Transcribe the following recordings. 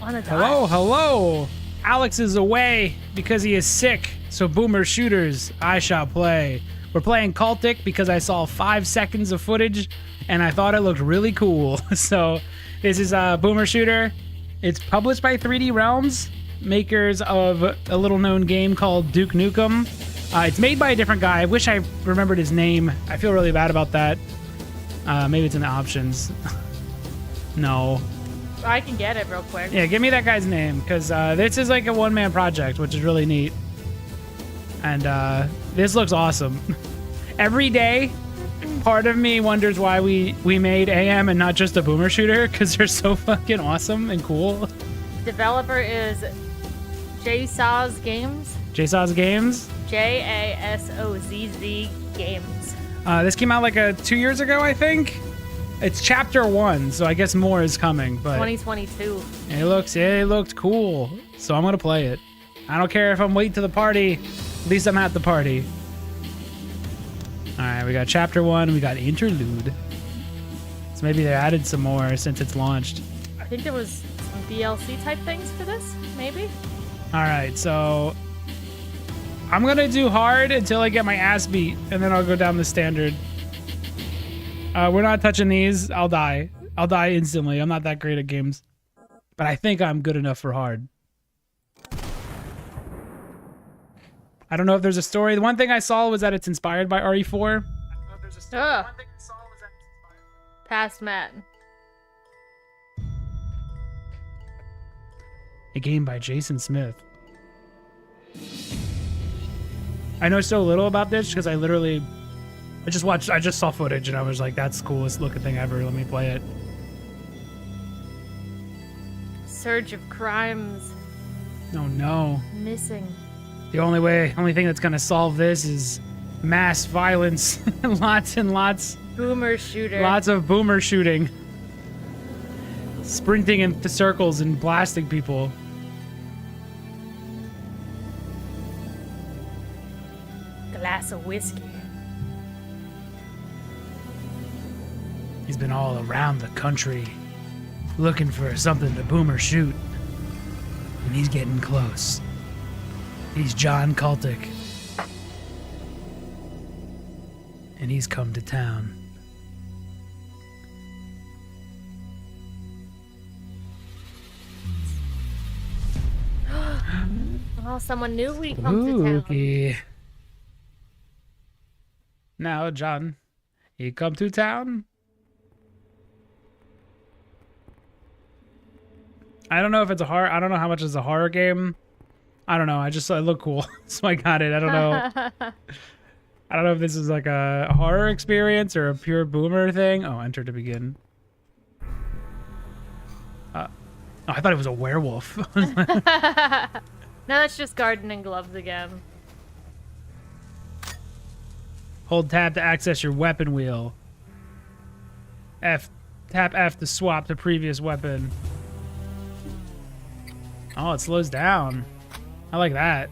wanna die. Hello, hello. Alex is away because he is sick. So boomer shooters, I shall play. We're playing CULTIC because I saw 5 seconds of footage and I thought it looked really cool. So this is a boomer shooter. It's published by 3D Realms, makers of a little known game called Duke Nukem. It's made by a different guy. I wish I remembered his name. I feel really bad about that. Maybe it's in the options. No. I can get it real quick. Yeah, give me that guy's name, because this is like a one-man project, which is really neat. And this looks awesome. Every day, part of me wonders why we made AM and not just a boomer shooter, because they're so fucking awesome and cool. Developer is JSOZ Games. JSOZ Games? JASOZZ Games. This came out like 2 years ago, I think. It's chapter 1, so I guess more is coming. But 2022. it looked cool, so I'm gonna play it. I don't care if I'm late to the party. At least I'm at the party. All right, we got chapter 1. We got interlude. So maybe they added some more since it's launched. I think there was some DLC type things for this, maybe. All right, so I'm gonna do hard until I get my ass beat, and then I'll go down the standard. We're not touching these. I'll die. I'll die instantly. I'm not that great at games. But I think I'm good enough for hard. I don't know if there's a story. The one thing I saw was that it's inspired by RE4. I don't know if there's a story. The one thing I saw was that it's inspired. Past Matt. A game by Jason Smith. I know so little about this because I just saw footage and I was like, that's the coolest looking thing ever. Let me play it. Surge of crimes. Oh no. Missing. The only thing that's gonna solve this is mass violence. Lots and lots. Boomer shooter. Lots of boomer shooting. Sprinting in the circles and blasting people. Glass of whiskey. He's been all around the country looking for something to boomer shoot. And he's getting close. He's John CULTIC. And he's come to town. Oh, someone knew we come to town. Okay. Now, John, you come to town? I don't know if it's a horror. I don't know how much is a horror game. I don't know. I just saw it looked cool, so I got it. I don't know. I don't know if this is like a horror experience or a pure boomer thing. Oh, enter to begin. Oh, I thought it was a werewolf. No, that's just gardening gloves again. Hold tab to access your weapon wheel. Tap F to swap to previous weapon. Oh, it slows down. I like that.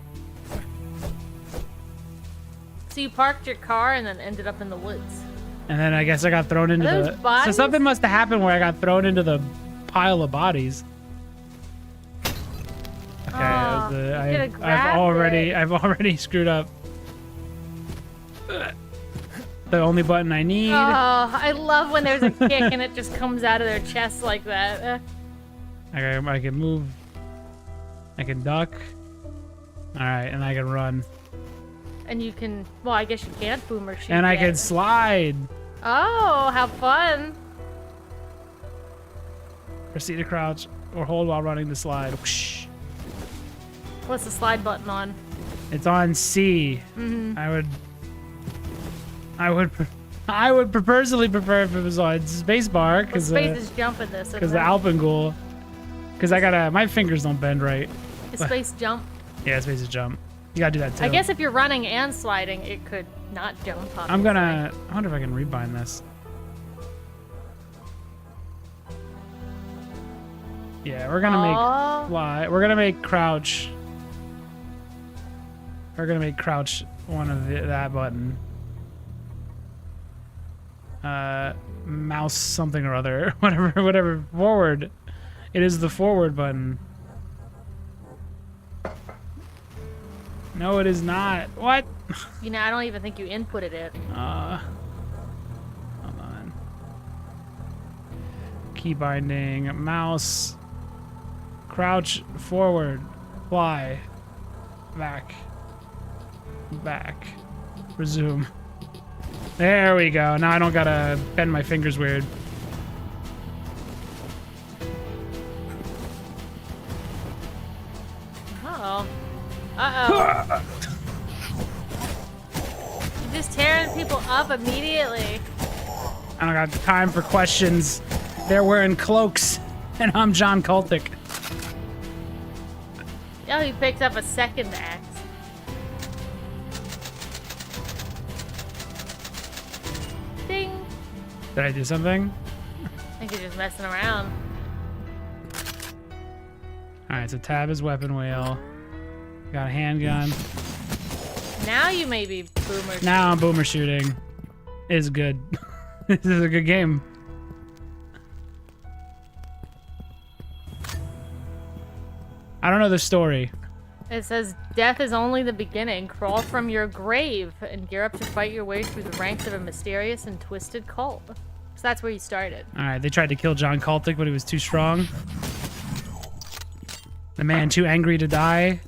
So you parked your car and then ended up in the woods. And then I guess I got thrown into those the... bodies? So something must have happened where I got thrown into the pile of bodies. Okay, I've already screwed up. The only button I need. Oh, I love when there's a kick and it just comes out of their chest like that. Okay, I can move. I can duck. Alright, and I can run. And you can, well, I guess you can't boomer shoot. And I yet. can slide. Oh, how fun. Proceed to crouch or hold while running the slide. Whoosh. What's the slide button on? It's on C. Mm-hmm. I would personally prefer if it was on spacebar because space is jumping this. Because the Alpenghoul. Because my fingers don't bend right. Is space jump? Yeah, space is jump. You gotta do that too. I guess if you're running and sliding, it could not jump. Obviously. I wonder if I can rebind this. Yeah, we're gonna make fly. We're gonna make crouch. We're gonna make crouch one of that button. Mouse something or other. Whatever. Forward It is the forward button. No, it is not. What? You know, I don't even think you inputted it. Hold on. Key binding, mouse, crouch, forward, fly, back, back, resume. There we go. Now I don't gotta bend my fingers weird. Uh-oh. Uh-oh. You're just tearing people up immediately. I don't got time for questions. They're wearing cloaks, and I'm John CULTIC. Oh, he picked up a second axe. Ding. Did I do something? I think you're just messing around. Alright, so tab is weapon wheel. Got a handgun. Now you may be boomer. Now I'm boomer shooting. Is good. This is a good game. I don't know the story. It says, death is only the beginning. Crawl from your grave and gear up to fight your way through the ranks of a mysterious and twisted cult. So that's where you started. Alright, they tried to kill John CULTIC, but he was too strong. The man too angry to die.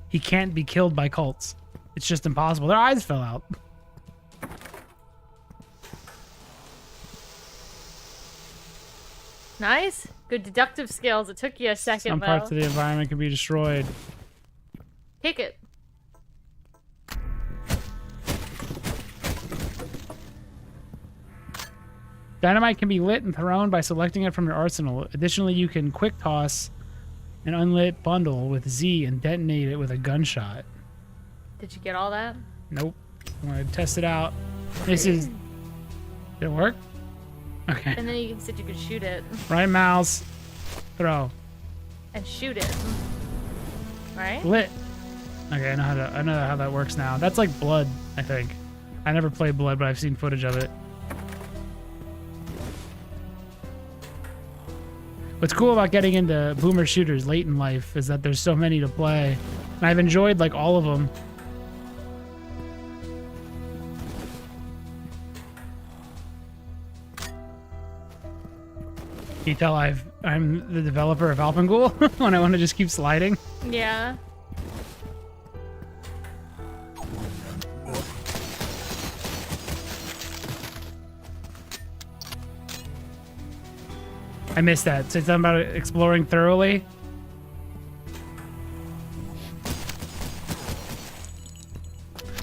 He can't be killed by cults. It's just impossible. Their eyes fell out. Nice. Good deductive skills. It took you a second, Some though. parts of the environment can be destroyed. Kick it. Dynamite can be lit and thrown by selecting it from your arsenal. Additionally, you can quick toss an unlit bundle with Z and detonate it with a gunshot. Did you get all that? Nope. I'm gonna test it out. This is... Did it work? Okay. And then you said you could shoot it. Right mouse. Throw. And shoot it. Right? Lit. Okay, I know how that works now. That's like Blood, I think. I never played Blood, but I've seen footage of it. What's cool about getting into boomer shooters late in life is that there's so many to play. And I've enjoyed like all of them. Can you tell I'm the developer of Alpengul when I want to just keep sliding? Yeah. I missed that. Say something about exploring thoroughly.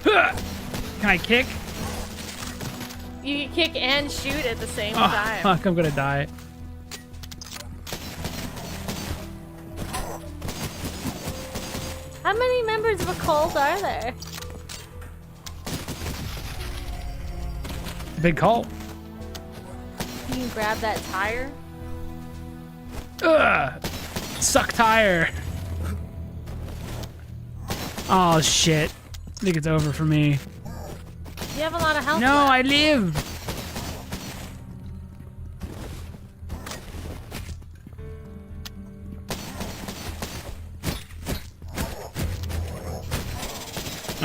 Can I kick? You can kick and shoot at the same Oh, time. fuck, I'm gonna die. How many members of a cult are there? Big cult. You can grab that tire. Ugh! Suck tire. Oh shit. I think it's over for me. You have a lot of health No, left. I live.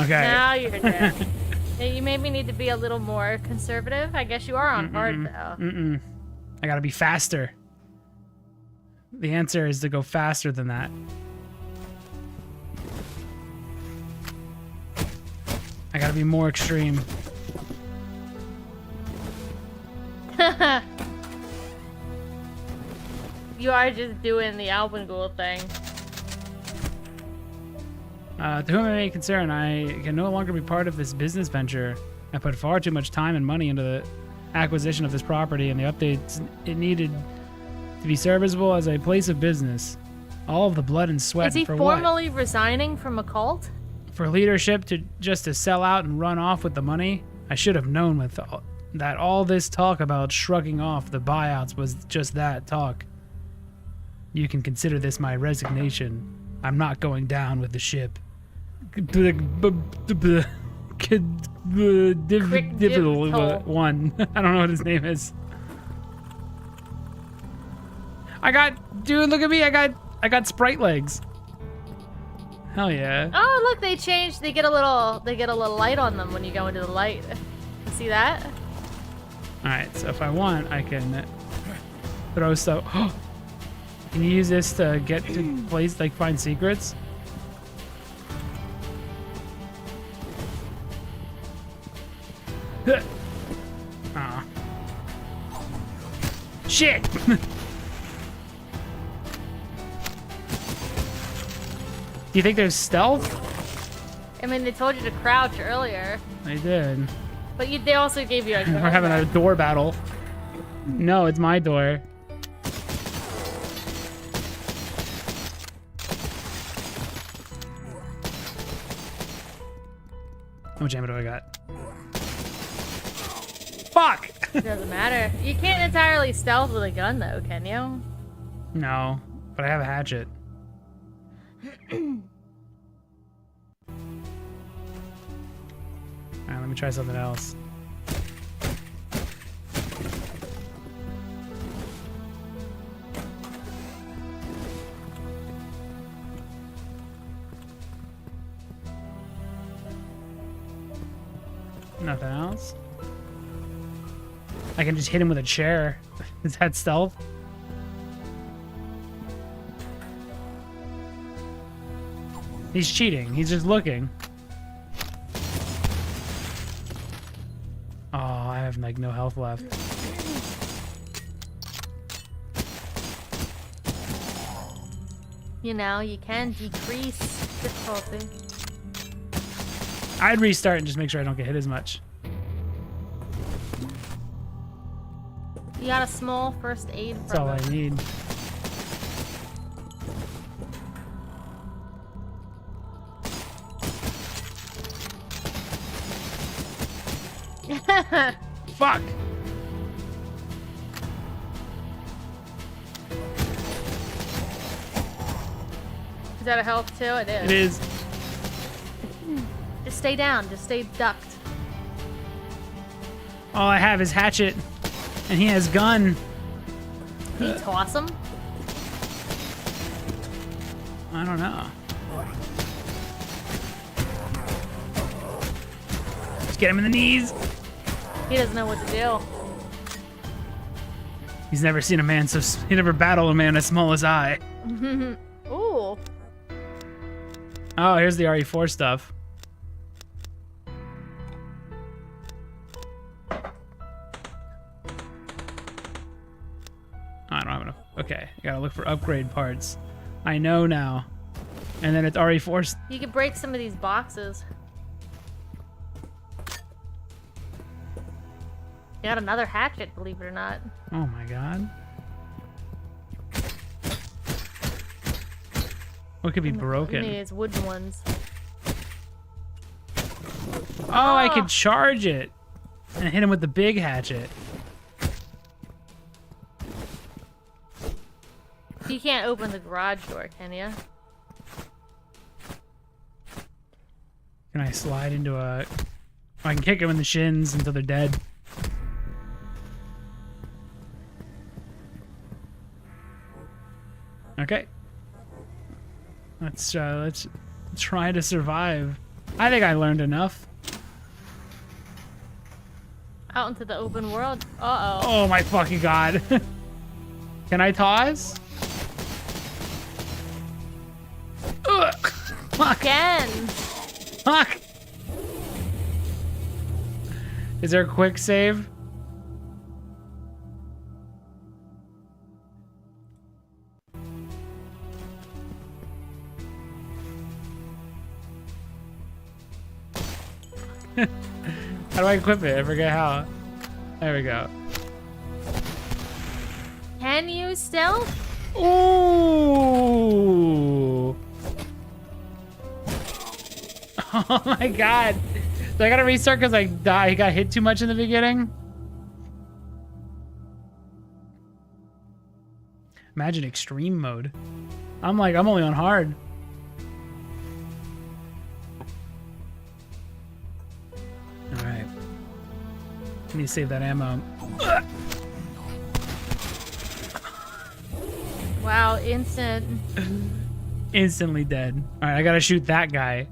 Okay. Now you're dead. Yeah, you maybe need to be a little more conservative. I guess you are on hard, though. I gotta be faster. The answer is to go faster than that. I gotta be more extreme. You are just doing the Alpengul thing. To whom it may concern, I can no longer be part of this business venture. I put far too much time and money into the acquisition of this property and the updates it needed to be serviceable as a place of business. All of the blood and sweat Is he for formally resigning from a cult? what? For leadership to just to sell out and run off with the money? I should have known that all this talk about shrugging off the buyouts was just that talk. You can consider this my resignation. I'm not going down with the ship. Quick dip toe. one. I don't know what his name is. Dude, look at me. I got sprite legs. Hell yeah. Oh, look, they changed. They get a little light on them when you go into the light. You see that? All right, so if I want, I can throw stuff. Can you use this to get to place, like find secrets? Aw. Shit! Do you think there's stealth? I mean, they told you to crouch earlier. They did. But they also gave you a We're having a door battle. No, it's my door. How much ammo do I got? Fuck! It doesn't matter. You can't entirely stealth with a gun, though, can you? No, but I have a hatchet. Alright, let me try something else. Nothing else? I can just hit him with a chair. Is that stealth? He's cheating. He's just looking. Oh, I have like no health left. You know, you can decrease difficulty. I'd restart and just make sure I don't get hit as much. You got a small first aid That's all I need. Fuck! Is that a health too? It is. It is. Just stay down. Just stay ducked. All I have is hatchet, and he has gun. Can you toss him? I don't know. Just get him in the knees. He doesn't know what to do. He's never seen a man he never battled a man as small as I. Ooh. Oh, here's the RE4 stuff. I don't have enough. Okay, I gotta look for upgrade parts. I know now. And then it's RE4. You could break some of these boxes. You got another hatchet, believe it or not. Oh my god. What could be broken? It's wooden ones. Oh, I could charge it and hit him with the big hatchet. You can't open the garage door, can you? Can I slide into a... I can kick him in the shins until they're dead. Okay. Let's try to survive. I think I learned enough. Out into the open world. Uh-oh. Oh my fucking god. Can I toss? Ugh. Fuck. Again. Fuck. Is there a quick save? How do I equip it? I forget how. There we go. Can you stealth? Ooh! Oh my god. Do I gotta restart because I got hit too much in the beginning? Imagine extreme mode. I'm only on hard. Need to save that ammo. Wow, instant. Instantly dead. All right, I gotta shoot that guy,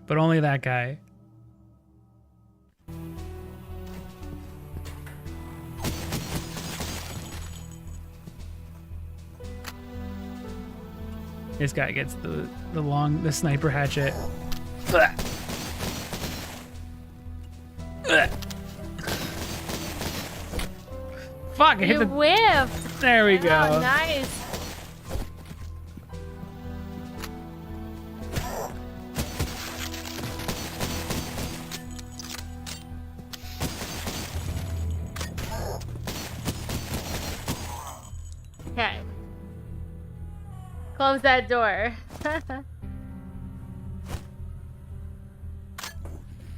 but only that guy. This guy gets the sniper hatchet. Fuck! I hit You the. whiffed. There we Oh, go. nice. Okay. Close that door.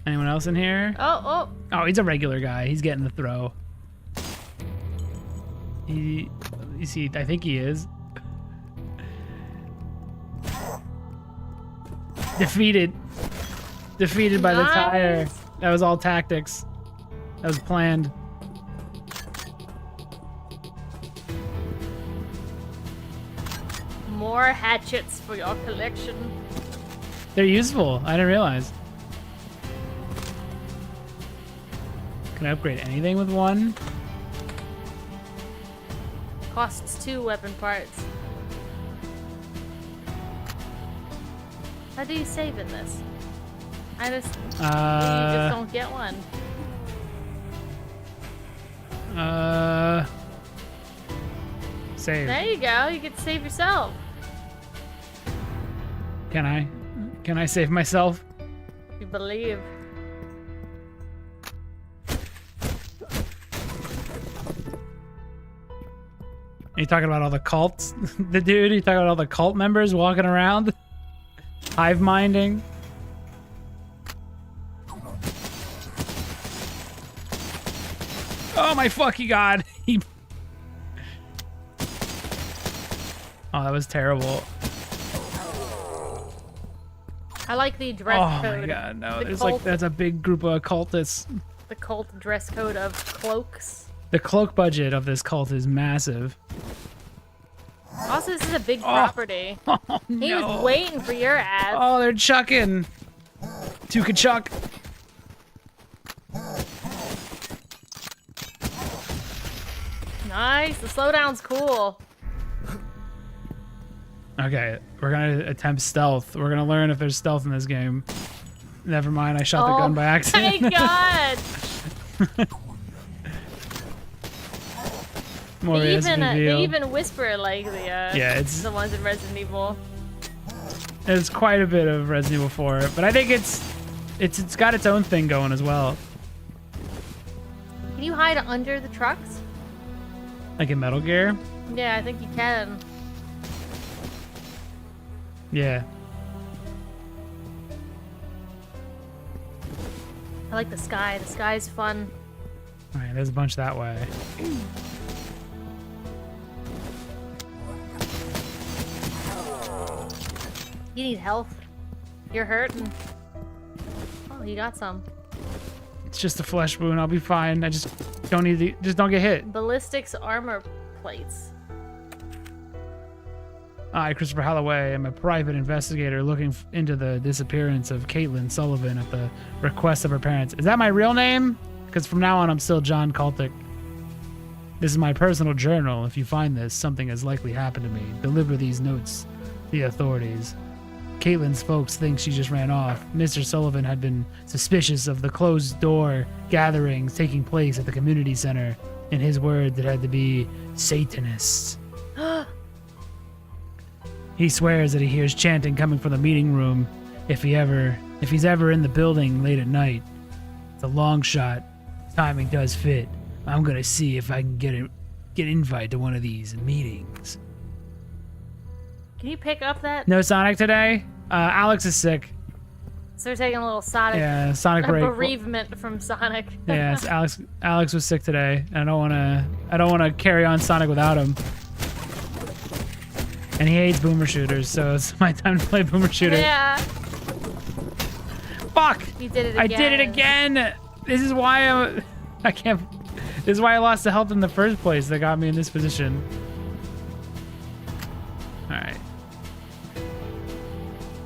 Anyone else in here? Oh, Oh, he's a regular guy. He's getting the throw. You see, I think he is. Defeated. Defeated by the Nice. tire. That was all tactics. That was planned. more hatchets for your collection. They're useful. I didn't realize. Can I upgrade anything with one? Costs 2 weapon parts. How do you save in this? I just you just don't get one. Save. There you go. You get to save yourself. Can I? Can I save myself? If you believe. Are you talking about all the cults? The dude? Are you talking about all the cult members walking around? Hive minding? Oh my fucking god! He... Oh, that was terrible. I like the dress Oh code. my god, no. The There's cult, like, that's a big group of occultists. the cult dress code of cloaks. The cloak budget of this cult is massive. Also, this is a big property. Oh, He no. was waiting for your ass. Oh, they're chucking. Tuka chuck. Nice. The slowdown's cool. Okay, we're gonna attempt stealth. We're gonna learn if there's stealth in this game. Never mind, I shot the gun by accident. My god. More They reveal. even whisper like it's the ones in Resident Evil. There's quite a bit of Resident Evil 4, but I think it's got its own thing going as well. Can you hide under the trucks? Like in Metal Gear. Yeah, I think you can. Yeah. I like the sky. The sky's fun. All right, there's a bunch that way. You need health. You're hurting. Oh, you got some. It's just a flesh wound. I'll be fine. I just don't need the. Just don't get hit. Ballistics armor plates. I, Christopher Holloway, am a private investigator looking into the disappearance of Caitlin Sullivan at the request of her parents. Is that my real name? Because from now on, I'm still John Cultic. This is my personal journal. If you find this, something has likely happened to me. Deliver these notes to the authorities. Caitlin's folks think she just ran off. Mr. Sullivan had been suspicious of the closed-door gatherings taking place at the community center. In his words, it had to be Satanists. He swears that he hears chanting coming from the meeting room if he's ever in the building late at night. It's a long shot. Timing does fit. I'm gonna see if I can get invite to one of these meetings. Can you pick up that? No Sonic today? Alex is sick. So we're taking a little Sonic Sonic break. bereavement from Sonic. Yes, Alex was sick today. And I don't wanna carry on Sonic without him. And he hates boomer shooters, so it's my time to play boomer shooter. Yeah. Fuck! You did it again. I did it again! This is why I can't. This is why I lost the health in the first place that got me in this position. All right.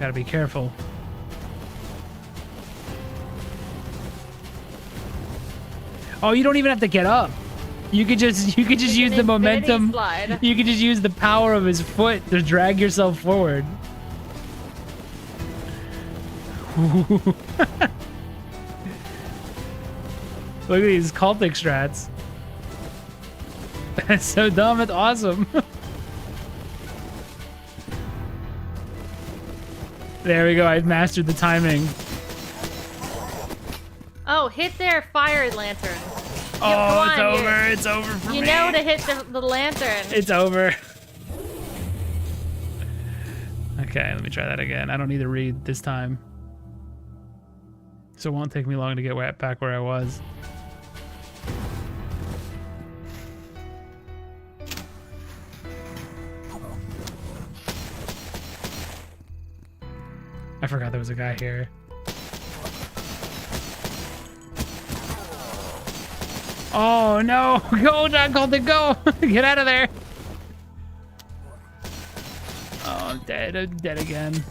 Gotta be careful. Oh, you don't even have to get up. You could just use the momentum. Slide. You could just use the power of his foot to drag yourself forward. Look at these cultic strats. That's so dumb, it's awesome. There we go, I've mastered the timing. Oh, hit their fire lantern. Oh, it's over. It's over for me. You know to hit the lantern. It's over. Okay, let me try that again. I don't need to read this time. So it won't take me long to get back where I was. I forgot there was a guy here. Oh no! Go, John Colton, go! Get out of there! Oh, I'm dead. I'm dead again.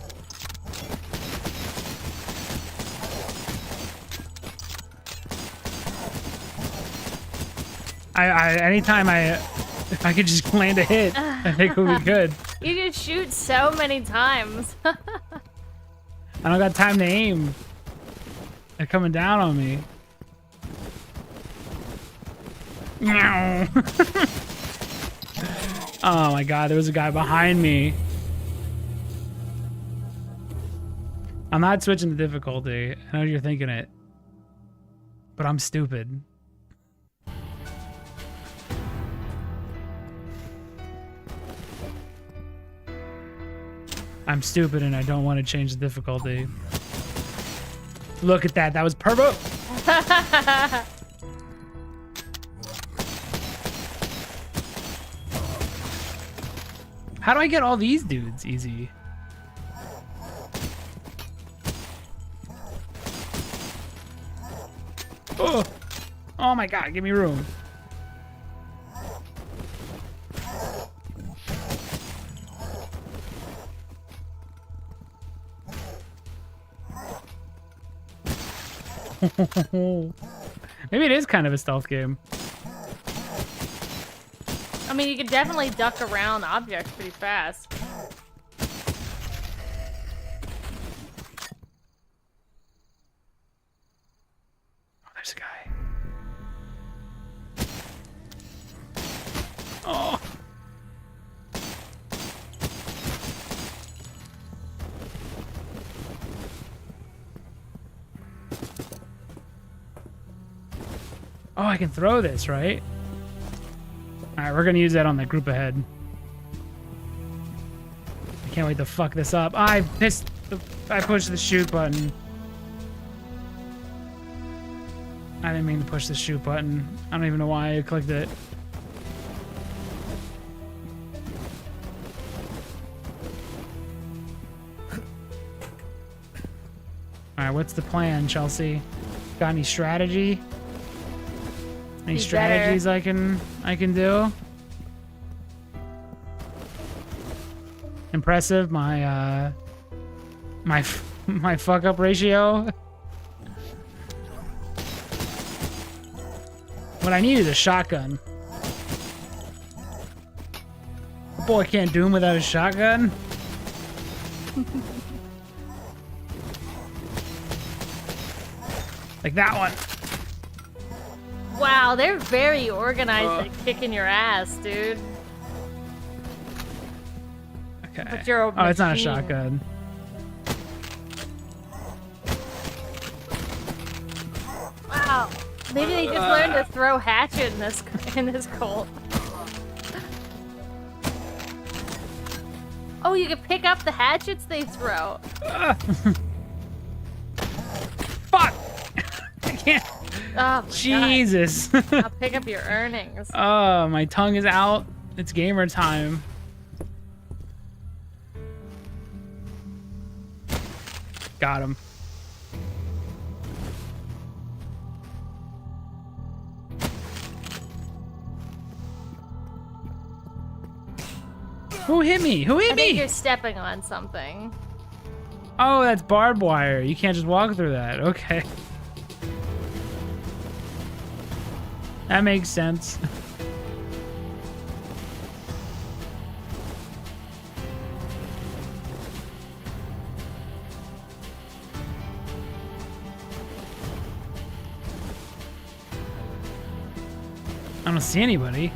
Anytime if I could just land a hit, I think we'll be good. You just shoot so many times. I don't got time to aim. They're coming down on me. Meow. Oh my god, there was a guy behind me. I'm not switching the difficulty. I know you're thinking it. But I'm stupid. I'm stupid and I don't want to change the difficulty. Look at that. That was purple. How do I get all these dudes easy? Oh, oh my god, give me room. Maybe it is kind of a stealth game. I mean, you could definitely duck around objects pretty fast. Oh, there's a guy. Oh. Oh, I can throw this, right? Alright, we're gonna use that on the group ahead. I can't wait to fuck this up. I pushed the shoot button. I didn't mean to push the shoot button. I don't even know why I clicked it. Alright, what's the plan, Chelsea? Got any strategy? Any strategies I can do? Impressive, my fuck up ratio. What I need is a shotgun. Boy can't do him without a shotgun. Like that one. Wow, they're very organized at kicking your ass, dude. Okay. But you're a oh, it's not a machine. shotgun. Wow. Maybe they just learned to throw hatchet in this cult. Oh, you can pick up the hatchets they throw. Fuck! I can't. Oh my Jesus. God. I'll pick up your earnings. Oh, my tongue is out. It's gamer time. Got him. Who hit me? Who hit I think me? you're stepping on something. Oh, that's barbed wire. You can't just walk through that. Okay. That makes sense. I don't see anybody.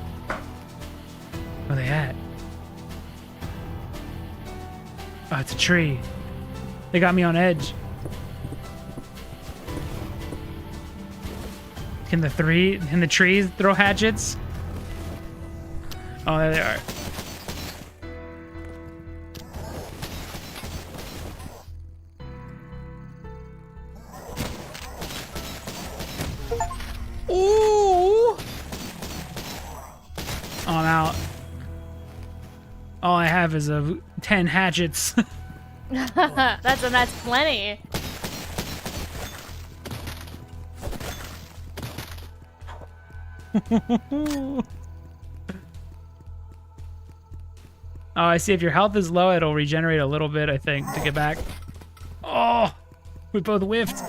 Where they at? Oh, it's a tree. They got me on edge. Can the trees throw hatchets? Oh, there they are. Ooh! Oh, I'm out. All I have is 10 hatchets. That's plenty. Oh, I see. If your health is low, it'll regenerate a little bit, I think, to get back. Oh, we both whiffed.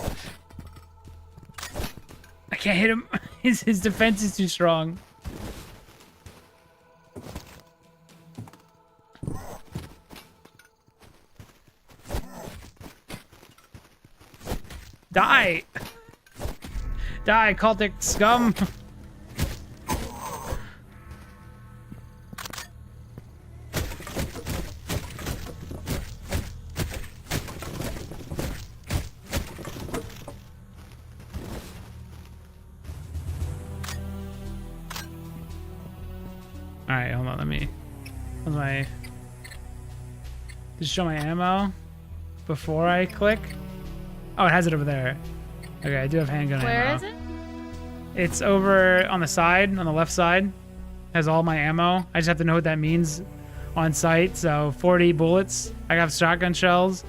I can't hit him. His defense is too strong. Die! Die, cultic scum! Alright, hold on, let me... What's my... Just show my ammo before I click? Oh, it has it over there. Okay, I do have handgun ammo. Where is it? It's over on the side, on the left side. Has all my ammo. I just have to know what that means on sight. So 40 bullets. I have shotgun shells.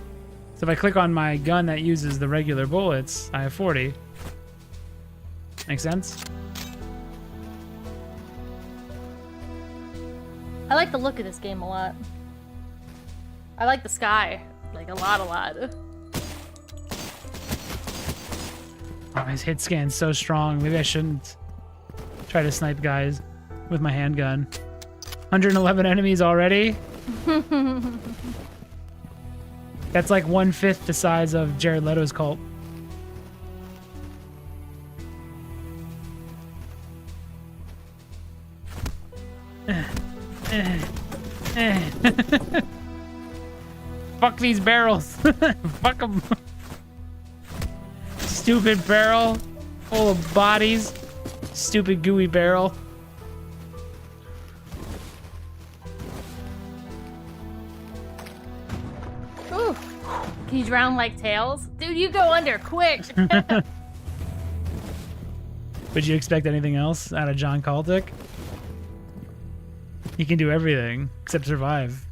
So if I click on my gun that uses the regular bullets, I have 40. Make sense? I like the look of this game a lot. I like the sky. Like, a lot. Oh, his hit scan's so strong. Maybe I shouldn't try to snipe guys with my handgun. 111 enemies already? That's like 1/5 the size of Jared Leto's cult. Fuck these barrels. Fuck them. Stupid barrel full of bodies. Stupid gooey barrel. Ooh. Can you drown like Tails? Dude, you go under, quick! Would you expect anything else out of John Cultic? He can do everything except survive.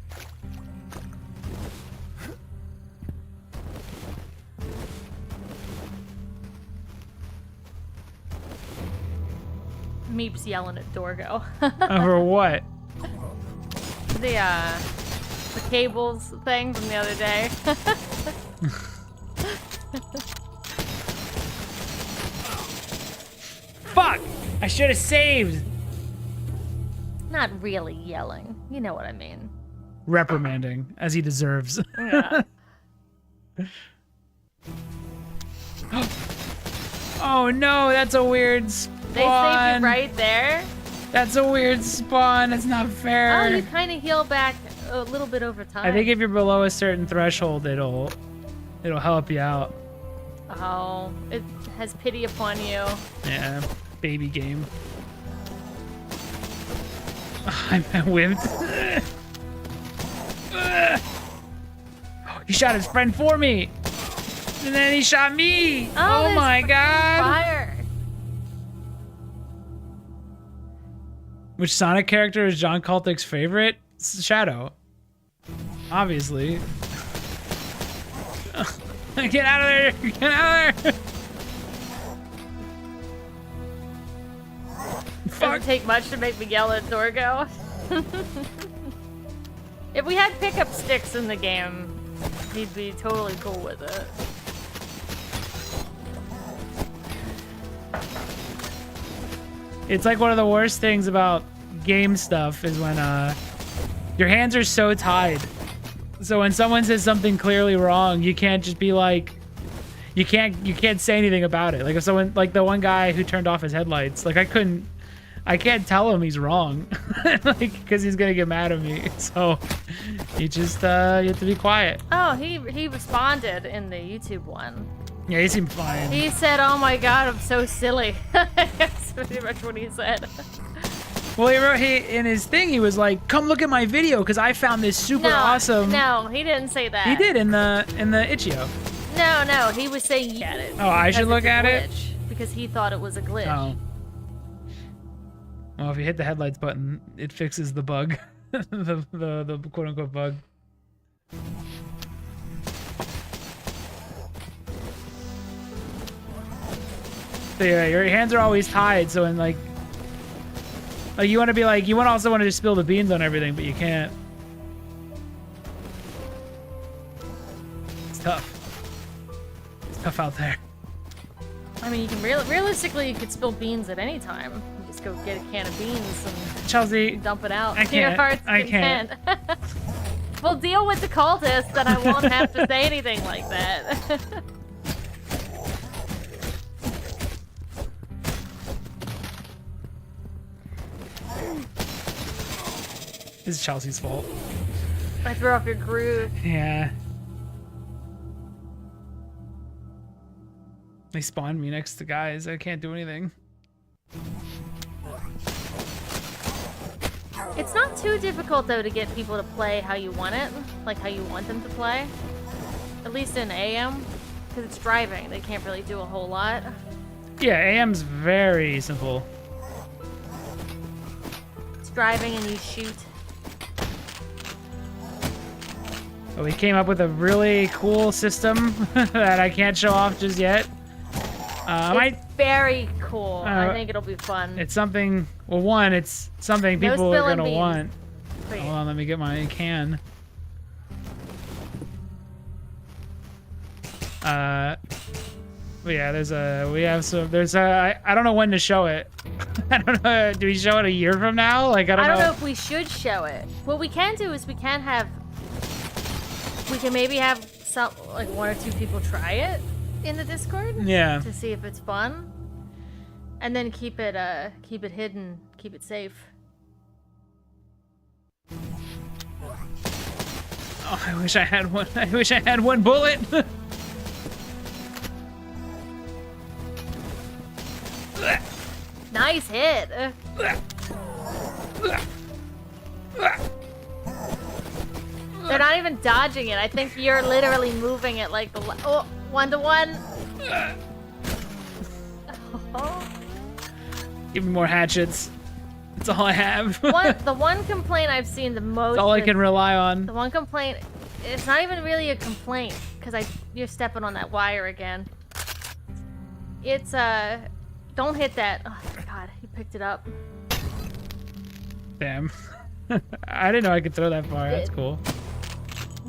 Meep's yelling at Dorgo. Over what? The cables thing from the other day. Fuck! I should have saved! Not really yelling. You know what I mean. Reprimanding, as he deserves. Yeah. Oh no, that's a weird spawn. They saved you right there. That's a weird spawn. That's not fair. Oh, you kind of heal back a little bit over time. I think if you're below a certain threshold, it'll help you out. Oh, it has pity upon you. Yeah, baby game. I'm whipped. He shot his friend for me, and then he shot me. Oh my god! Fire! Which Sonic character is John Cultic's favorite? It's Shadow. Obviously. Get out of there! Get out of there! Doesn't take much to make me yell at Dorgo. If we had pickup sticks in the game, he'd be totally cool with it. It's like one of the worst things about game stuff is when your hands are so tied. So when someone says something clearly wrong, you can't just be like, you can't say anything about it. Like if someone, like the one guy who turned off his headlights, like I can't tell him he's wrong, like because he's gonna get mad at me. So you just you have to be quiet. Oh, he responded in the YouTube one. Yeah, he seemed fine. He said, "Oh my God, I'm so silly." That's pretty much what he said. Well, in his thing, he was like, "Come look at my video because I found this super awesome." No, he didn't say that. He did in the Itch.io. No, he was saying he had it. Oh, I should look at it because he thought it was a glitch. Oh. Well, if you hit the headlights button, it fixes the bug, the quote unquote bug. So yeah, your hands are always tied. So in like you want to be like, you also want to just spill the beans on everything, but you can't. It's tough. It's tough out there. I mean, you can realistically, you could spill beans at any time. You just go get a can of beans and Chelsea, dump it out. I can't. I can't. We'll deal with the cultists, and I won't have to say anything like that. This is Chelsea's fault. I threw off your groove. Yeah. They spawned me next to guys. I can't do anything. It's not too difficult, though, to get people to play how you want it. Like, how you want them to play. At least in AM. Because it's driving. They can't really do a whole lot. Yeah, AM's very simple. It's driving and you shoot. But we came up with a really cool system that I can't show off just yet. It's very cool. I think it'll be fun. It's something. Well, one, it's something people are gonna want. Wait. Hold on, let me get my can. But yeah, I don't know when to show it. I don't know. Do we show it a year from now? Like I don't know. I don't know if we should show it. What we can do is we can maybe have some, like 1 or 2 people try it in the Discord. Yeah. To see if it's fun, and then keep it hidden, keep it safe. Oh, I wish I had one. I wish I had one bullet. Nice hit. They're not even dodging it. I think you're literally moving it like the 1-to-1. Give me more hatchets. That's all I have. The one complaint I've seen the most. That's all I can rely on. The one complaint, it's not even really a complaint because you're stepping on that wire again. It's don't hit that. Oh God, he picked it up. Damn. I didn't know I could throw that far. That's cool.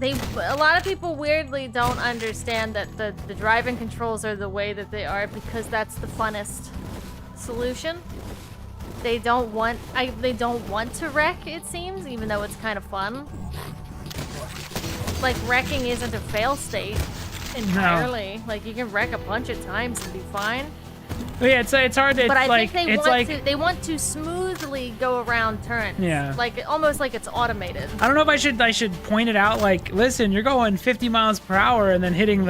A lot of people weirdly don't understand that the driving controls are the way that they are because that's the funnest solution. They don't want to wreck, it seems, even though it's kind of fun. Like wrecking isn't a fail state entirely. No. Like you can wreck a bunch of times and be fine. Well, yeah, it's hard to. But I think they want to smoothly go around turns. Yeah. Like almost like it's automated. I don't know if I should point it out. Like, listen, you're going 50 miles per hour and then turning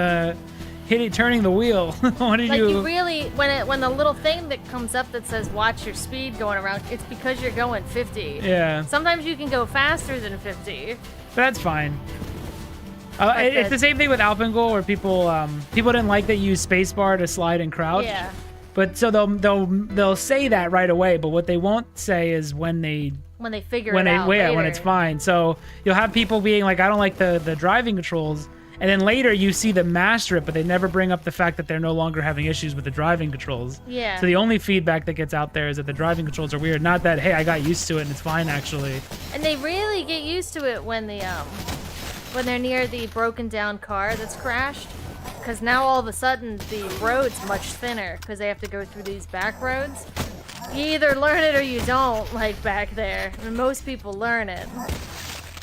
the wheel. What did you? Like you really, when the little thing that comes up that says watch your speed going around, it's because you're going 50. Yeah. Sometimes you can go faster than 50. But that's fine. It's the same thing with Alpengol where people didn't like that you use spacebar to slide and crouch. Yeah. But so they'll say that right away, but what they won't say is when they figure it out later. When it's fine. So you'll have people being like, I don't like the driving controls, And then later you see them master it, but they never bring up the fact that they're no longer having issues with the driving controls. Yeah. So the only feedback that gets out there is that the driving controls are weird. Not that, hey, I got used to it and it's fine actually. And they really get used to it when they're near the broken down car that's crashed. Because now all of a sudden the road's much thinner because they have to go through these back roads. You either learn it or you don't, like back there. And most people learn it.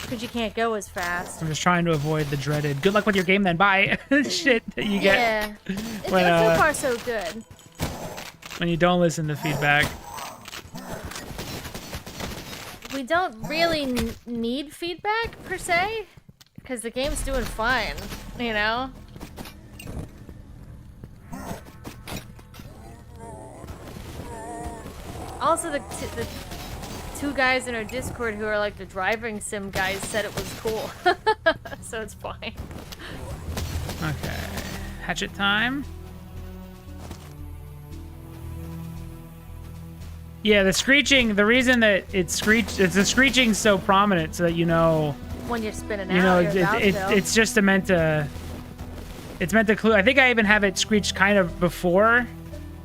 Because you can't go as fast. I'm just trying to avoid the dreaded good luck with your game then bye shit that you get. Yeah. When, So far so good. When you don't listen to feedback. We don't really need feedback per se. Because the game's doing fine, you know? Also, the two guys in our Discord who are like the driving sim guys said it was cool. So it's fine. Okay. Hatchet time. Yeah, the screeching, the reason that it's the screeching so prominent so that you know when you're spinning you out, know, it's just meant to clue. I think I even have it screech kind of before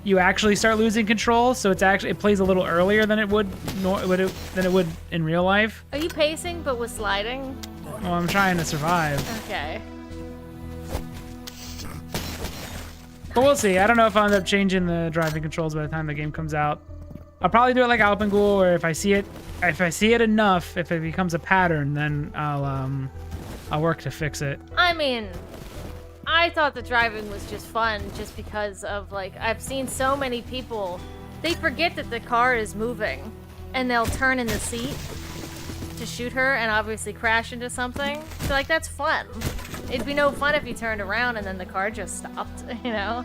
you actually start losing control, so it plays a little earlier than it would in real life. Are you pacing but with sliding? Well, I'm trying to survive. Okay. But we'll see. I don't know if I'll end up changing the driving controls by the time the game comes out. I'll probably do it like Alpengul, or if I see it enough, if it becomes a pattern, then I'll work to fix it. I mean, I thought the driving was just fun just because of, like, I've seen so many people, they forget that the car is moving and they'll turn in the seat to shoot her and obviously crash into something. So, like, that's fun. It'd be no fun if you turned around and then the car just stopped, you know?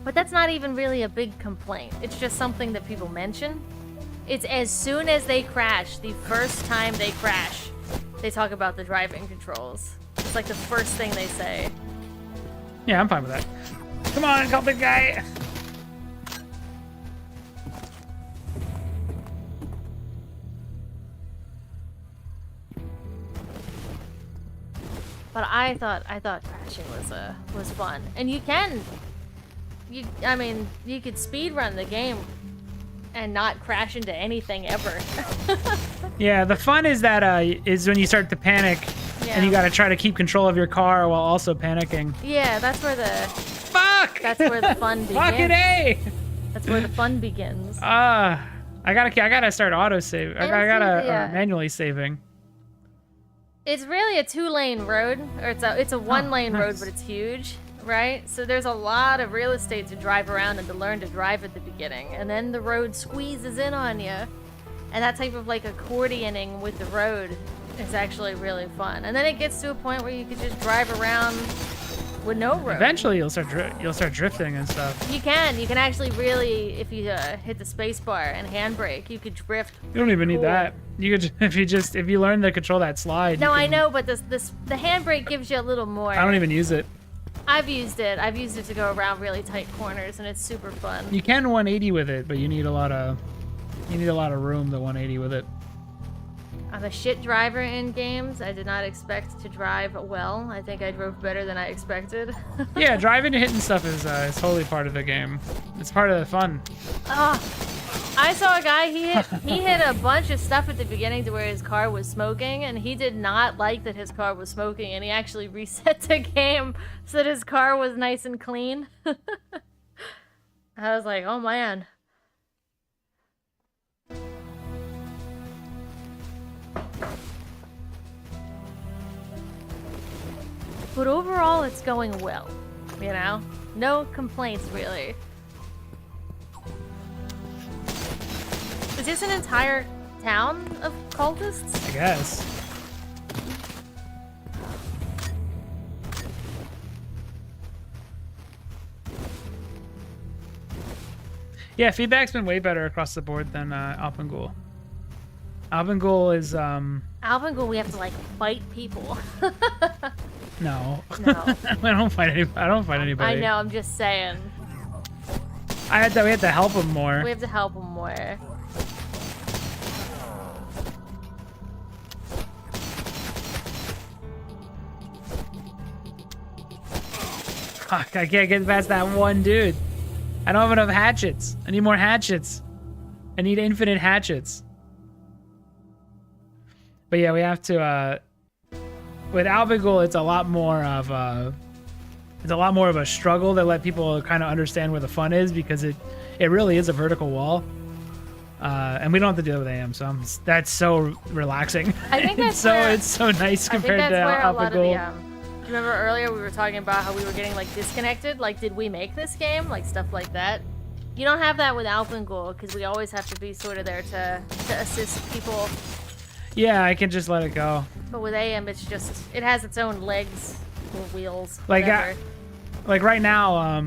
But that's not even really a big complaint. It's just something that people mention. It's as soon as they crash, the first time they crash, they talk about the driving controls. It's like the first thing they say. Yeah, I'm fine with that. Come on, CULTIC guy! But I thought crashing was fun. And you could speed run the game and not crash into anything ever. Yeah, the fun is that is when you start to panic. Yeah. And you gotta try to keep control of your car while also panicking. Yeah, that's where the Fuck! That's where the fun begins. Fucking A! That's where the fun begins. I gotta start autosave. I gotta yeah. manually saving. It's really a 2-lane road, or it's a 1-lane road, nice. but it's huge, right? So there's a lot of real estate to drive around and to learn to drive at the beginning, and then the road squeezes in on you, and that type of like accordioning with the road is actually really fun. And then it gets to a point where you could just drive around with no road. Eventually, you'll start drifting and stuff. You can actually really, if you hit the space bar and handbrake, you could drift. You don't even need that. You could if you learn to control that slide. No, I know, but the handbrake gives you a little more. I don't even use it. I've used it. I've used it to go around really tight corners, and it's super fun. You can 180 with it, but you need a lot of room to 180 with it. I'm a shit driver in games. I did not expect to drive well. I think I drove better than I expected. Yeah, driving and hitting stuff is totally part of the game. It's part of the fun. I saw a guy, he hit a bunch of stuff at the beginning to where his car was smoking, and he did not like that his car was smoking, and he actually reset the game so that his car was nice and clean. I was like, oh man. But overall, it's going well, you know? No complaints, really. Is this an entire town of cultists? I guess. Yeah, feedback's been way better across the board than Alpengul. Alpengul is Alpengul, we have to like fight people. No. No. I don't fight anybody. I know, I'm just saying. We had to help them more. We have to help them more. Fuck, I can't get past that one dude. I don't have enough hatchets. I need more hatchets. I need infinite hatchets. But yeah, we have to, with Albigul, it's a lot more of a struggle to let people kind of understand where the fun is, because it really is a vertical wall. And we don't have to deal with AM, so that's so relaxing. I think that's it's so nice compared to Albigul. Remember earlier we were talking about how we were getting like disconnected? Like, did we make this game? Like stuff like that. You don't have that with Alpengul, because we always have to be sort of there to assist people. Yeah, I can just let it go. But with AM, it has its own legs or wheels. Like right now,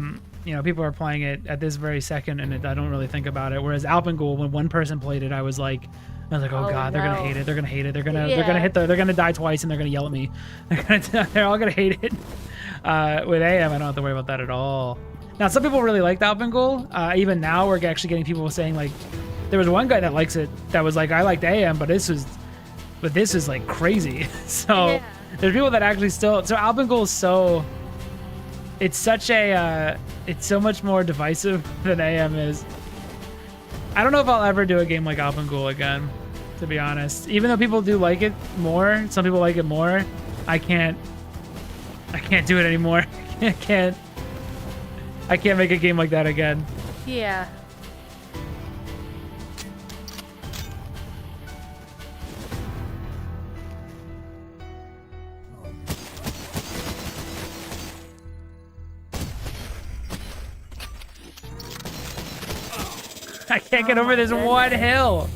people are playing it at this very second, and I don't really think about it. Whereas Alpengul, when one person played it, I was like, oh god, they're gonna hate it. They're gonna hate it. They're gonna die twice, and they're gonna yell at me. They're all gonna hate it. With AM, I don't have to worry about that at all. Now, some people really liked Alpengul. Even now, we're actually getting people saying, like, there was one guy that likes it that was like, I liked AM, but this is like crazy. So there's people that actually still. So Alpengul is it's so much more divisive than AM is. I don't know if I'll ever do a game like Alpengul again, to be honest. Even though people do like it more, some people like it more, I can't do it anymore. I can't make a game like that again. Yeah. I can't get over this one hill.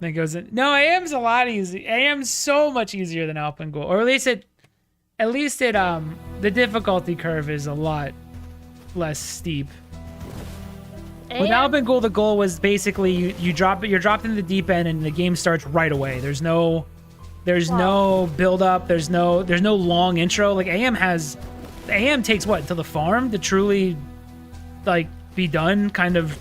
Then goes in. No, AM's a lot easy. AM's so much easier than Alpengul, or at least the difficulty curve is a lot less steep. With Alpengul, the goal was basically you're dropped into the deep end, and the game starts right away. There's no build up. There's no long intro. Like AM takes what, until the farm to truly like be done, kind of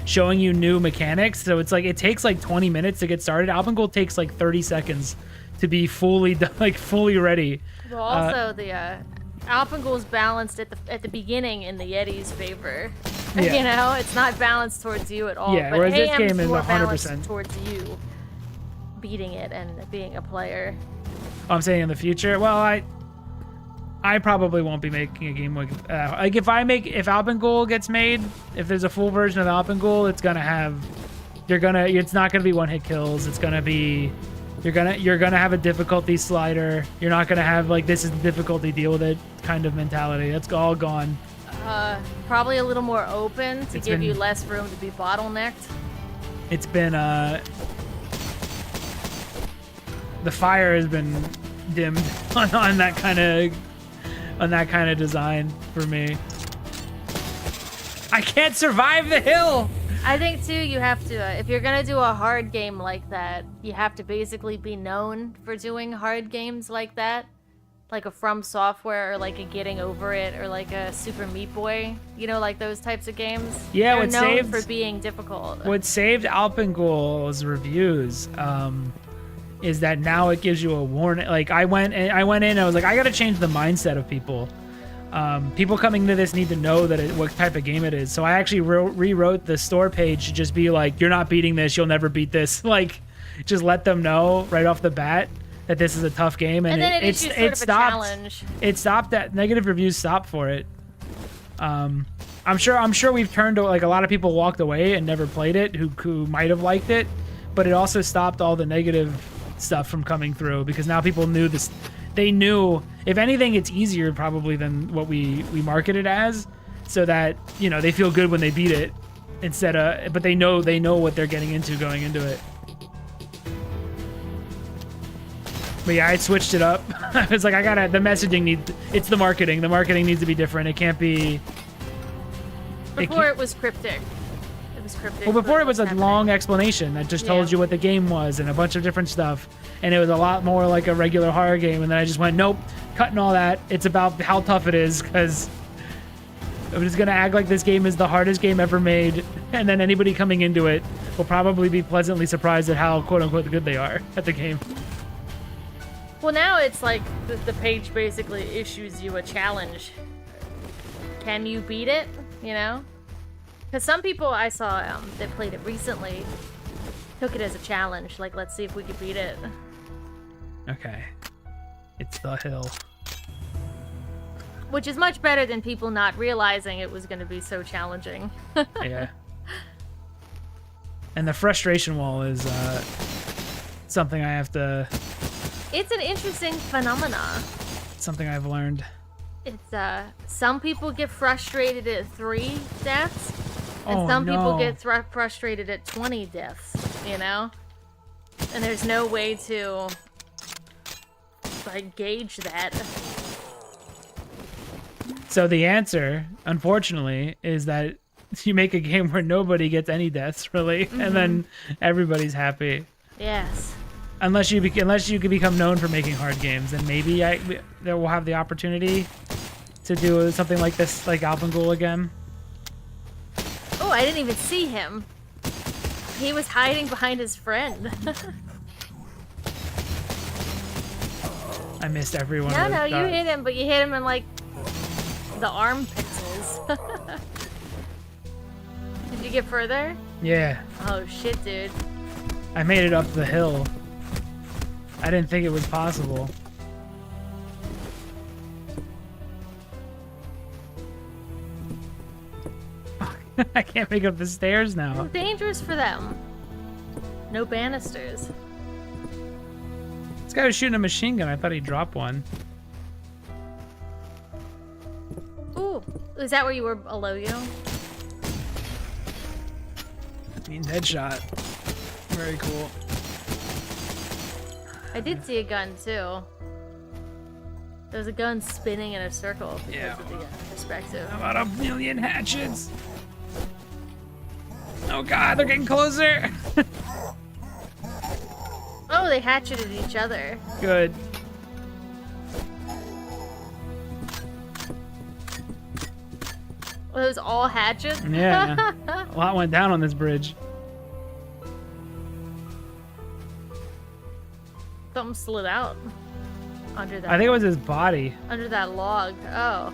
showing you new mechanics. So it's like it takes like 20 minutes to get started. Alpengul takes like 30 seconds to be fully ready. Well, also the Alpengul's balanced at the beginning in the Yeti's favor. Yeah. You know, it's not balanced towards you at all. Yeah, but whereas this AM's game is more 100% balanced towards you beating it and being a player. I'm saying in the future. Well, I probably won't be making a game like if Alpengul gets made, if there's a full version of Alpengul, it's not gonna be one-hit kills. It's gonna be you're gonna have a difficulty slider. You're not gonna have like this is the difficulty, deal with it kind of mentality. That's all gone. Probably a little more open to give you less room to be bottlenecked. It's been the fire has been dimmed on that kind of design for me. I can't survive the hill. I think too, you have to, if you're gonna do a hard game like that, you have to basically be known for doing hard games like that. Like a From Software, or like a Getting Over It, or like a Super Meat Boy. You know, like those types of games. Yeah, they're known for being difficult. What saved Alpengul's reviews is that now it gives you a warning. Like I went in, I was like, I gotta change the mindset of people. People coming to this need to know what type of game it is. So I actually rewrote the store page to just be like, you're not beating this, you'll never beat this. Like, just let them know right off the bat that this is a tough game, and it stopped. Challenge. It stopped. That negative reviews stopped for it. I'm sure we've turned to, like, a lot of people walked away and never played it who might have liked it, but it also stopped all the negative stuff from coming through, because now people knew this. They knew, if anything, it's easier probably than what we market it as, so that, you know, they feel good when they beat it but they know what they're getting into going into it. But yeah, I switched it up. I was like, the messaging it's the marketing. The marketing needs to be different. It can't be... Before it was cryptic. It was cryptic. Well, before it was a long explanation that just told you what the game was and a bunch of different stuff. And it was a lot more like a regular horror game. And then I just went, nope, cutting all that. It's about how tough it is, because I'm just going to act like this game is the hardest game ever made. And then anybody coming into it will probably be pleasantly surprised at how quote-unquote good they are at the game. Well, now it's like the page basically issues you a challenge. Can you beat it? You know? Because some people I saw that played it recently took it as a challenge. Like, let's see if we can beat it. Okay. It's the hill. Which is much better than people not realizing it was going to be so challenging. Yeah. And the frustration wall is something I have to... It's an interesting phenomena. Something I've learned. It's, some people get frustrated at 3 deaths, and Oh, some people no. get frustrated at 20 deaths, you know? And there's no way to, like, gauge that. So the answer, unfortunately, is that you make a game where nobody gets any deaths, really, and then everybody's happy. Yes. Unless you can become known for making hard games, and maybe there will have the opportunity to do something like this, like Alpengul again. Oh, I didn't even see him. He was hiding behind his friend. I missed everyone. No, you hit him, but you hit him in, like, the arm pixels. Did you get further? Yeah, Oh, shit, dude. I made it up the hill. I didn't think it was possible. I can't make up the stairs now. Dangerous for them. No banisters. This guy was shooting a machine gun. I thought he dropped one. Ooh, is that where you were below you? Means headshot. Very cool. I did see a gun too. There's a gun spinning in a circle because Yeah. of the perspective. About 1,000,000 hatchets. Oh god, they're getting closer. Oh, they hatcheted each other. Good. Were those all hatchets? Yeah. A lot went down on this bridge. Something slid out under that. I think it was his body. under that log. Oh,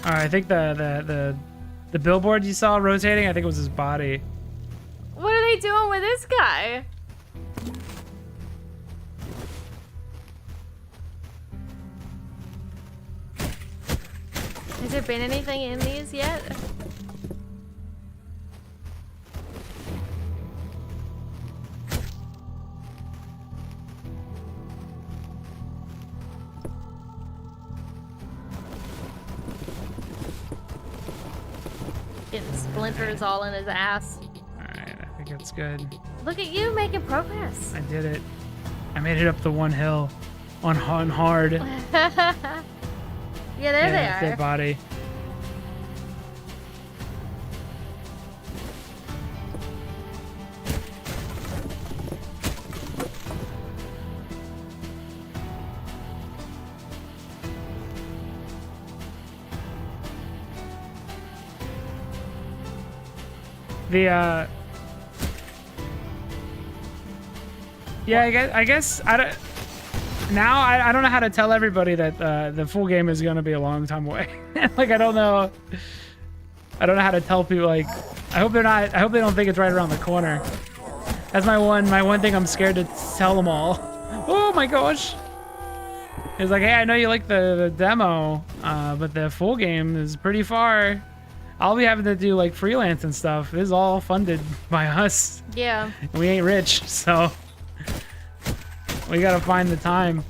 Alright, I think the billboard you saw rotating, I think it was his body. what are they doing with this guy? Has there been anything in these yet? Getting splinters all in his ass. Alright, I think it's good. Look at you making progress. I did it. I made it up the one hill. On hard. Yeah, there That's they their are. body. The yeah, I guess I don't. Now I don't know how to tell everybody that the full game is gonna be a long time away. Like I don't know how to tell people. Like I hope they don't think it's right around the corner. That's my one thing I'm scared to tell them all. Oh my gosh! It's like, hey, I know you like the demo, but the full game is pretty far. I'll be having to do like freelance and stuff. This is all funded by us. Yeah. We ain't rich, so we gotta find the time.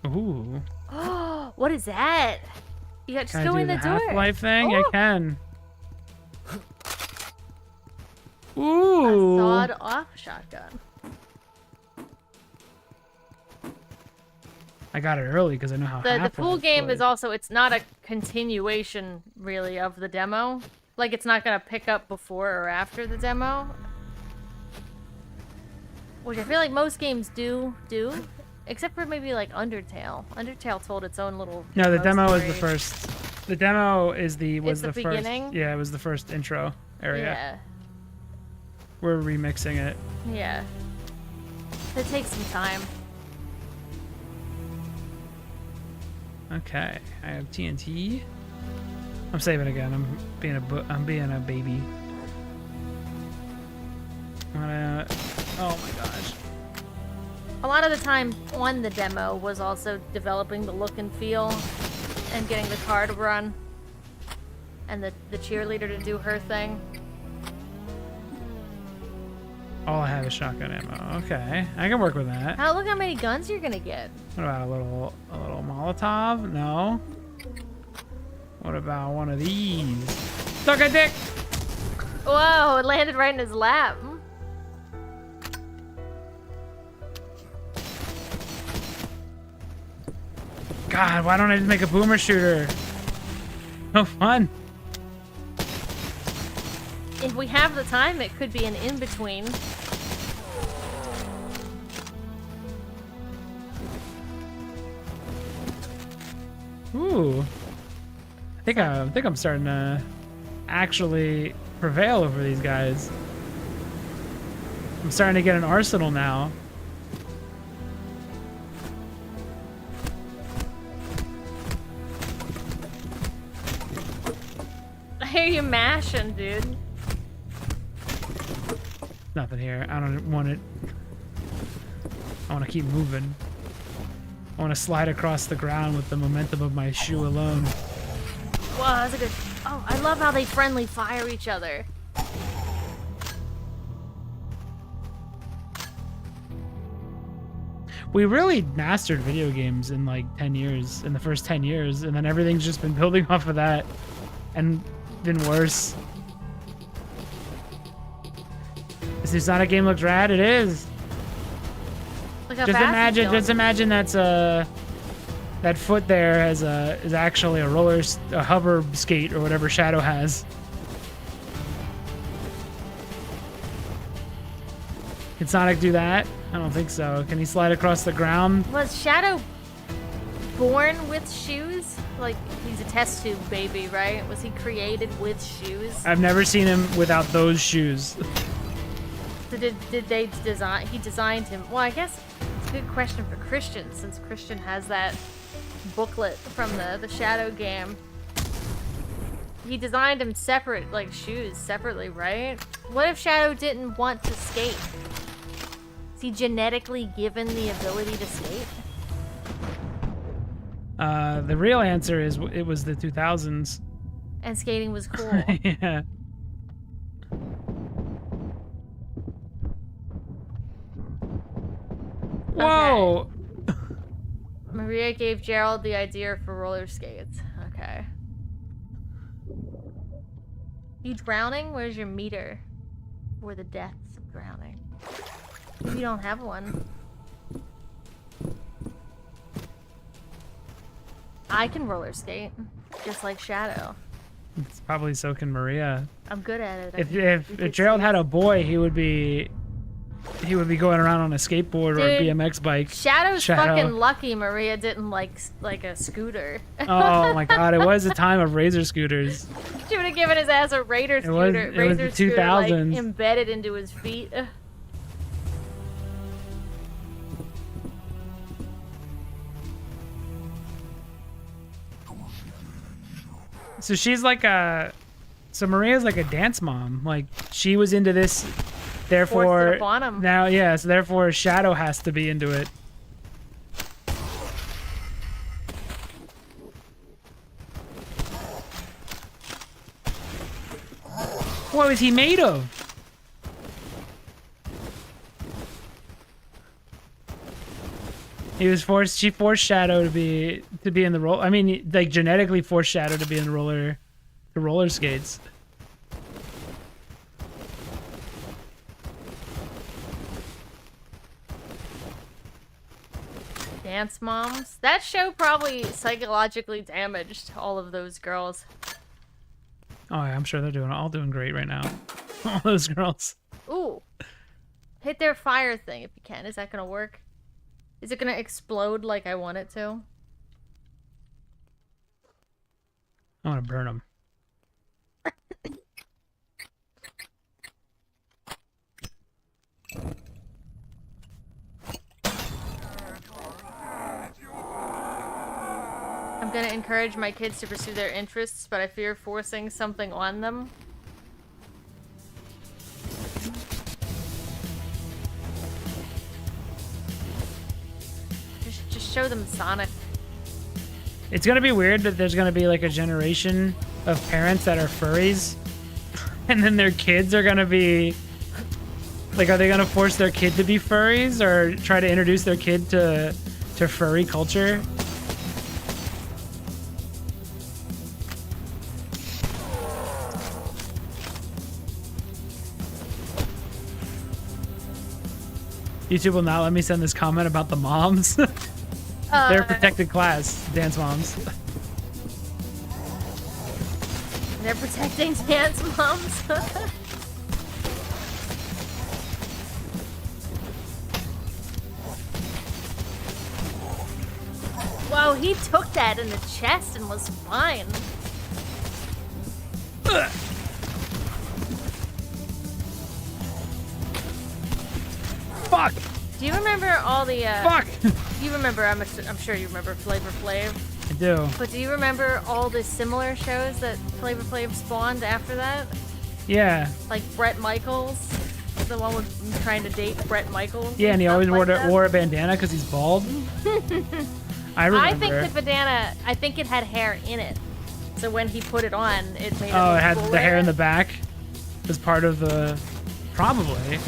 Ooh. Oh, what is that? You got just Can I go do in the door. Half-Life thing? Oh. I can. A Ooh. sawed-off shotgun. I got it early because I know how The Half-Life full game plays. is also, it's not a continuation, really, of the demo. Like, it's not going to pick up before or after the demo. Which I feel like most games do. Except for maybe, like, Undertale. Undertale told its own little No, the demo was story. the first. The demo was It's the the first. beginning? Yeah, it was the first intro area. Yeah. We're remixing it. Yeah. It takes some time. Okay, I have TNT. I'm saving again. I'm being a baby. I'm gonna. Oh my gosh. A lot of the time on the demo was also developing the look and feel and getting the car to run and the cheerleader to do her thing. All I have is shotgun ammo. Okay, I can work with that. Look how many guns you're gonna get. What about a little Molotov? No. What about one of these? Suck a dick! Whoa, it landed right in his lap. God, why don't I just make a boomer shooter? No fun. If we have the time, it could be an in-between. Ooh. I think I'm starting to actually prevail over these guys. I'm starting to get an arsenal now. I hear you mashing, dude. Nothing here. I don't want it. I want to keep moving. I want to slide across the ground with the momentum of my shoe alone. Whoa, that's a good... Oh, I love how they friendly fire each other. We really mastered video games in like 10 years, in the first 10 years, and then everything's just been building off of that and been worse. This new Sonic game looks rad. It is. Look how Just fast he's going. imagine that's that foot there is actually a hover skate or whatever Shadow has. Can Sonic do that? I don't think so. Can he slide across the ground? Was Shadow born with shoes? Like, he's a test tube baby, right? Was he created with shoes? I've never seen him without those shoes. So did they design... He designed him... Well, I guess it's a good question for Christian, since Christian has that booklet from the Shadow game. He designed him separate, like, shoes separately, right? What if Shadow didn't want to skate? Is he genetically given the ability to skate? The real answer is it was the 2000s. And skating was cool. Yeah. Whoa! Maria gave Gerald the idea for roller skates. Okay. You drowning? Where's your meter for the deaths of drowning? You don't have one. I can roller skate, just like Shadow. It's probably so can Maria. I'm good at it. If Gerald had a boy, he would be going around on a skateboard or a BMX bike. Shadow's fucking lucky Maria didn't like a scooter. Oh my god, it was a time of razor scooters. She would have given his ass a Raider scooter. It was the 2000s. Like, embedded into his feet. So she's like Maria's like a dance mom. Like she was into this, therefore Forced it upon him. now, yeah. So therefore, Shadow has to be into it. What was he made of? He was forced. She forced Shadow to be in the roll. I mean, like genetically forced Shadow to be in the roller skates. Dance moms. That show probably psychologically damaged all of those girls. Oh, yeah, I'm sure they're all doing great right now. All those girls. Ooh. Hit their fire thing if you can. Is that gonna work? Is it gonna explode like I want it to? I want to burn them. encourage my kids to pursue their interests, but I fear forcing something on them. Just show them Sonic. It's gonna be weird that there's gonna be like a generation of parents that are furries, and then their kids are gonna be like, are they gonna force their kid to be furries or try to introduce their kid to furry culture? YouTube will not let me send this comment about the moms. They're a protected class, dance moms. They're protecting dance moms. Wow, he took that in the chest and was fine. Ugh. Fuck! Do you remember all the, Fuck! You remember, I'm sure you remember Flavor Flav. I do. But do you remember all the similar shows that Flavor Flav spawned after that? Yeah. Like Bret Michaels? The one with trying to date Bret Michaels? Yeah, and he always like wore a bandana because he's bald. I remember. I think the bandana, I think it had hair in it. So when he put it on, it made it Oh, look it had cooler. the hair in the back as part of the... Probably.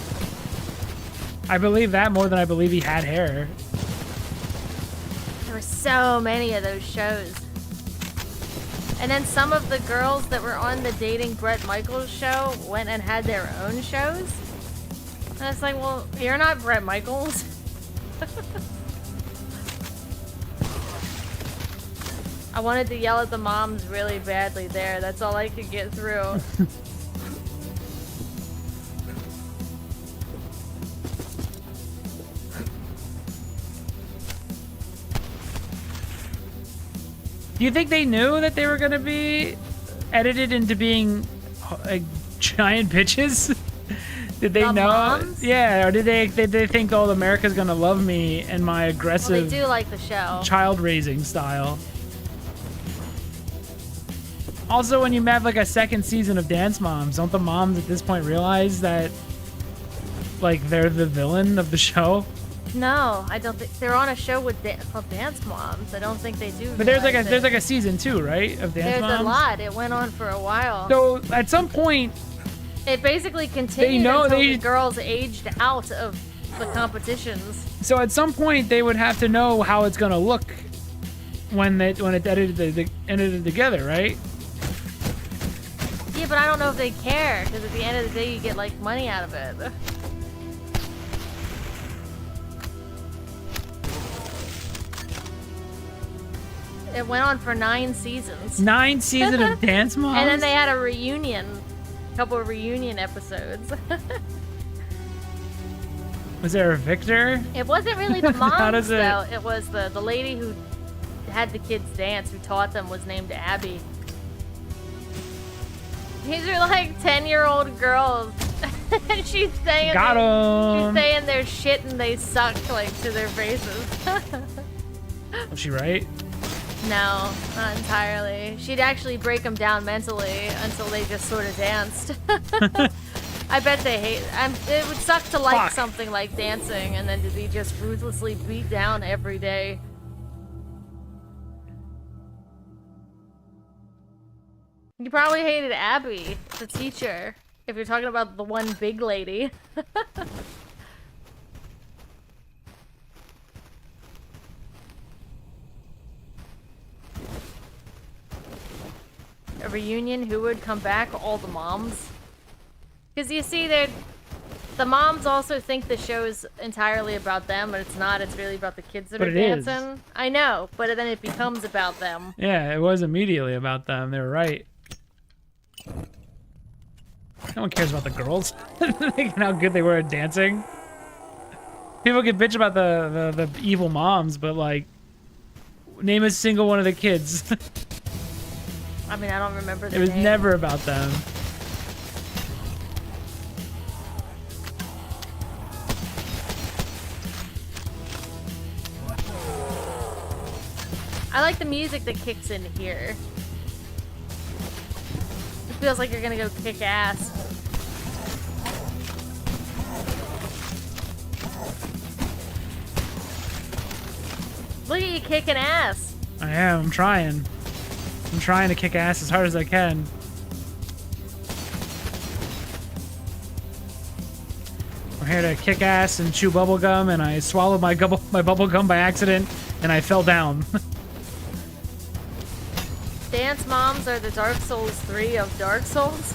I believe that more than I believe he had hair. There were so many of those shows. And then some of the girls that were on the Dating Bret Michaels show went and had their own shows. And it's like, well, you're not Bret Michaels. I wanted to yell at the moms really badly there. That's all I could get through. Do you think they knew that they were going to be edited into being giant bitches? Did they The know? moms? Yeah, or did they think, oh, America's going to love me and my Well, aggressive they do like the show. child raising style? Also, when you have like a second season of Dance Moms, don't the moms at this point realize that like they're the villain of the show? No, I don't think they're on a show with called Dance Moms. I don't think they do. But there's like realize it. a season 2, right, of Dance There's Moms? a lot. It went on for a while. So at some point, It basically continued know until they- the girls aged out of the competitions. so at some point they would have to know how it's gonna look when it's edited together, right? Yeah, but I don't know if they care, because at the end of the day, you get, like, money out of it. It went on for 9 seasons. 9 seasons of Dance Moms. And then they had a reunion. A couple of reunion episodes. Was there a victor? It wasn't really the How moms, does it- though. It was the lady who had the kids dance, who taught them, was named Abby. These are like 10-year-old girls. And she's saying Got 'em. she's saying their shit and they suck, like, to their faces. Was she right? No, not entirely. She'd actually break them down mentally until they just sort of danced. I bet they hate. It would suck to like Fuck. something like dancing and then to be just ruthlessly beat down every day. You probably hated Abby, the teacher, if you're talking about the one big lady. A reunion, who would come back? All the moms. Because you see, the moms also think the show is entirely about them, but it's not. It's really about the kids that But are it is. dancing. I know, but then it becomes about them. Yeah, it was immediately about them. They were right. No one cares about the girls. And how good they were at dancing. People get bitch about the evil moms, but like, name a single one of the kids. I mean, I don't remember It their was name. never about them. I I like the music that kicks in here. It feels like you're gonna go kick ass. Look at you kicking ass. I am. I'm trying. I'm trying to kick ass as hard as I can. We're here to kick ass and chew bubble gum, and I swallowed my bubble gum by accident, and I fell down. Dance moms are the Dark Souls 3 of Dark Souls.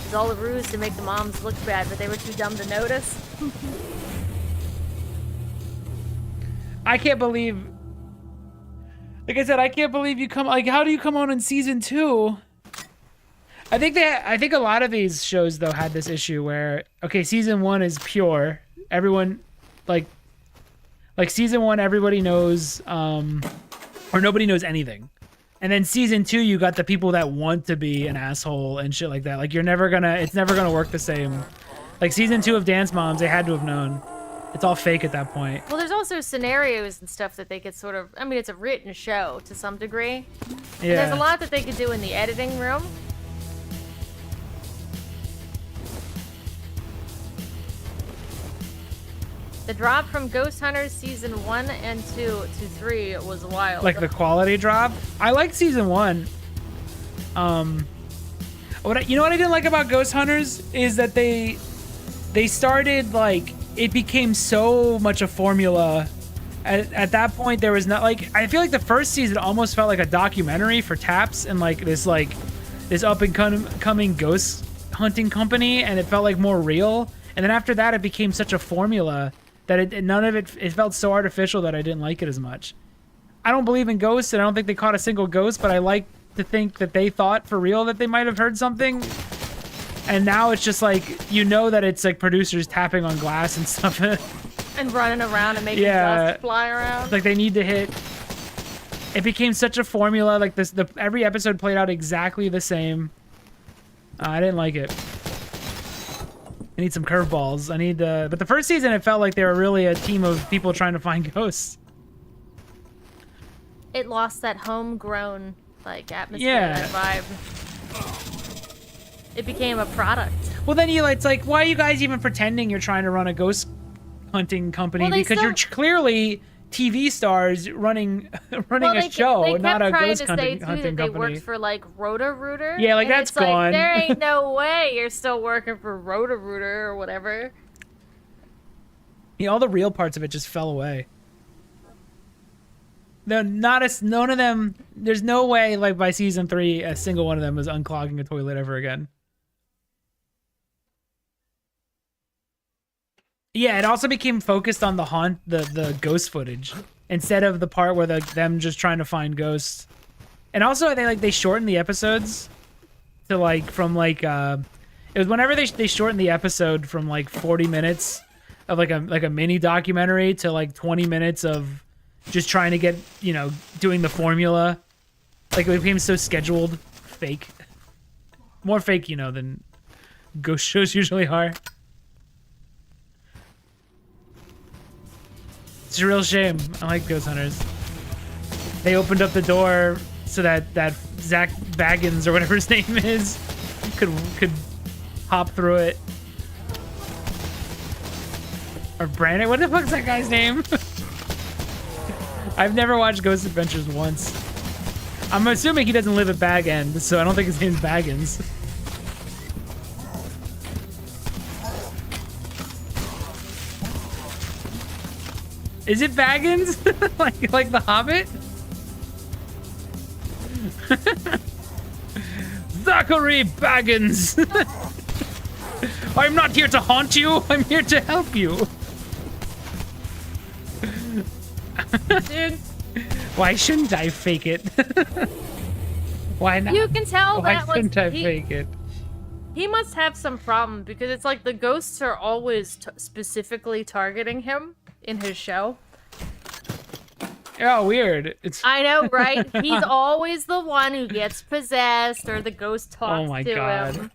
It's all a ruse to make the moms look bad, but they were too dumb to notice. I can't believe... Like I said, I can't believe you come... Like, how do you come on in season 2? I think a lot of these shows, though, had this issue where... Okay, season 1 is pure. Everyone... Like season 1, everybody knows... or nobody knows anything. And then season 2, you got the people that want to be an asshole and shit like that. Like, you're never gonna... It's never gonna work the same. Like, season 2 of Dance Moms, they had to have known. It's all fake at that point. Well, there's also scenarios and stuff that they could sort of... I mean, it's a written show to some degree. Yeah. And there's a lot that they could do in the editing room. The drop from Ghost Hunters season 1 and 2 to 3 was wild. Like the quality drop? I like season 1. You know what I didn't like about Ghost Hunters is that they started, like, it became so much a formula. At that point, there was not, like, I feel like the first season almost felt like a documentary for Taps and, like, this up and coming ghost hunting company, and it felt like more real. And then after that, it became such a formula that none of it, it felt so artificial that I didn't like it as much. I don't believe in ghosts, and I don't think they caught a single ghost, but I like to think that they thought for real that they might have heard something. And now it's just like, you know that it's like producers tapping on glass and stuff. And running around and making dust fly around. Like they need to hit. It became such a formula. Like this, every episode played out exactly the same. I didn't like it. I need some curveballs. But the first season, it felt like they were really a team of people trying to find ghosts. It lost that homegrown, like, atmosphere, Yeah. that vibe. It became a product. Well, then it's like, why are you guys even pretending you're trying to run a ghost hunting company? Well, because you're clearly TV stars running a show, not a ghost hunting company. They worked for, like, Roto-Rooter. Yeah, like, that's gone. Like, there ain't no way you're still working for Roto-Rooter or whatever. Yeah, all the real parts of it just fell away. None of them. There's no way, like, by season 3, a single one of them was unclogging a toilet ever again. Yeah, it also became focused on the ghost footage instead of the part where them just trying to find ghosts. And also, I think they shortened the episodes to it was whenever they shortened the episode from like 40 minutes of like a mini documentary to like 20 minutes of just trying to get, doing the formula. Like, it became so scheduled, fake. More fake, than ghost shows usually are. It's a real shame. I like Ghost Hunters. They opened up the door so that Zach Baggins, or whatever his name is, could hop through it. Or Brandon, what the fuck's that guy's name? I've never watched Ghost Adventures once. I'm assuming he doesn't live at Bag End, so I don't think his name's Baggins. Is it Baggins? like the Hobbit? Zachary Baggins! I'm not here to haunt you, I'm here to help you. Dude. Why shouldn't I fake it? Why not? You can tell Why that shouldn't I fake it? He must have some problem because it's like the ghosts are always specifically targeting him in his show. Oh, weird. I know, right? He's always the one who gets possessed or the ghost talks to him.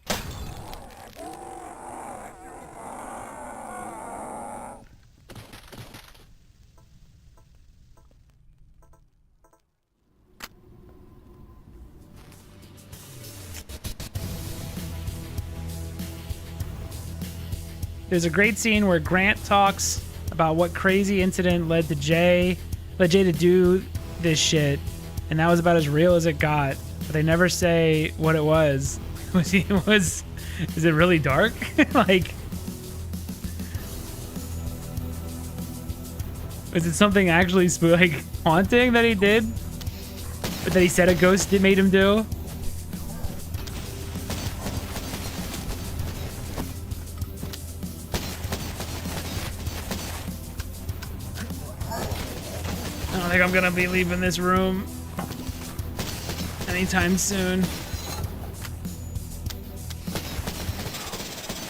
There's a great scene where Grant talks about what crazy incident led Jay to do this shit, and that was about as real as it got. But they never say what it was. Is it really dark? Like, was it something actually like haunting that he did? Or that he said a ghost made him do? I don't think I'm gonna be leaving this room anytime soon.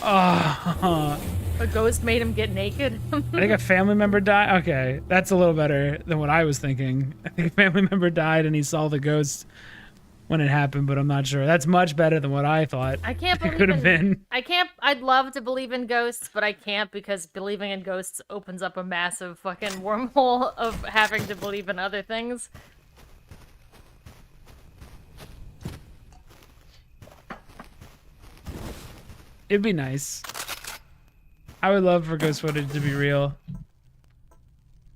Oh. A ghost made him get naked. I think a family member died. Okay, that's a little better than what I was thinking. I think a family member died and he saw the ghost when it happened, but I'm not sure. That's much better than what I thought. I can't believe it could have been. I can't. I'd love to believe in ghosts, but I can't because believing in ghosts opens up a massive fucking wormhole of having to believe in other things. It'd be nice. I would love for ghost footage to be real.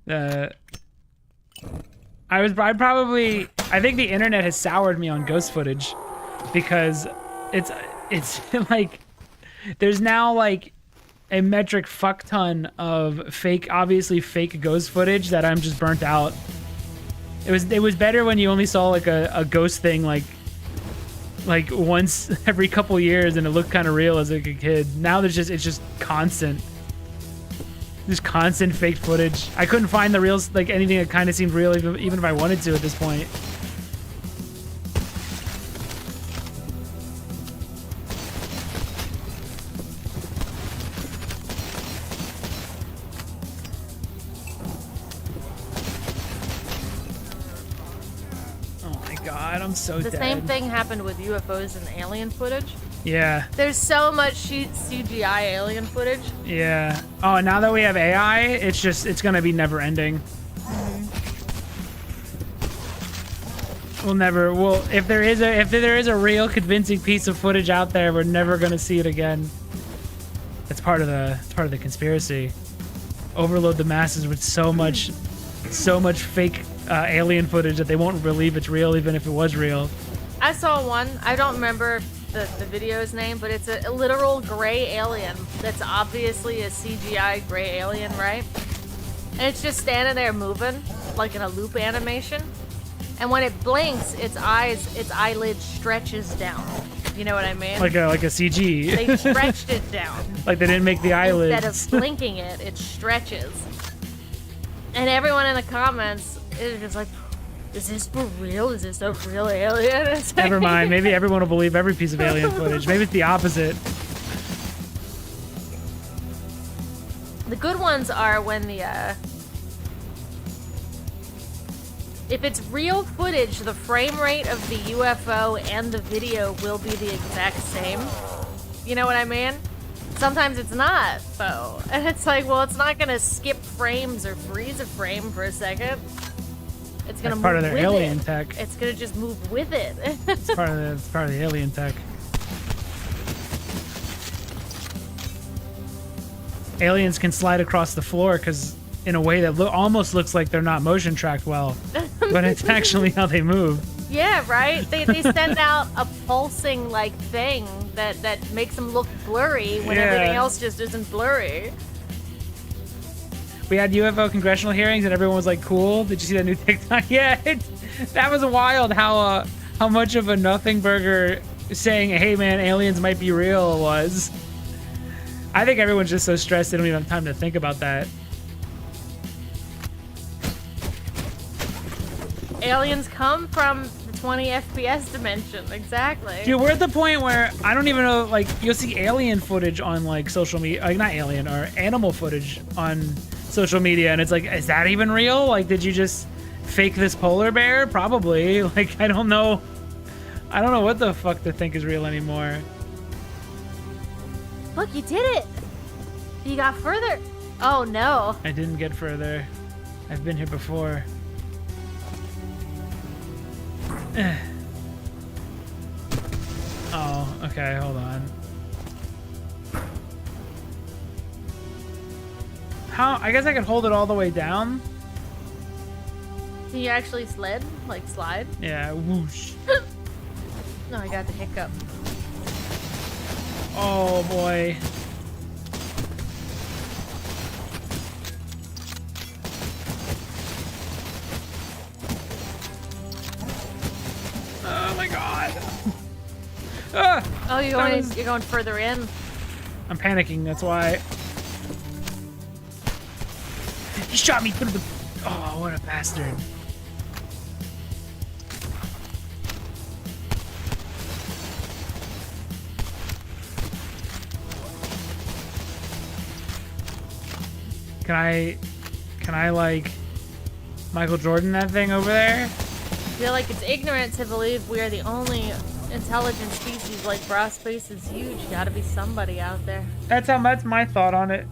I think the internet has soured me on ghost footage because it's like there's now like a metric fuck ton of obviously fake ghost footage that I'm just burnt out. It was better when you only saw like a ghost thing like once every couple years and it looked kind of real as like a kid. Now it's just constant. Just constant fake footage. I couldn't find the real, like anything that kind of seemed real even if I wanted to at this point. Oh my god, I'm so dead. The same thing happened with UFOs and alien footage. Yeah. There's so much CGI alien footage. Yeah. Oh, and now that we have AI, it's gonna be never ending. If there is a real convincing piece of footage out there, we're never gonna see it again. It's part of the conspiracy. Overload the masses with so much fake alien footage that they won't believe it's real, even if it was real. I saw one. I don't remember the video's name, but it's a literal gray alien that's obviously a CGI gray alien, right? And it's just standing there moving like in a loop animation, and when it blinks, its eyelid stretches down. You know what I mean? Like a CG. They stretched it down. Like they didn't make the eyelids. Instead of blinking it stretches. And everyone in the comments is just like, is this for real? Is this a real alien? It's like, never mind. Maybe everyone will believe every piece of alien footage. Maybe it's the opposite. The good ones are when if it's real footage, the frame rate of the UFO and the video will be the exact same. You know what I mean? Sometimes it's not, though. And it's like, well, it's not gonna skip frames or freeze a frame for a second. It's gonna move part of their with alien it. tech. It's gonna just move with it. It's part of the alien tech. Aliens can slide across the floor because in a way that almost looks like they're not motion tracked well, but it's actually how they move. Yeah, right? They send out a pulsing like thing that makes them look blurry when everything else just isn't blurry. We had UFO congressional hearings and everyone was like, cool. Did you see that new TikTok? Yeah, that was wild how much of a nothing burger saying, hey man, aliens might be real was. I think everyone's just so stressed they don't even have time to think about that. Aliens come from the 20 FPS dimension, exactly. Dude, we're at the point where I don't even know, like, you'll see alien footage on, like, social media, like, not alien, or animal footage on social media, and it's like, is that even real? Like, did you just fake this polar bear? Probably. Like, I don't know what the fuck to think is real anymore. Look, you did it! You got further. Oh, no. I didn't get further. I've been here before. Oh, okay, hold on. How? I guess I could hold it all the way down. Can you actually sled? Like slide? Yeah, whoosh. No, I got the hiccup. Oh boy. Oh my god. Ah, Oh, you're going further in. I'm panicking, that's why. He shot me through the... Oh, what a bastard. Can I like Michael Jordan that thing over there? I feel like it's ignorant to believe we are the only intelligent species. Like, bra space is huge. Gotta be somebody out there. That's my thought on it.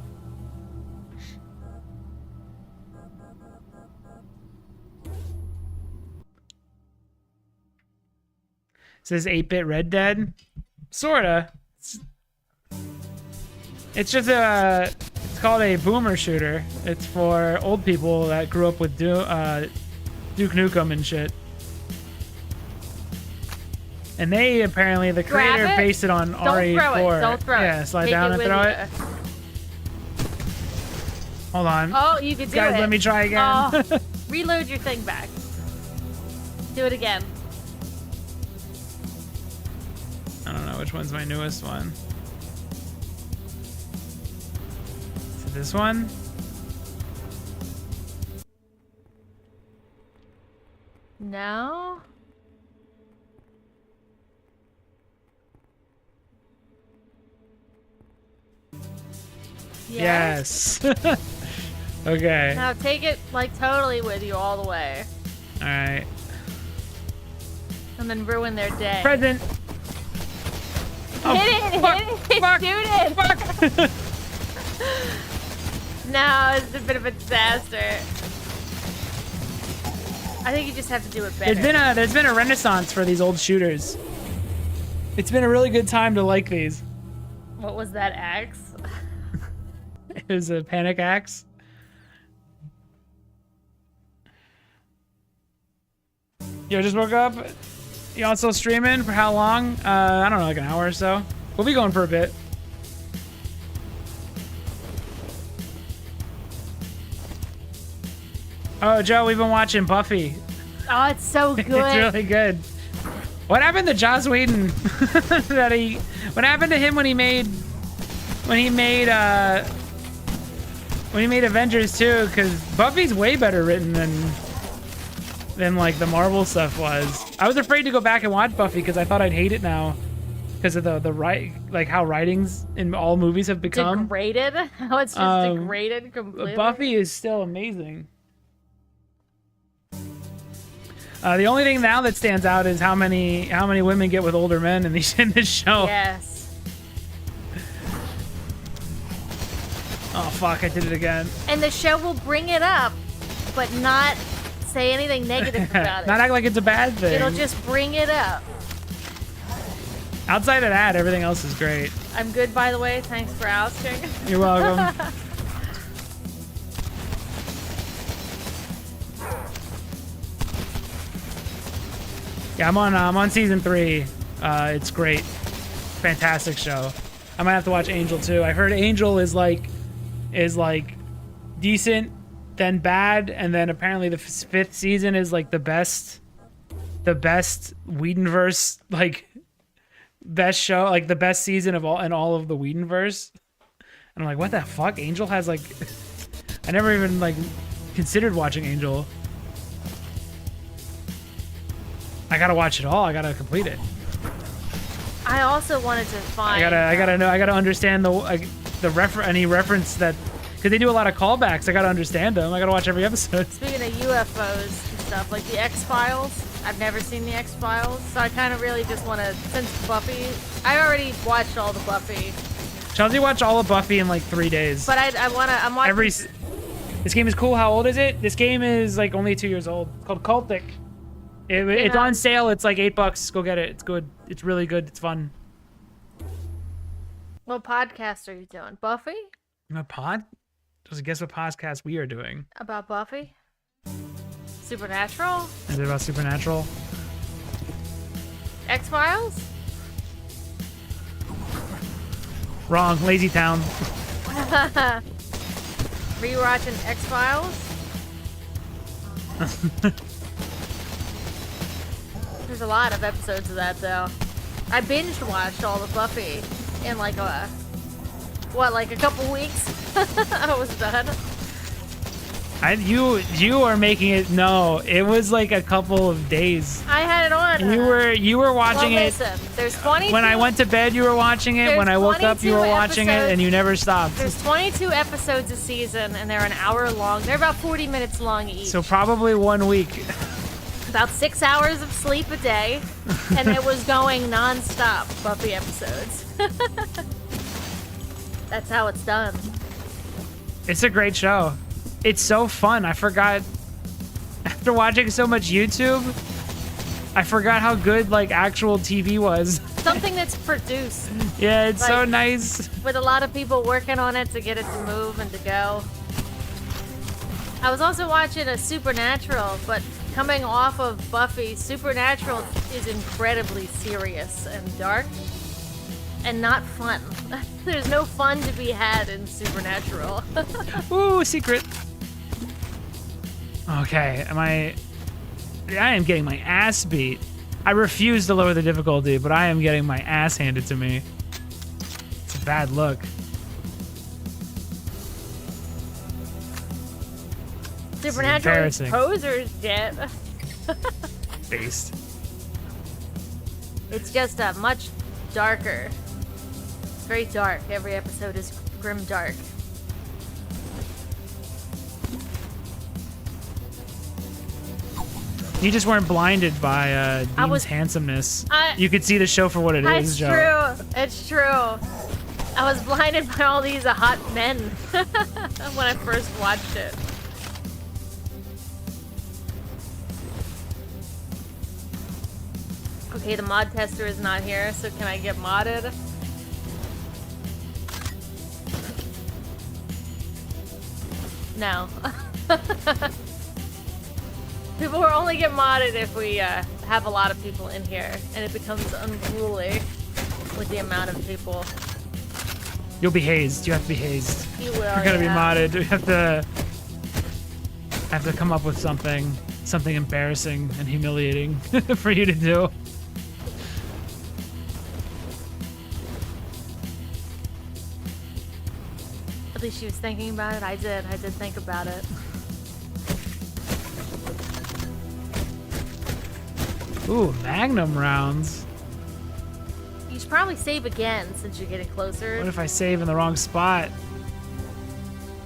Says 8-bit Red Dead. Sorta. It's just it's called a boomer shooter. It's for old people that grew up with Duke Nukem and shit. And they apparently, the creator based it on RE4. Don't throw it. Don't throw it. Yeah, slide down and throw it. Hold on. Oh, you can do it. Guys, let me try again. Oh, reload your thing back. Do it again. I don't know which one's my newest one. Is it this one? No. Yes. Okay. Now take it like totally with you all the way. All right. And then ruin their day. Present. Oh, hit it! fuck, Hit it! fuck, Shoot it! Fuck. No, it's a bit of a disaster. I think you just have to do it better. There's been a renaissance for these old shooters. It's been a really good time to like these. What was that axe? It was a panic axe. Yo, just woke up. Y'all still streaming? For how long? I don't know, like an hour or so. We'll be going for a bit. Oh, Joe, we've been watching Buffy. Oh, it's so good. It's really good. What happened to Joss Whedon? What happened to him when he made Avengers 2? Because Buffy's way better written than like the Marvel stuff was. I was afraid to go back and watch Buffy because I thought I'd hate it now because of the like how writings in all movies have become degraded. How it's just degraded completely. Buffy is still amazing. The only thing now that stands out is how many women get with older men in this show. Yes. Oh fuck! I did it again. And the show will bring it up, but not say anything negative about it. Not act like it's a bad thing. It'll just bring it up. Outside of that, everything else is great. I'm good, by the way. Thanks for asking. You're welcome. Yeah, I'm on season 3. It's great, fantastic show. I might have to watch Angel too. I heard Angel is like decent, then bad, and then apparently the 5th season is like the best Whedonverse, like best show, like the best season of all of the Whedonverse. And I'm like, what the fuck? Angel has like, I never even like considered watching Angel. I gotta watch it all. I gotta complete it. I also wanted to find. I gotta understand any reference that, because they do a lot of callbacks. I gotta understand them. I gotta watch every episode. Speaking of UFOs and stuff, like the X-Files, I've never seen the X-Files, so I kind of really just want to, since Buffy, I already watched all the Buffy. Chelsea watched all of Buffy in like 3 days. But I'm watching. This game is cool. How old is it? This game is like only 2 years old. It's called CULTIC. It's on sale. It's like $8. Go get it. It's good. It's really good. It's fun. What podcast are you doing? Buffy? A pod? So guess what podcast we are doing? About Buffy? Supernatural? Is it about Supernatural? X-Files? Wrong. Lazy Town. Rewatching X-Files? There's a lot of episodes of that, though. I binge watched all of Buffy in like a couple weeks. I was done. You are making it. No, it was like a couple of days. I had it on. You were watching well, it. Listen, there's 22. When I went to bed, you were watching it. When I woke up, you were watching it, and you never stopped. There's 22 episodes a season, and they're an hour long. They're about 40 minutes long each. So probably 1 week. About 6 hours of sleep a day, and it was going non-stop Buffy episodes. That's how it's done. It's a great show. It's so fun. I forgot, after watching so much YouTube, I forgot how good like actual TV was. Something that's produced. Yeah, it's like, so nice. With a lot of people working on it to get it to move and to go. I was also watching a Supernatural, but coming off of Buffy, Supernatural is incredibly serious and dark and not fun. There's no fun to be had in Supernatural. Ooh, secret. Okay, I am getting my ass beat. I refuse to lower the difficulty, but I am getting my ass handed to me. It's a bad look. Supernatural posers yet. Based. It's just much darker. It's very dark. Every episode is grim dark. You just weren't blinded by Dean's handsomeness. You could see the show for what it is, Joe. It's true. It's true. I was blinded by all these hot men when I first watched it. Okay, the mod tester is not here, so can I get modded? No. People will only get modded if we have a lot of people in here, and it becomes unruly with the amount of people. You'll be hazed. You have to be hazed. You will. You're gonna be modded. We have to come up with something embarrassing and humiliating for you to do. At least she was thinking about it. I did think about it. Ooh, Magnum rounds. You should probably save again since you're getting closer. What if I save in the wrong spot?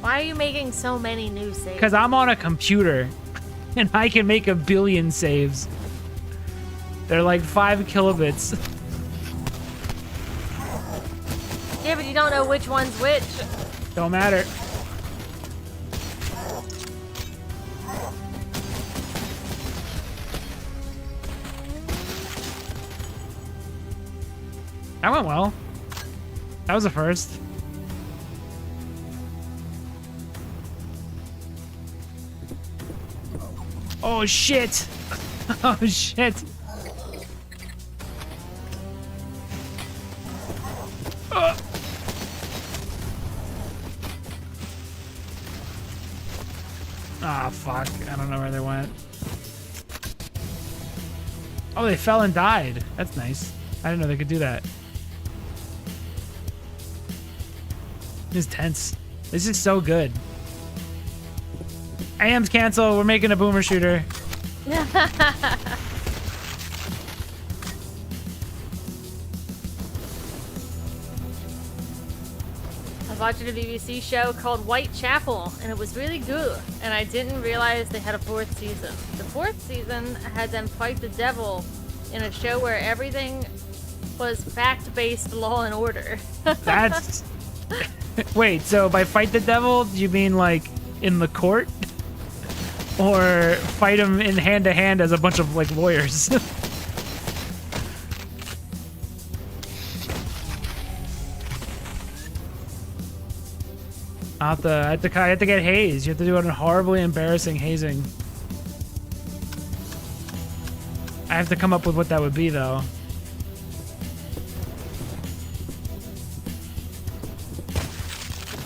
Why are you making so many new saves? Because I'm on a computer and I can make 1 billion saves. They're like 5 kilobits. Yeah, but you don't know which one's which. Don't matter. That went well. That was a first. Oh shit! Oh shit! Ah, fuck. I don't know where they went. Oh, they fell and died. That's nice. I didn't know they could do that. This is tense. This is so good. AM's canceled. We're making a boomer shooter. I was watching a BBC show called Whitechapel, and it was really good. And I didn't realize they had a 4th season. The 4th season had them fight the devil in a show where everything was fact-based law and order. That's... Wait, so by fight the devil, do you mean like in the court? Or fight him in hand-to-hand as a bunch of like lawyers? I have to get hazed. You have to do a horribly embarrassing hazing. I have to come up with what that would be, though.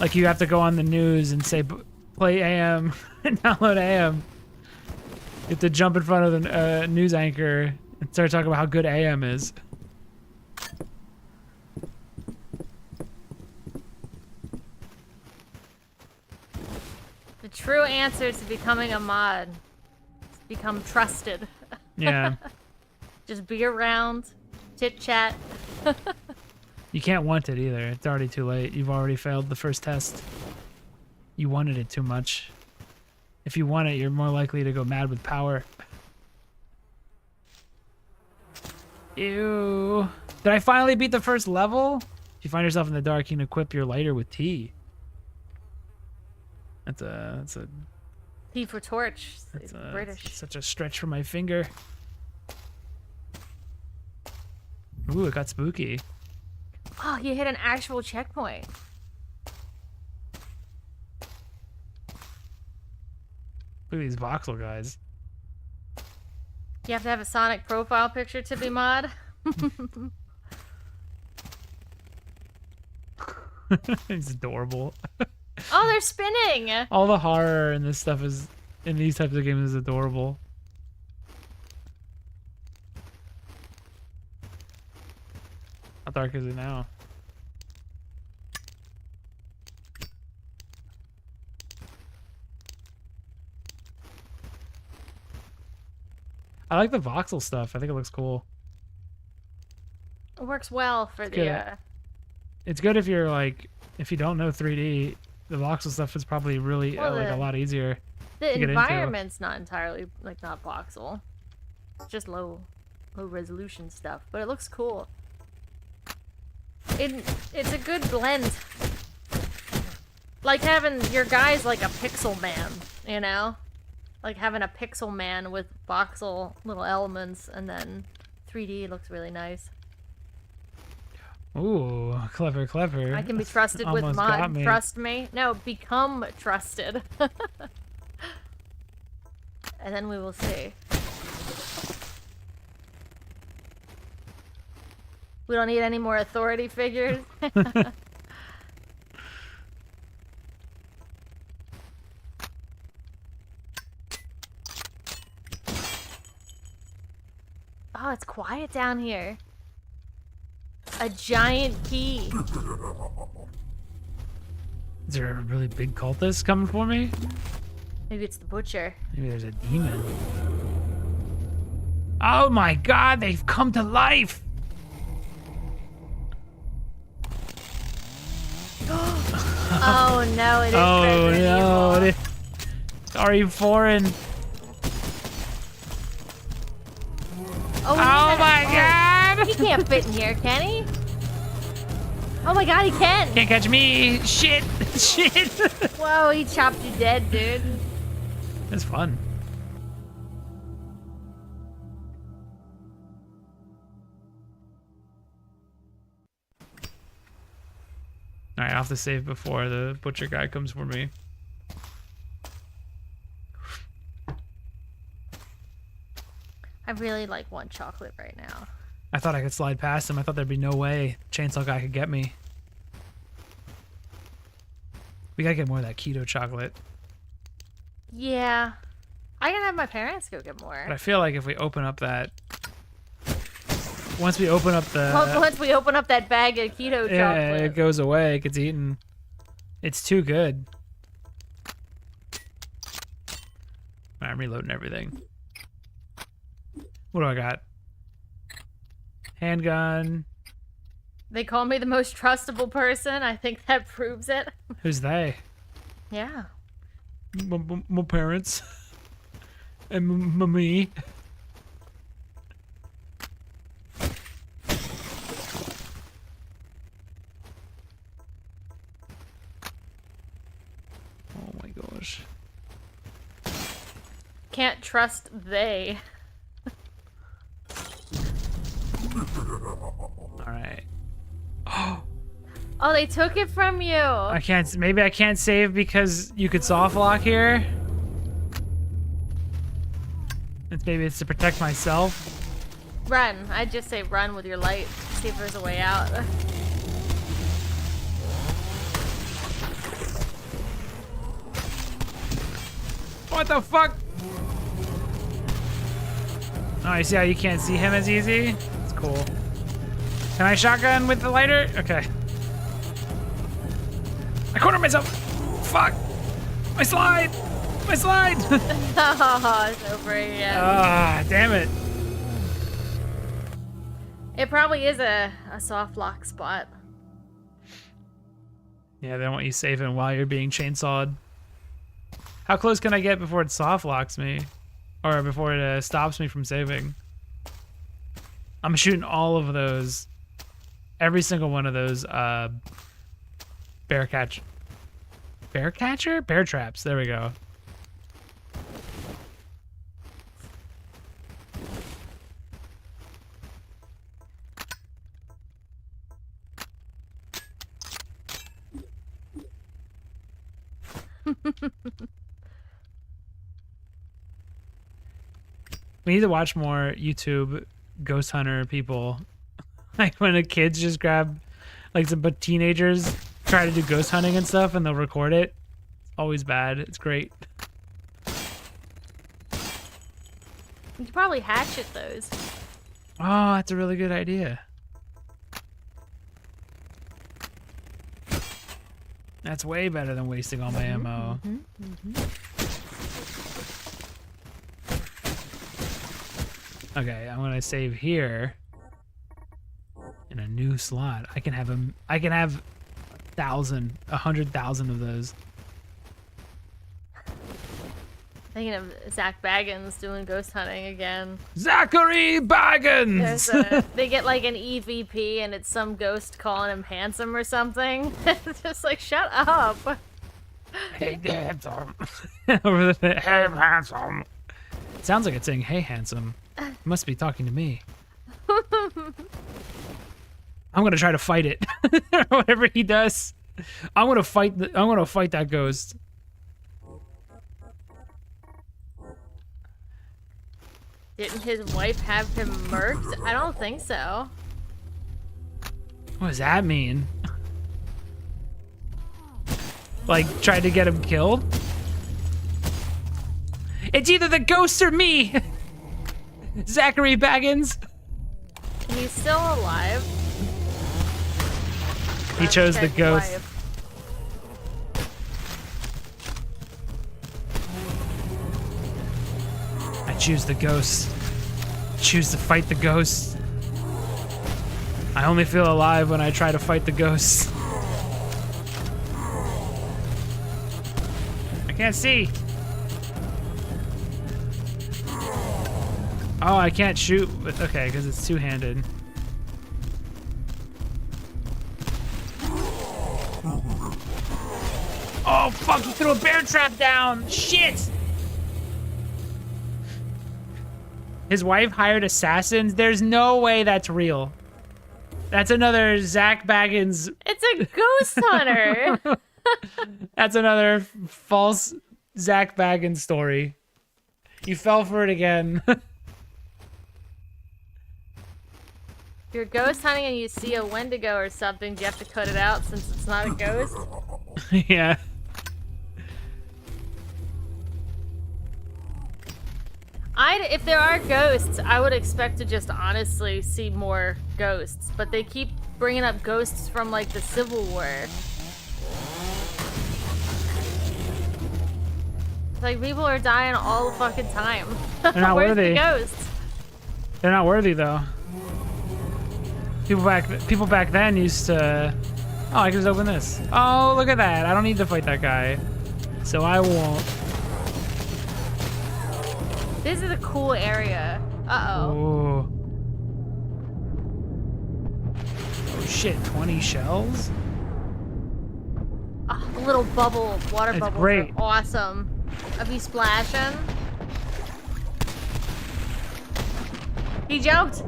Like, you have to go on the news and say, play AM, and download AM. You have to jump in front of the news anchor and start talking about how good AM is. The true answer to becoming a mod is become trusted. Yeah. Just be around, chit chat. You can't want it either. It's already too late. You've already failed the first test. You wanted it too much. If you want it, you're more likely to go mad with power. Ew. Did I finally beat the first level? If you find yourself in the dark, you can equip your lighter with T. That's a T for torch. It's British. That's such a stretch for my finger. Ooh, it got spooky. Oh, you hit an actual checkpoint. Look at these voxel guys. You have to have a Sonic profile picture to be mod. It's adorable. Oh, they're spinning. All the horror in this stuff is in these types of games is adorable. How dark is it now? I like the voxel stuff. I think it looks cool. It works well for the. It's good if you're like, if you don't know 3D, the voxel stuff is probably really like a lot easier. The environment's not entirely like not voxel. It's just low resolution stuff, but it looks cool. It's a good blend. Like having your guys like a pixel man, you know? Like having a pixel man with voxel little elements, and then 3D looks really nice. Ooh, clever, clever. I can be trusted with mod. Trust me. No, become trusted. And then we will see. We don't need any more authority figures. Oh, it's quiet down here. A giant key. Is there a really big cultist coming for me? Maybe it's the butcher. Maybe there's a demon. Oh my god, they've come to life! Oh no, it is Resident no, Evil. Sorry, foreign. Oh my god! He can't fit in here, can he? Oh my god, he can! Can't catch me! Shit! Shit! Whoa, he chopped you dead, dude. That's fun. Alright, I'll have to save before the butcher guy comes for me. I really like one chocolate right now. I thought I could slide past him. I thought there'd be no way Chainsaw Guy could get me. We gotta get more of that keto chocolate. Yeah. I can have my parents go get more. But I feel like if we open up that... Once we open up the... Once we open up that bag of keto chocolate. Yeah, it goes away. It gets eaten. It's too good. I'm reloading everything. What do I got? Handgun. They call me the most trustable person. I think that proves it. Who's they? Yeah. My parents. And me. Oh my gosh. Can't trust they. Alright. Oh! Oh, they took it from you. I can't. Maybe I can't save because you could soft lock here. Maybe it's to protect myself. Run. I'd just say run with your light. See if there's a way out. What the fuck? Oh, I see how you can't see him as easy? It's cool. Can I shotgun with the lighter? Okay. I cornered myself! Fuck! My slide! My slide! Oh, it's over again. Ah, damn it. It probably is a soft lock spot. Yeah, they don't want you saving while you're being chainsawed. How close can I get before it soft locks me? Or before it stops me from saving? I'm shooting all of those. Every single one of those bear catcher? Bear traps. There we go. We need to watch more YouTube ghost hunter people. Like when the kids just grab, like some teenagers try to do ghost hunting and stuff and they'll record it. It's always bad. It's great. You could probably hatchet those. Oh, that's a really good idea. That's way better than wasting all my ammo. Okay, I'm gonna save here in a new slot. I can have 100,000 of those. Thinking of Zach Baggins doing ghost hunting again. Zachary Baggins! They get like an EVP and it's some ghost calling him handsome or something. It's just like, shut up. Hey, handsome. Over the hey, handsome. Sounds like it's saying, hey, handsome. It must be talking to me. I'm gonna try to fight it. Whatever he does. I'm gonna fight that ghost. Didn't his wife have him murked? I don't think so. What does that mean? Like, tried to get him killed? It's either the ghost or me! Zachary Baggins! He's still alive. He chose the ghost. Wife. I choose the ghost. Choose to fight the ghost. I only feel alive when I try to fight the ghost. I can't see. Oh, I can't shoot. Okay, because it's two-handed. Oh, fuck, he threw a bear trap down. Shit. His wife hired assassins? There's no way that's real. That's another Zach Baggins. It's a ghost hunter. That's another false Zach Baggins story. You fell for it again. You're ghost hunting and you see a Wendigo or something, do you have to cut it out since it's not a ghost? Yeah. If there are ghosts, I would expect to just honestly see more ghosts, but they keep bringing up ghosts from like the Civil War. Like people are dying all the fucking time. They're not Where's worthy. the ghosts? They're not worthy though. People back then used to. Oh, I can just open this. Oh, look at that! I don't need to fight that guy, so I won't. This is a cool area. Uh-oh. Oh. Oh shit! 20 shells. Oh, little bubble, water It's bubbles great. are awesome. Of you splashing. He jumped.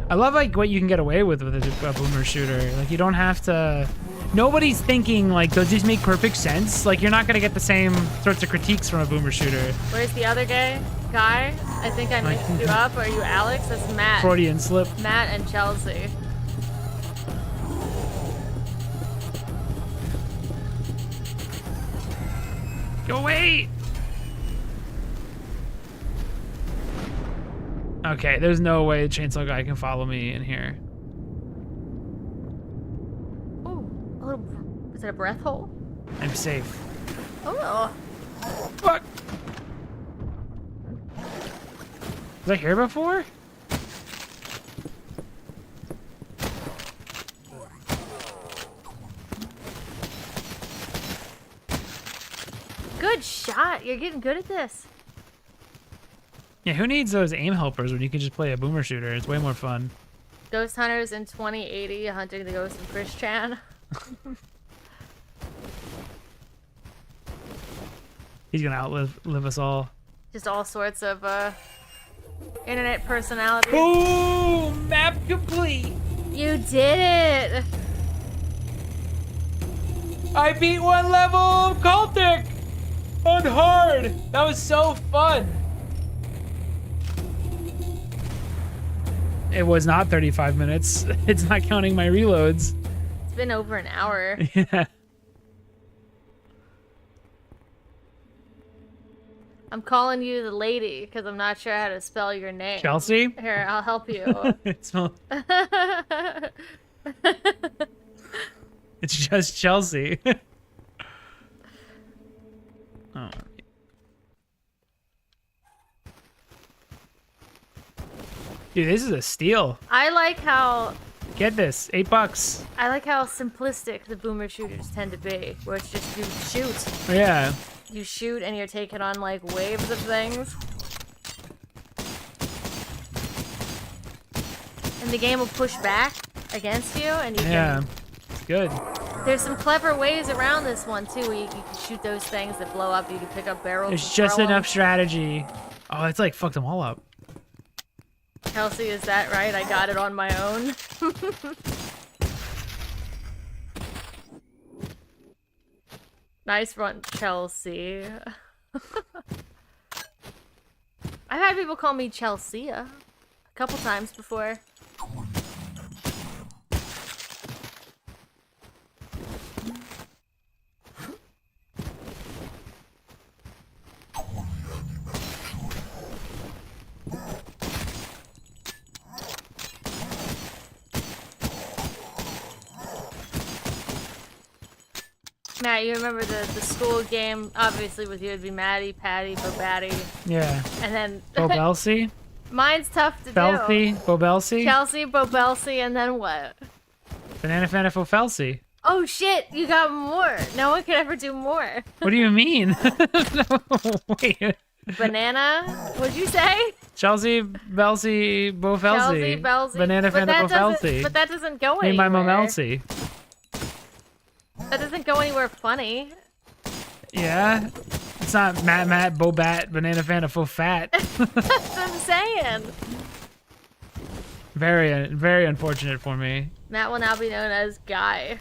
I love like what you can get away with a boomer shooter. Like you don't have to. Nobody's thinking like they'll just make perfect sense. Like you're not gonna get the same sorts of critiques from a boomer shooter. Where's the other guy? I think I mixed you up. Are you Alex? That's Matt. Freudian slip. Matt and Chelsea. Go away! Okay, there's no way the chainsaw guy can follow me in here. Oh, a little. Is it a breath hole? I'm safe. Oh. Fuck! Was I here before? Good shot. You're getting good at this. Yeah, who needs those aim helpers when you can just play a boomer shooter? It's way more fun. Ghost Hunters in 2080 hunting the ghost of Chris Chan. He's gonna outlive us all. Just all sorts of internet personalities. Boom! Map complete! You did it! I beat one level of Cultic! On hard! That was so fun! It was not 35 minutes. It's not counting my reloads. It's been over an hour. Yeah. I'm calling you the lady because I'm not sure how to spell your name. Chelsea? Here, I'll help you. It's just Chelsea. Oh. Dude, this is a steal. I like how Get this, $8. I like how simplistic the boomer shooters tend to be, where it's just you shoot. Yeah. You shoot and you're taking on like waves of things. And the game will push back against you and you Yeah. It's good. There's some clever ways around this one too, where you can shoot those things that blow up, you can pick up barrels. There's and just throw 'em. enough strategy. Oh, it's like fucked them all up. Kelsey, is that right? I got it on my own. Nice run, Chelsea. I've had people call me Chelsea a couple times before. Matt, you remember the school game? Obviously with you it'd be Maddie, Patty, Bobatty. Yeah. And then Bobelsi? mine's tough to Felthy? do. Bobelsi? Chelsea, Bobelsi, and then what? Banana Fanta Felsi. Oh shit, you got more. No one could ever do more. What do you mean? No, wait. Banana? What'd you say? Chelsea, Belsi, Bofelsi. Chelsea, Belsi. Banana But Fanta that doesn't- Bofelsi. But that doesn't go Me, my anywhere. Momelsi. That doesn't go anywhere funny. Yeah? It's not Matt, Bobat, Banana Fanta Faux Fat. That's what I'm saying. Very unfortunate for me. Matt will now be known as Guy.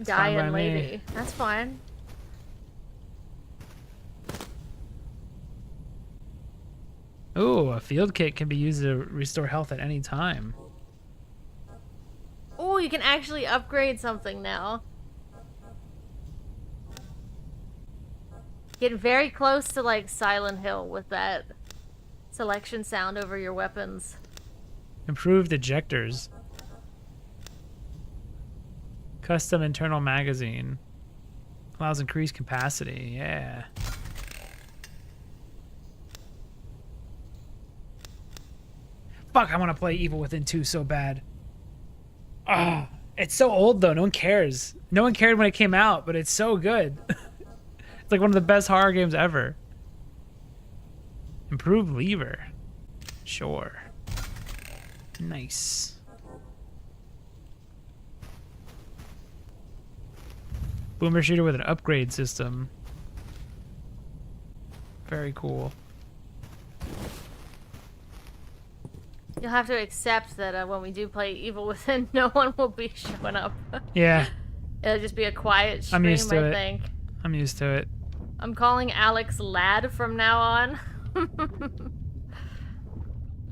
Guy fine and by me. Lady. That's fine. Ooh, a field kit can be used to restore health at any time. Oh, you can actually upgrade something now. Get very close to like Silent Hill with that selection sound over your weapons. Improved ejectors. Custom internal magazine. Allows increased capacity. Yeah. Fuck, I want to play Evil Within 2 so bad. Ah, it's so old though. No one cares. No one cared when it came out, but it's so good. It's like one of the best horror games ever. Improved lever. Sure. Nice. Boomer shooter with an upgrade system. Very cool. You'll have to accept that when we do play Evil Within, no one will be showing up. Yeah. It'll just be a quiet stream, I'm used to I it. think. I'm used to it. I'm calling Alex Lad from now on.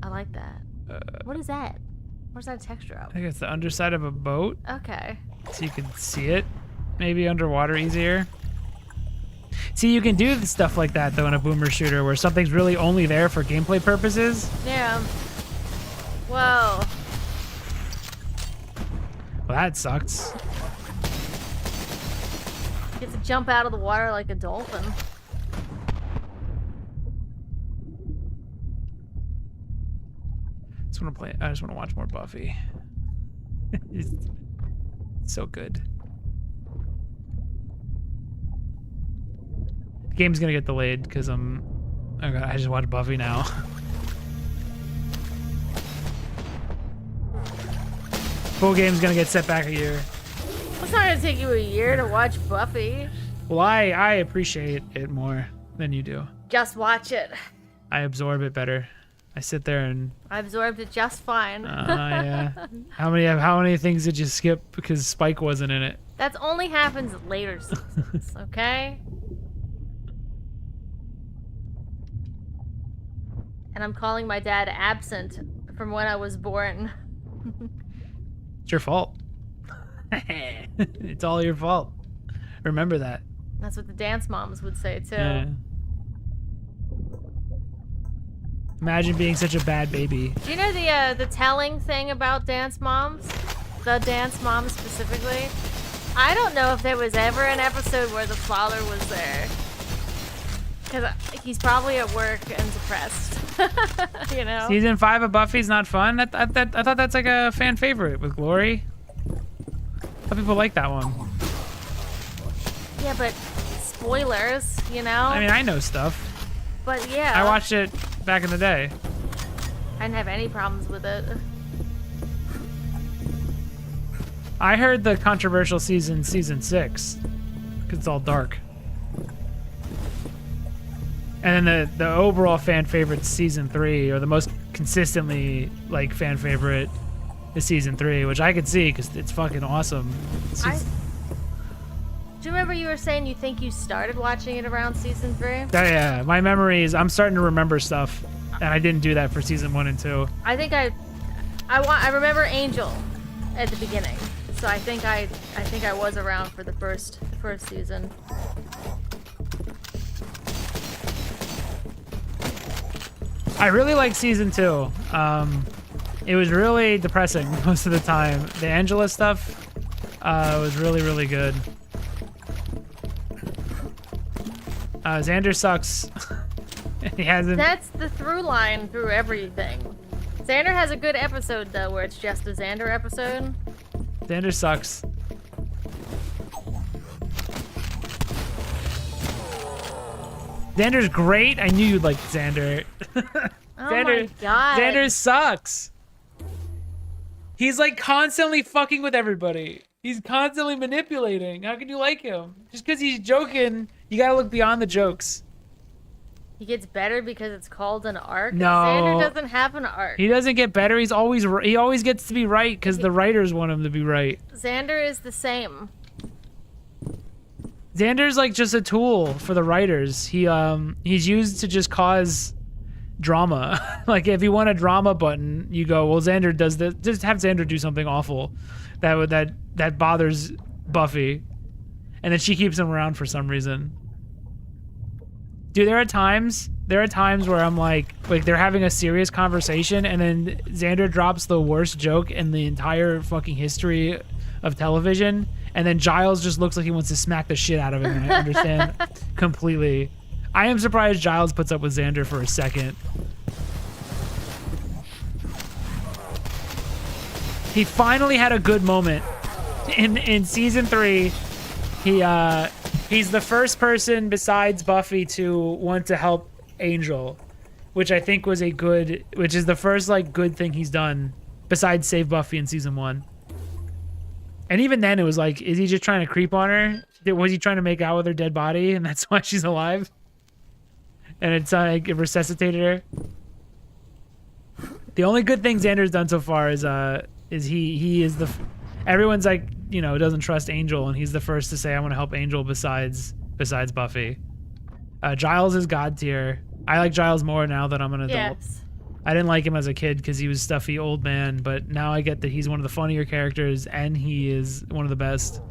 I like that. What is that? Where's that texture I of? think it's the underside of a boat, Okay. so you can see it. Maybe underwater easier. See, you can do stuff like that, though, in a boomer shooter, where something's really only there for gameplay purposes. Yeah. Whoa. Well, that sucks. Get to jump out of the water like a dolphin. I just want to watch more Buffy. It's so good. The game's gonna get delayed because oh god, I just watched Buffy now. Full game's gonna get set back a year. It's not gonna take you a year to watch Buffy. Well, I appreciate it more than you do. Just watch it. I absorb it better. I sit there and I absorbed it just fine. yeah. How many things did you skip because Spike wasn't in it? That only happens later seasons, okay? And I'm calling my dad absent from when I was born. It's your fault. It's all your fault. Remember that. That's what the dance moms would say too. Yeah. Imagine being such a bad baby. Do you know the telling thing about dance moms? The dance moms specifically? I don't know if there was ever an episode where the father was there. Because he's probably at work and depressed. You know? Season 5 of Buffy's not fun? I thought that's like a fan favorite with Glory. Some people like that one. Yeah, but spoilers, you know? I mean, I know stuff. But yeah. I watched it back in the day. I didn't have any problems with it. I heard the controversial season 6, because it's all dark. And then the overall fan favorite season 3, or the most consistently like fan favorite, is season 3, which I could see because it's fucking awesome. Do you remember you were saying you think you started watching it around season 3? Yeah, my memory is I'm starting to remember stuff, and I didn't do that for season 1 and 2. I think I remember Angel at the beginning, so I think I was around for the first season. I really like season 2. It was really depressing most of the time. The Angela stuff was really, really good. Xander sucks. He hasn't. That's the through line through everything. Xander has a good episode though, where it's just a Xander episode. Xander sucks. Xander's great. I knew you'd like Xander. Oh my god. Xander sucks. He's like constantly fucking with everybody. He's constantly manipulating. How can you like him? Just because he's joking, you gotta look beyond the jokes. He gets better because it's called an arc. No. Xander doesn't have an arc. He doesn't get better. He always gets to be right because the writers want him to be right. Xander is the same. Xander's like just a tool for the writers. He's used to just cause drama. Like if you want a drama button, you go, well, Xander does this. Just have Xander do something awful that bothers Buffy, and then she keeps him around for some reason. Dude, there are times where I'm like they're having a serious conversation, and then Xander drops the worst joke in the entire fucking history of television, and then Giles just looks like he wants to smack the shit out of him, and I understand completely. I am surprised Giles puts up with Xander for a second. He finally had a good moment in season 3. He's the first person besides Buffy to want to help Angel, which I think was which is the first like good thing he's done besides save Buffy in season 1. And even then it was like, is he just trying to creep on her? Was he trying to make out with her dead body and that's why she's alive? And it's like it resuscitated her. The only good thing Xander's done so far is he is the everyone's like, you know, doesn't trust Angel, and he's the first to say I want to help Angel besides Buffy. Giles is god tier. I like Giles more now that I'm an adult. Yes. I didn't like him as a kid because he was stuffy old man, but now I get that he's one of the funnier characters and he is one of the best.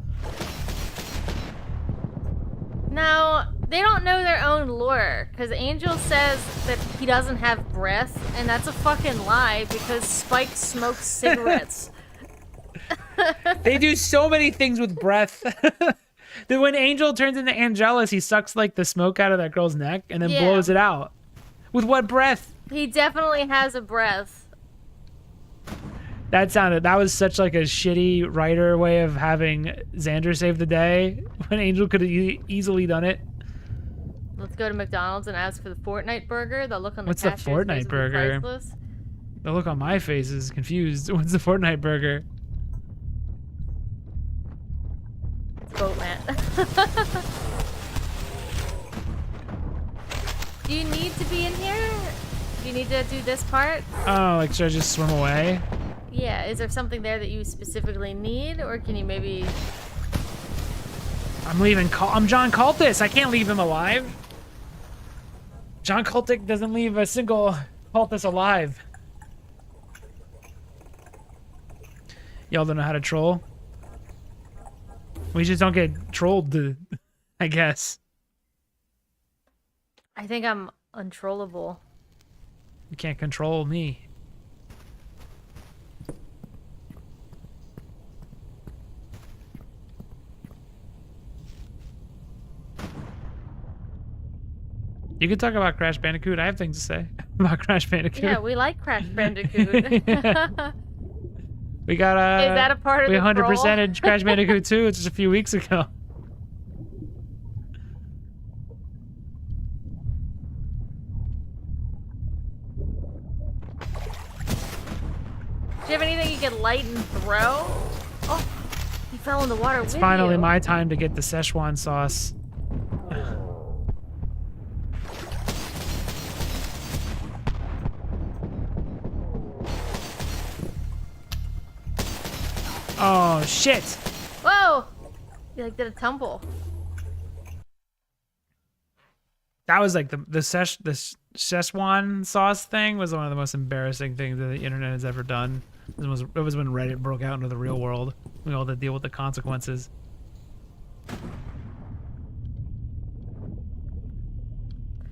Now, they don't know their own lore, because Angel says that he doesn't have breath, and that's a fucking lie because Spike smokes cigarettes. They do so many things with breath. That when Angel turns into Angelus, he sucks like the smoke out of that girl's neck and then blows it out. With what breath? He definitely has a breath. That was such like a shitty writer way of having Xander save the day when Angel could have easily done it. Let's go to McDonald's and ask for the Fortnite burger. The look on the What's the cashier's Fortnite face will be burger? priceless. The look on my face is confused. What's the Fortnite burger? Boatman. Do you need to be in here? Do you need to do this part? Oh, like should I just swim away? Yeah, is there something there that you specifically need, or can you maybe... I'm leaving. I'm John Cultis. I can't leave him alive. John Cultic doesn't leave a single Cultis alive. Y'all don't know how to troll? We just don't get trolled, I guess. I think I'm untrollable. You can't control me. You can talk about Crash Bandicoot. I have things to say about Crash Bandicoot. Yeah, we like Crash Bandicoot. We got Is that a part of we the 100%ed Crash Bandicoot 2 just a few weeks ago. Do you have anything you can light and throw? Oh, he fell in the water with It's you. finally my time to get the Szechuan sauce. Oh shit! Whoa! You like did a tumble. That was like the Szechuan sauce thing was one of the most embarrassing things that the internet has ever done. It was when Reddit broke out into the real world. We all had to deal with the consequences.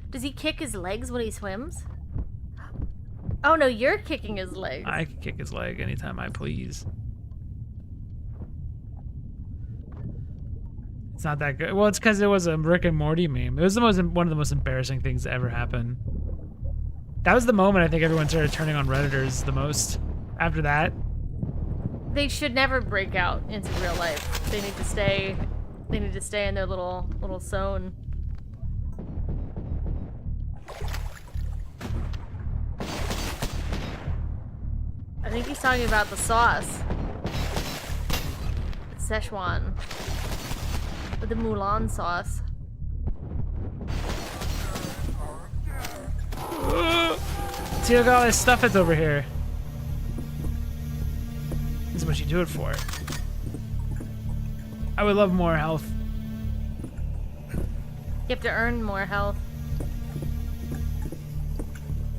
Does he kick his legs when he swims? Oh no, you're kicking his legs. I can kick his leg anytime I please. It's not that good. Well, it's because it was a Rick and Morty meme. It was one of the most embarrassing things to ever happen. That was the moment I think everyone started turning on Redditors the most. After that, They should never break out into real life. They need to stay. They need to stay in their little zone. I think he's talking about the sauce. The Szechuan. Or the Mulan sauce. see, look at all this stuff that's over here. This is what you do it for. I would love more health. You have to earn more health.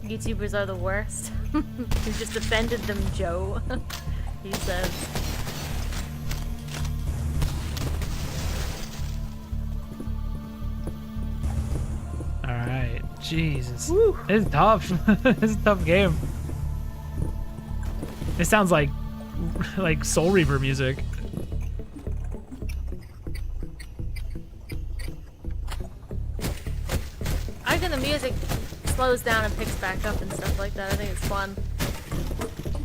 YouTubers are the worst. You just offended them, Joe. He says. Alright, Jesus. Woo. It's tough. It's a tough game. It sounds like Soul Reaper music. I think the music slows down and picks back up and stuff like that. I think it's fun.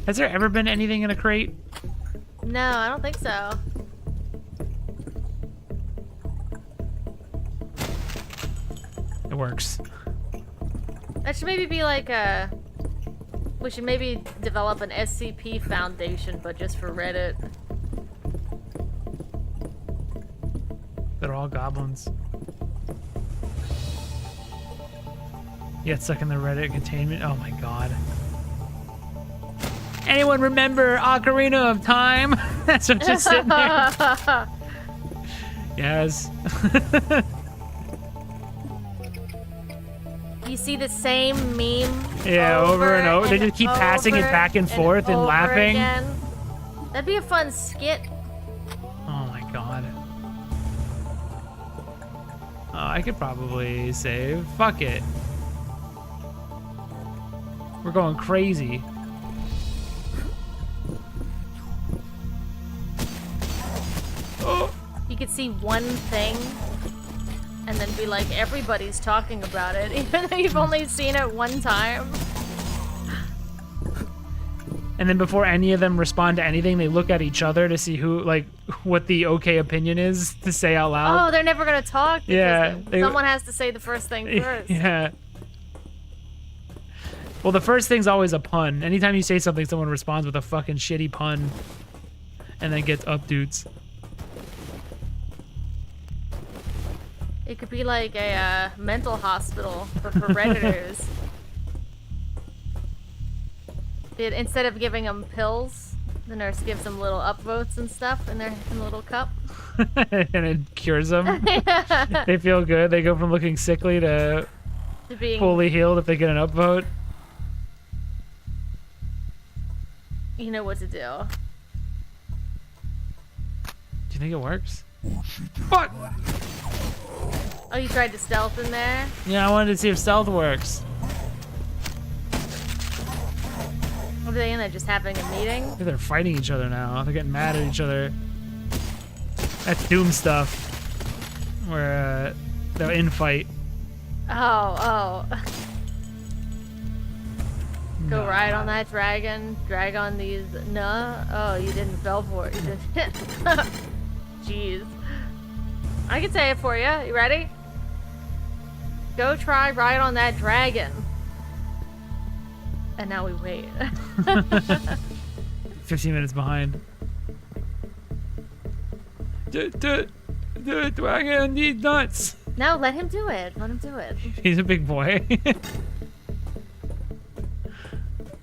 Has there ever been anything in a crate? No, I don't think so. It works. That should maybe be like a... We should maybe develop an SCP foundation, but just for Reddit. They're all goblins. You get stuck in the Reddit containment. Oh my god. Anyone remember Ocarina of Time? That's what just sitting there. Yes. You see the same meme. Yeah, over and over. They just keep passing it back and forth and laughing. Again. That'd be a fun skit. Oh my god. I could probably save. Fuck it. We're going crazy. Oh. You could see one thing and then be like, everybody's talking about it, even though you've only seen it one time. And then before any of them respond to anything, they look at each other to see who, like, what the okay opinion is to say out loud. Oh, they're never gonna talk because Yeah, someone has to say the first thing first. Yeah. Well, the first thing's always a pun. Anytime you say something, someone responds with a fucking shitty pun and then gets updoots. It could be like a mental hospital for Redditors. Instead of giving them pills, the nurse gives them little upvotes and stuff in a little cup. And it cures them. They feel good. They go from looking sickly to being fully healed if they get an upvote. You know what to do. Do you think it works? Fuck! Oh, you tried to stealth in there? Yeah, I wanted to see if stealth works. What are they in there, just having a meeting? I think they're fighting each other now. They're getting mad at each other. That's Doom stuff. Where, they're in fight. Oh. Go Nah. ride on that dragon, drag on these. No? Oh, you didn't fell for it. You didn't. Jeez. I can say it for you. You ready? Go try ride on that dragon. And now we wait. 15 minutes behind. Dragon need nuts. No, let him do it. Let him do it. He's a big boy.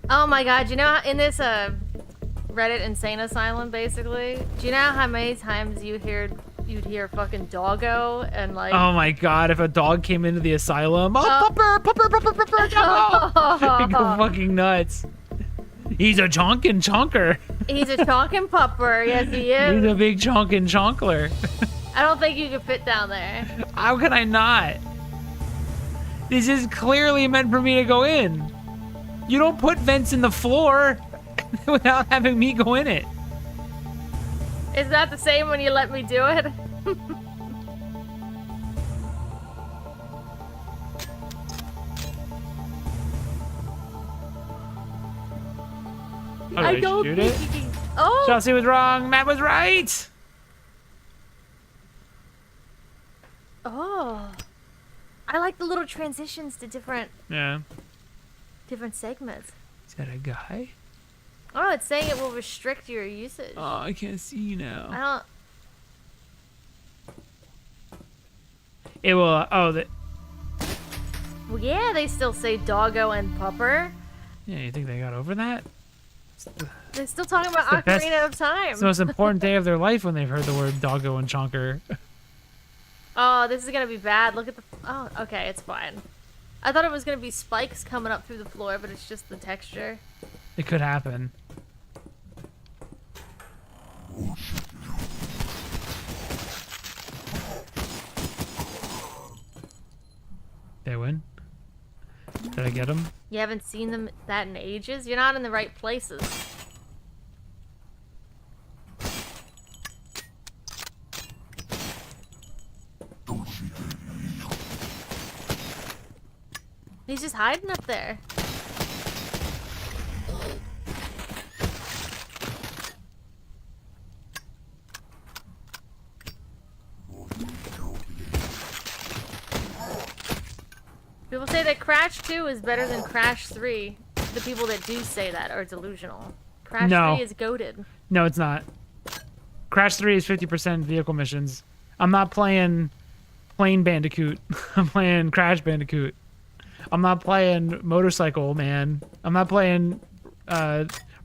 Oh my god, you know how in this Reddit insane asylum basically? Do you know how many times you'd hear fucking doggo and like Oh my god, if a dog came into the asylum, pupper, doggo! He'd go fucking nuts. He's a chonkin' chonker. He's a chonkin' pupper, yes he is. He's a big chonkin' chonkler. I don't think you could fit down there. How can I not? This is clearly meant for me to go in. You don't put vents in the floor without having me go in it. It's not the same when you let me do it. Oh, I don't shoot think it? you can. Oh! Chelsea was wrong. Matt was right. Oh. I like the little transitions to different Yeah. segments. Is that a guy? Oh, it's saying it will restrict your usage. Oh, I can't see you now. I don't. It will. Well, yeah, they still say doggo and pupper. Yeah, you think they got over that? They're still talking about the best- Ocarina of Time. It's the most important day of their life when they've heard the word doggo and chonker. Oh, this is gonna be bad. Look at the. Oh, okay, it's fine. I thought it was gonna be spikes coming up through the floor, but it's just the texture. It could happen. They win? Did I get them? You haven't seen them that in ages? You're not in the right places. He's just hiding up there. People say that Crash 2 is better than Crash 3. The people that do say that are delusional. Crash No. 3 is goated. No, it's not. Crash 3 is 50% vehicle missions. I'm not playing Plane Bandicoot. I'm playing Crash Bandicoot. I'm not playing Motorcycle Man. I'm not playing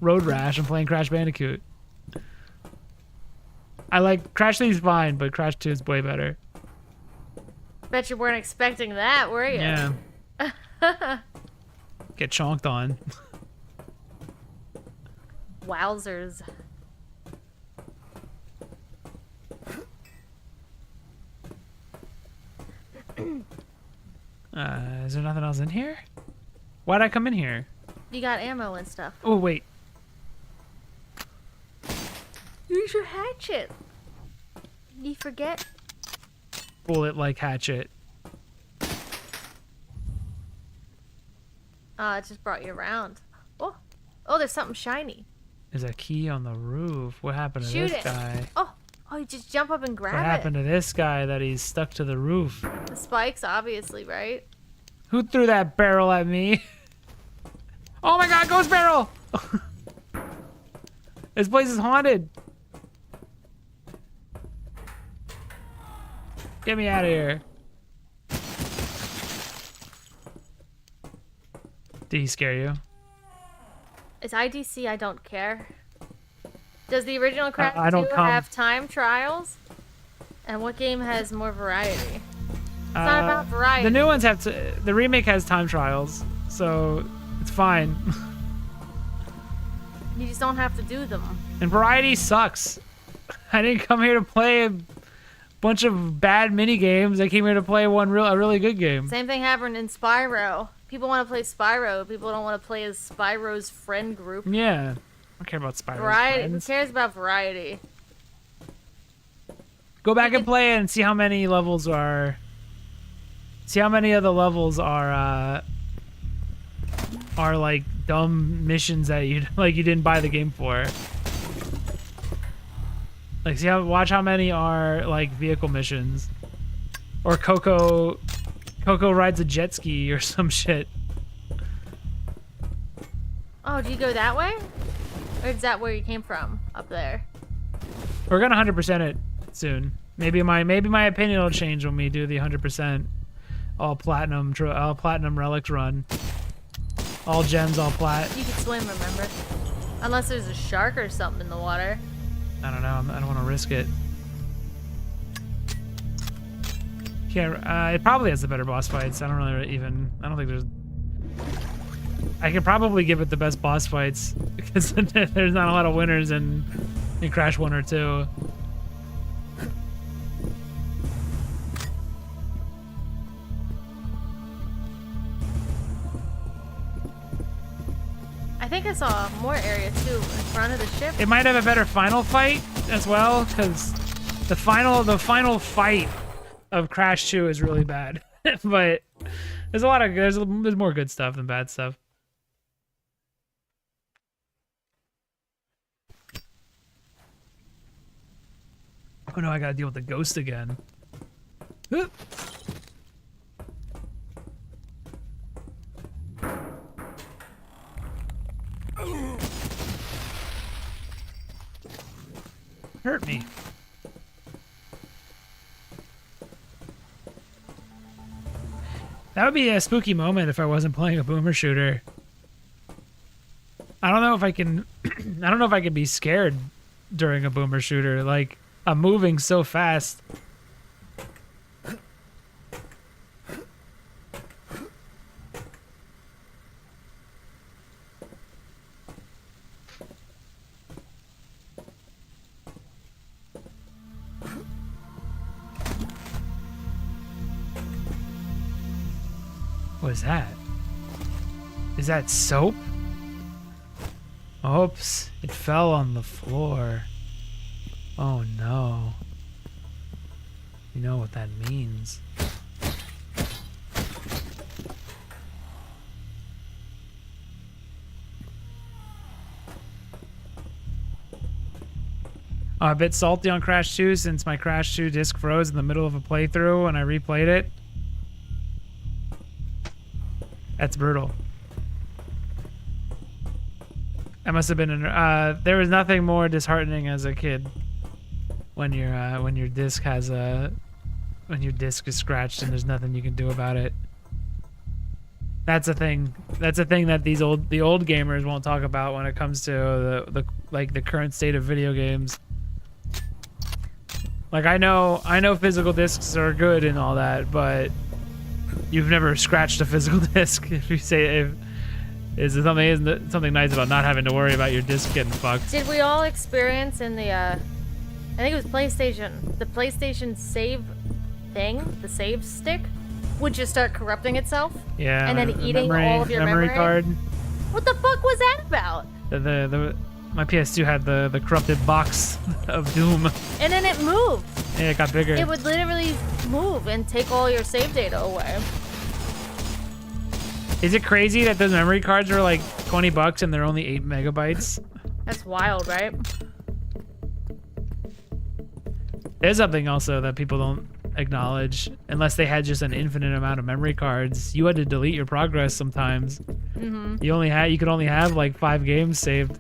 Road Rash. I'm playing Crash Bandicoot. I like Crash 3 is fine, but Crash 2 is way better. Bet you weren't expecting that, were you? Yeah. Get chonked on. Wowzers. Is there nothing else in here? Why'd I come in here? You got ammo and stuff. Oh, wait. Use your hatchet. You forget? Bullet like hatchet. It just brought you around. Oh, oh, there's something shiny. There's a key on the roof. What happened to Shoot this it. guy? Oh, you just jump up and grab What happened to this guy that he's stuck to the roof? The spikes, obviously, right? Who threw that barrel at me? Oh my god, ghost barrel! This place is haunted. Get me out of here. Did he scare you? It's IDC, I don't care. Does the original Crash I don't 2 come. have time trials? And what game has more variety? It's not about variety. The new ones have to. The remake has time trials, so it's fine. You just don't have to do them. And variety sucks. I didn't come here to play a bunch of bad mini games. I came here to play a really good game. Same thing happened in Spyro. People want to play Spyro. People don't want to play as Spyro's friend group. Yeah, I don't care about Spyro's Variety. Who friends. cares about variety? Go back and play it and see how many levels are. See how many of the levels are like dumb missions that you didn't buy the game for. Like watch how many are like vehicle missions, or Coco rides a jet ski or some shit. Oh, do you go that way? Or is that where you came from? Up there? We're gonna 100% it soon. Maybe my opinion will change when we do the 100% all platinum relics run. All gems, all plat. You can swim, remember? Unless there's a shark or something in the water. I don't know. I don't want to risk it. Can't. It probably has the better boss fights. I don't think there's. I could probably give it the best boss fights because there's not a lot of winners in Crash 1 or 2. I think I saw more area too in front of the ship. It might have a better final fight as well, because the final fight of Crash 2 is really bad. But there's there's more good stuff than bad stuff. Oh no, I gotta deal with the ghost again. Hurt me. That would be a spooky moment if I wasn't playing a boomer shooter. I don't know if I can I don't know if I could be scared during a boomer shooter. Like, I'm moving so fast. What is that? Is that soap? Oops, it fell on the floor. Oh no. You know what that means. A bit salty on Crash 2 since my Crash 2 disc froze in the middle of a playthrough when I replayed it. That's brutal. I must have been there was nothing more disheartening as a kid when your disc is scratched and there's nothing you can do about it. That's a thing. That's a thing that the old gamers won't talk about when it comes to the current state of video games. Like I know physical discs are good and all that, but you've never scratched a physical disc. If you say isn't something nice about not having to worry about your disc getting fucked. Did we all experience in the I think it was PlayStation, the PlayStation save thing, the save stick would just start corrupting itself? Yeah. And then eating all of your memory card. What the fuck was that about? My PS2 had the corrupted box of doom. And then it moved. Yeah, it got bigger. It would literally move and take all your save data away. Is it crazy that those memory cards are like $20 and they're only 8 megabytes? That's wild, right? There's something also that people don't acknowledge. Unless they had just an infinite amount of memory cards, you had to delete your progress sometimes. Mm-hmm. You could only have like 5 games saved.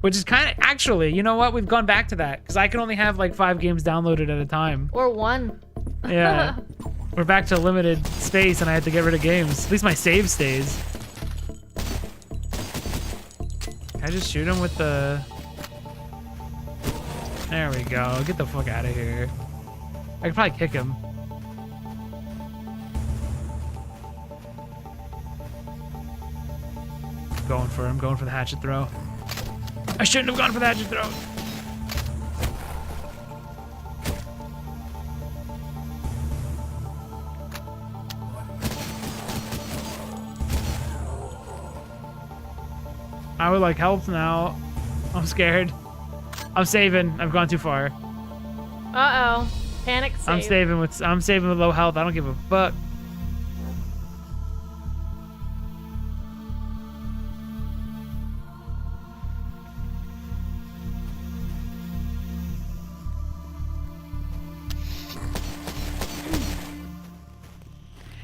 Which is kind of, actually, you know what? We've gone back to that because I can only have like 5 games downloaded at a time. Or 1. Yeah. We're back to limited space and I had to get rid of games. At least my save stays. Can I just shoot him with the... There we go. Get the fuck out of here. I could probably kick him. Going for him. Going for the hatchet throw. I shouldn't have gone for the hatchet throw. I would like help now. I'm scared. I'm saving. I've gone too far. Uh-oh. Panic save. I'm saving with low health. I don't give a fuck.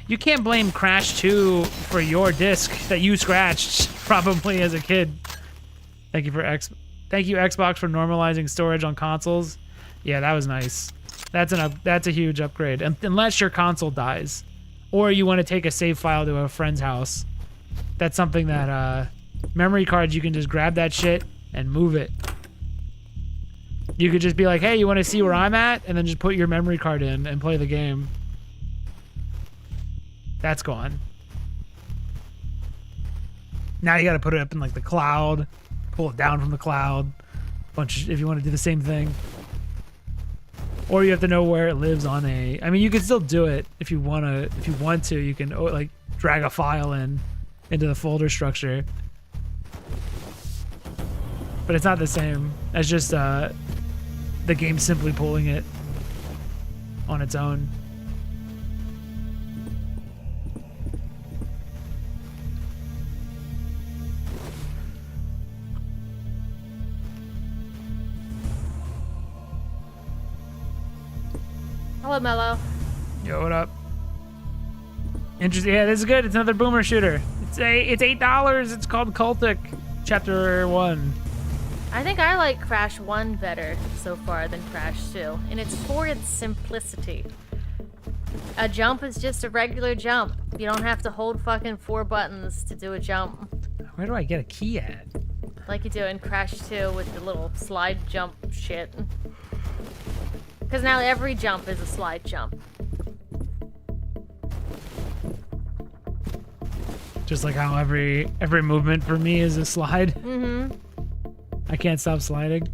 You can't blame Crash 2 for your disc that you scratched probably as a kid. Thank you Xbox for normalizing storage on consoles. Yeah, that was nice. That's a huge upgrade. Unless your console dies, or you want to take a save file to a friend's house. That's something that memory cards, you can just grab that shit and move it. You could just be like, hey, you want to see where I'm at, and then just put your memory card in and play the game. That's gone. Now you got to put it up in like the cloud, pull it down from the cloud. If you want to do the same thing, or you have to know where it lives on a. I mean, you can still do it if you want to. If you want to, you can like drag a file into the folder structure. But it's not the same as just the game simply pulling it on its own. Hello, Mello. Yo, what up? Interesting. Yeah, this is good. It's another boomer shooter. It's $8. It's called CULTIC, Chapter 1. I think I like Crash 1 better so far than Crash 2, and it's for its simplicity. A jump is just a regular jump. You don't have to hold fucking 4 buttons to do a jump. Where do I get a key at? Like you do in Crash 2 with the little slide jump shit. Because now every jump is a slide jump. Just like how every movement for me is a slide. Mm-hmm. I can't stop sliding.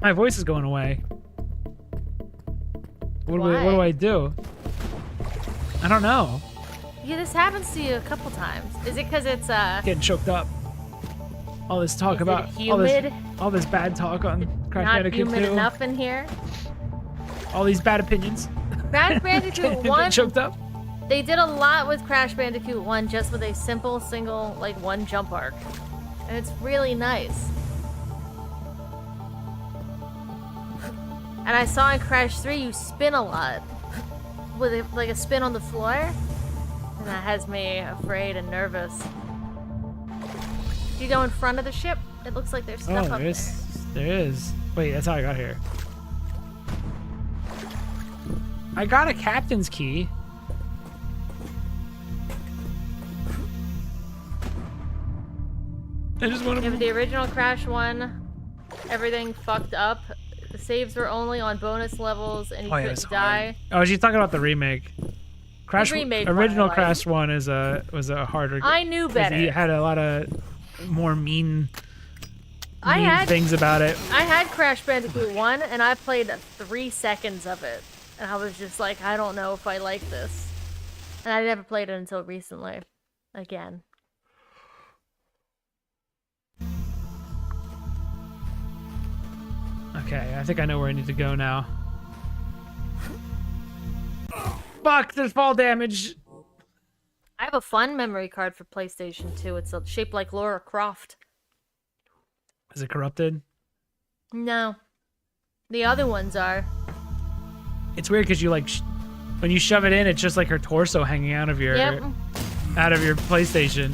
My voice is going away. What do I do? I don't know. Yeah, this happens to you a couple times. Is it because it's getting choked up? All this talk is about it humid? all this bad talk on Crash Not Bandicoot 2. humid enough in here. All these bad opinions. Crash Bandicoot 1. Getting choked up. They did a lot with Crash Bandicoot 1 just with a simple single like one jump arc. And it's really nice. And I saw in Crash 3 you spin a lot. With it, like a spin on the floor. And that has me afraid and nervous. If you go in front of the ship, it looks like there's stuff up there. There is. Wait, that's how I got here. I got a captain's key. I just want Yeah, but to. the original Crash one, everything fucked up. The saves were only on bonus levels, and you it couldn't was die. hard. Oh, she's talking about the remake. Crash remake original one I liked. Crash 1 was a harder. I knew 'cause better. It had a lot of more mean I had things about it. I had Crash Bandicoot 1, and I played 3 seconds of it. And I was just like, I don't know if I like this. And I never played it until recently. Again. Okay, I think I know where I need to go now. Fuck, there's fall damage. I have a fun memory card for PlayStation 2. It's shaped like Lara Croft. Is it corrupted? No. The other ones are. It's weird because you like, when you shove it in, it's just like her torso hanging out of your PlayStation.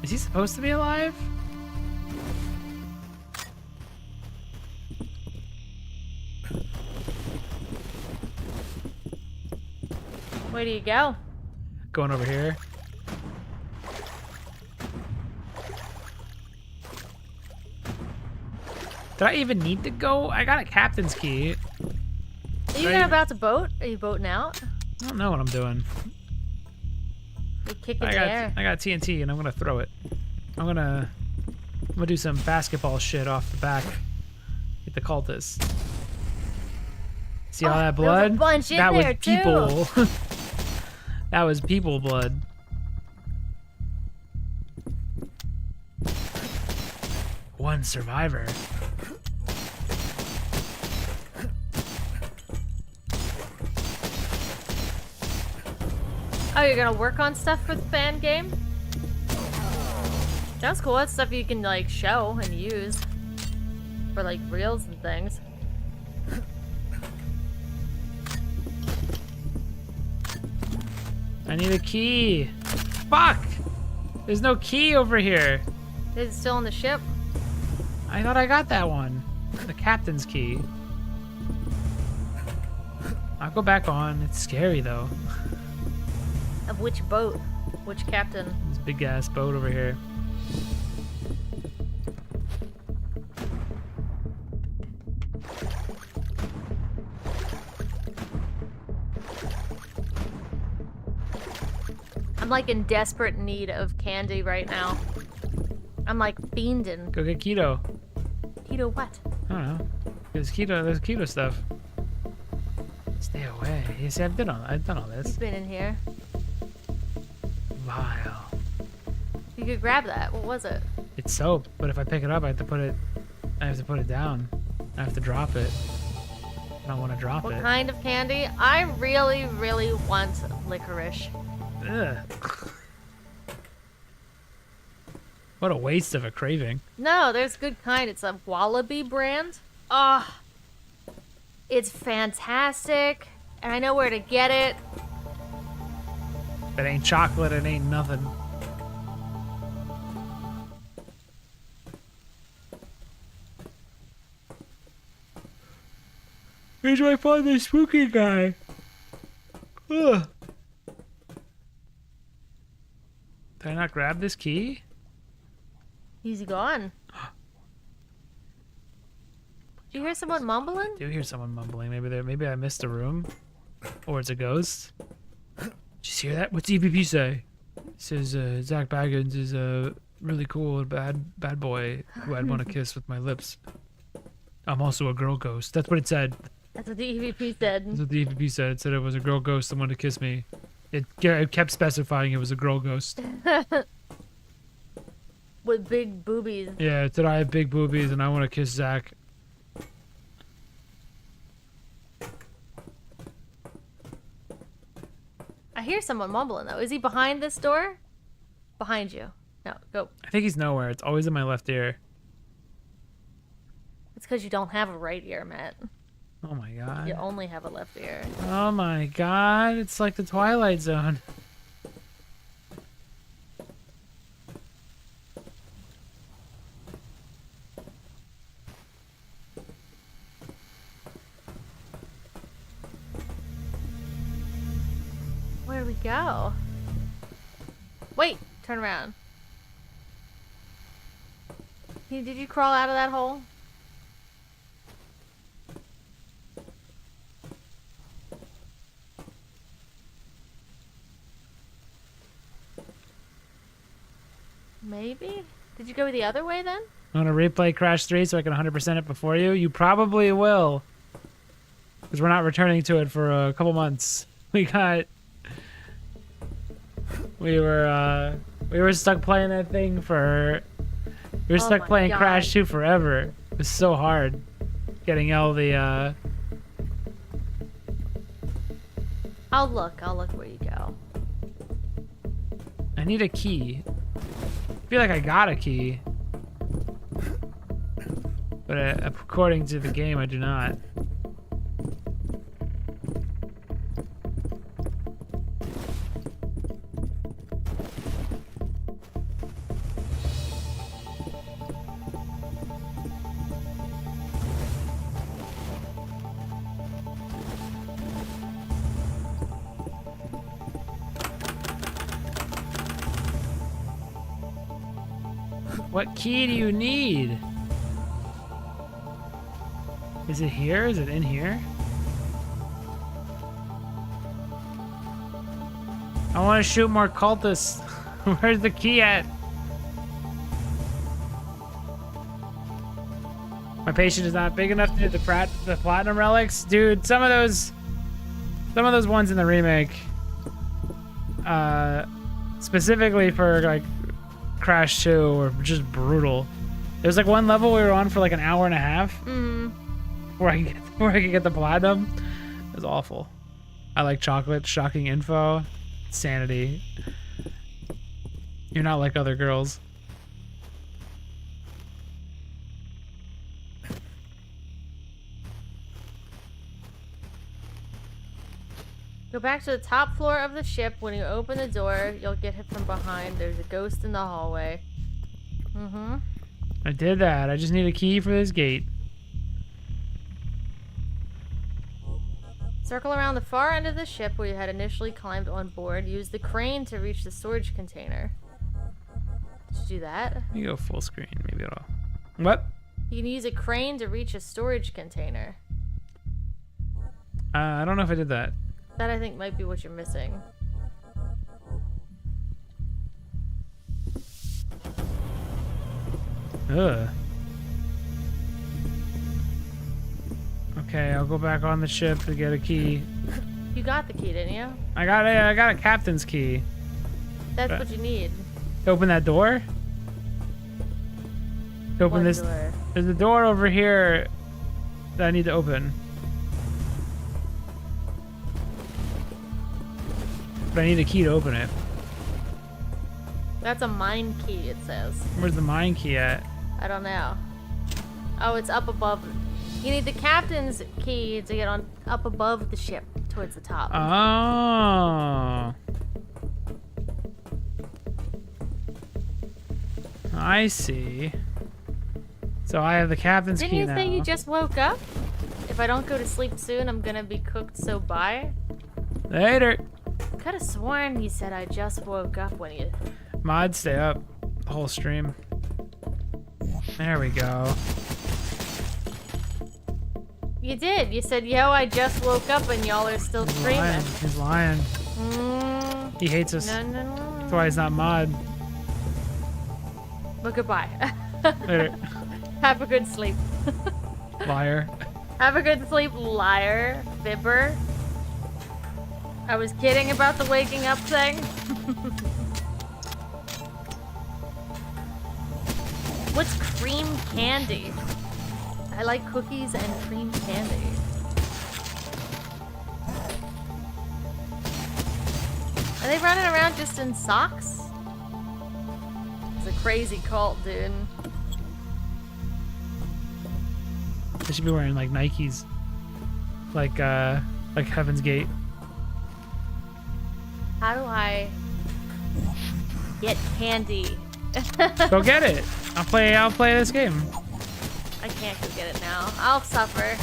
Is he supposed to be alive? Where do you go? Going over here. Did I even need to go? I got a captain's key. Are you about to boat? Are you boating out? I don't know what I'm doing. You're kicking the air. I got TNT and I'm gonna throw it. I'm gonna do some basketball shit off the back. Get the cultists. See all that blood? There was a bunch in that there, was people. That was people blood. One survivor. Oh, you're gonna work on stuff for the fan game? That's cool. That's stuff you can, like, show and use. For, like, reels and things. I need a key. Fuck! There's no key over here. Is it still on the ship? I thought I got that one. The captain's key. I'll go back on. It's scary though. Of which boat? Which captain? This big ass boat over here. I'm like in desperate need of candy right now. I'm like fiending. Go get keto. Keto what? I don't know. There's keto stuff. Stay away. You see, I've done all this. He's been in here. Vile. You could grab that. What was it? It's soap, but if I pick it up, I have to put it down. I have to drop it. I don't want to drop What it. kind of candy? I really, really want licorice. Ugh. What a waste of a craving. No, there's good kind. It's a Wallaby brand. Ah, it's fantastic, and I know where to get it. If it ain't chocolate, it ain't nothing. Where's my father, spooky guy? Ugh. Did I not grab this key? He's gone. Did you hear someone mumbling? I do hear someone mumbling. Maybe I missed a room, or it's a ghost. Did you hear that? What's EVP say? It says Zach Baggins is a really cool and bad boy who I'd want to kiss with my lips. I'm also a girl ghost. That's what it said. That's what the EVP said. That's what the EVP said. It said it was a girl ghost that wanted to kiss me. It kept specifying it was a girl ghost. With big boobies. Yeah, it said I have big boobies and I want to kiss Zach. I hear someone mumbling though. Is he behind this door? Behind you. No, go. I think he's nowhere. It's always in my left ear. It's because you don't have a right ear, Matt. Oh my god. You only have a left ear. Oh my god. It's like the Twilight Zone. Where do we go? Wait, turn around. Did you crawl out of that hole? Maybe? Did you go the other way then? Want to replay Crash 3 so I can 100% it before you? You probably will. Because we're not returning to it for a couple months. We were stuck playing that thing for... We were Oh stuck my playing God. Crash 2 forever. It was so hard. Getting all the, I'll look where you go. I need a key. I feel like I got a key. But according to the game, I do not. What key do you need? Is it here? Is it in here? I want to shoot more cultists. Where's the key at? My patience is not big enough to do the platinum relics, dude. Some of those ones in the remake, specifically for like Crash 2, were just brutal. There's like one level we were on for like an hour and a half. Where I could get the platinum. It was awful. I like chocolate, shocking info, sanity. You're not like other girls. Go back to the top floor of the ship. When you open the door, you'll get hit from behind. There's a ghost in the hallway. I did that. I just need a key for this gate. Circle around the far end of the ship where you had initially climbed on board. Use the crane to reach the storage container. Did you do that? Let me go full screen. Maybe it'll... What? You can use a crane to reach a storage container. I don't know if I did that. That I think might be what you're missing. Ugh. Okay, I'll go back on the ship to get a key. You got the key, didn't you? I got a captain's key. That's what you need. To open that door? To open What this... door? There's a door over here that I need to open. But I need a key to open it. That's a mine key, it says. Where's the mine key at? I don't know. Oh, it's up above. You need the captain's key to get on up above the ship towards the top. Oh. I see. So I have the captain's Didn't key you now. say you just woke up? If I don't go to sleep soon, I'm gonna be cooked, so bye. Later. Could have sworn you said I just woke up when you... Mod, stay up. The whole stream. There we go. You did. You said, yo, I just woke up and y'all are still streaming. He's lying. He hates us. No, no, no. That's why he's not mod. Well, goodbye. Later. Have a good sleep. Liar. Have a good sleep, liar. Fibber. I was kidding about the waking up thing. What's cream candy? I like cookies and cream candy. Are they running around just in socks? It's a crazy cult, dude. They should be wearing like Nikes. Like Heaven's Gate. How do I get candy? Go get it. I'll play this game. I can't go get it now. I'll suffer.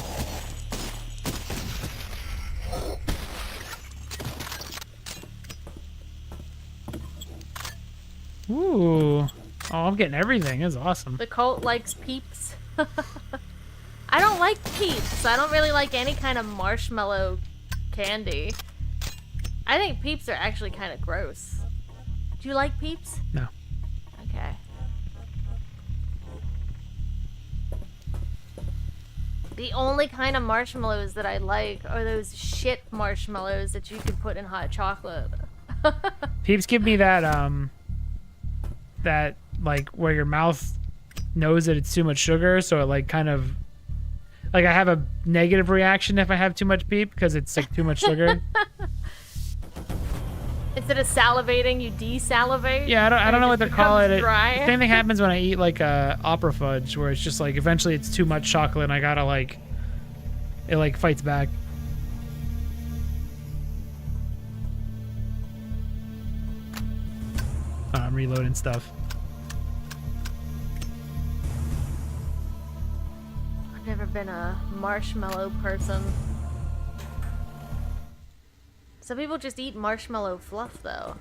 Ooh. Oh, I'm getting everything. That's awesome. The cult likes Peeps. I don't like Peeps. I don't really like any kind of marshmallow candy. I think Peeps are actually kind of gross. Do you like Peeps? No. Okay. The only kind of marshmallows that I like are those shit marshmallows that you can put in hot chocolate. Peeps give me that, that, like, where your mouth knows that it's too much sugar, so it, like, kind of... Like, I have a negative reaction if I have too much Peep, because it's, like, too much sugar. Instead of salivating, you desalivate? Yeah, I don't know what to call it. Dry. Same thing happens when I eat, like, opera fudge, where it's just, like, eventually it's too much chocolate, and I gotta, like... It, like, fights back. Oh, I'm reloading stuff. I've never been a marshmallow person. Some people just eat marshmallow fluff, though.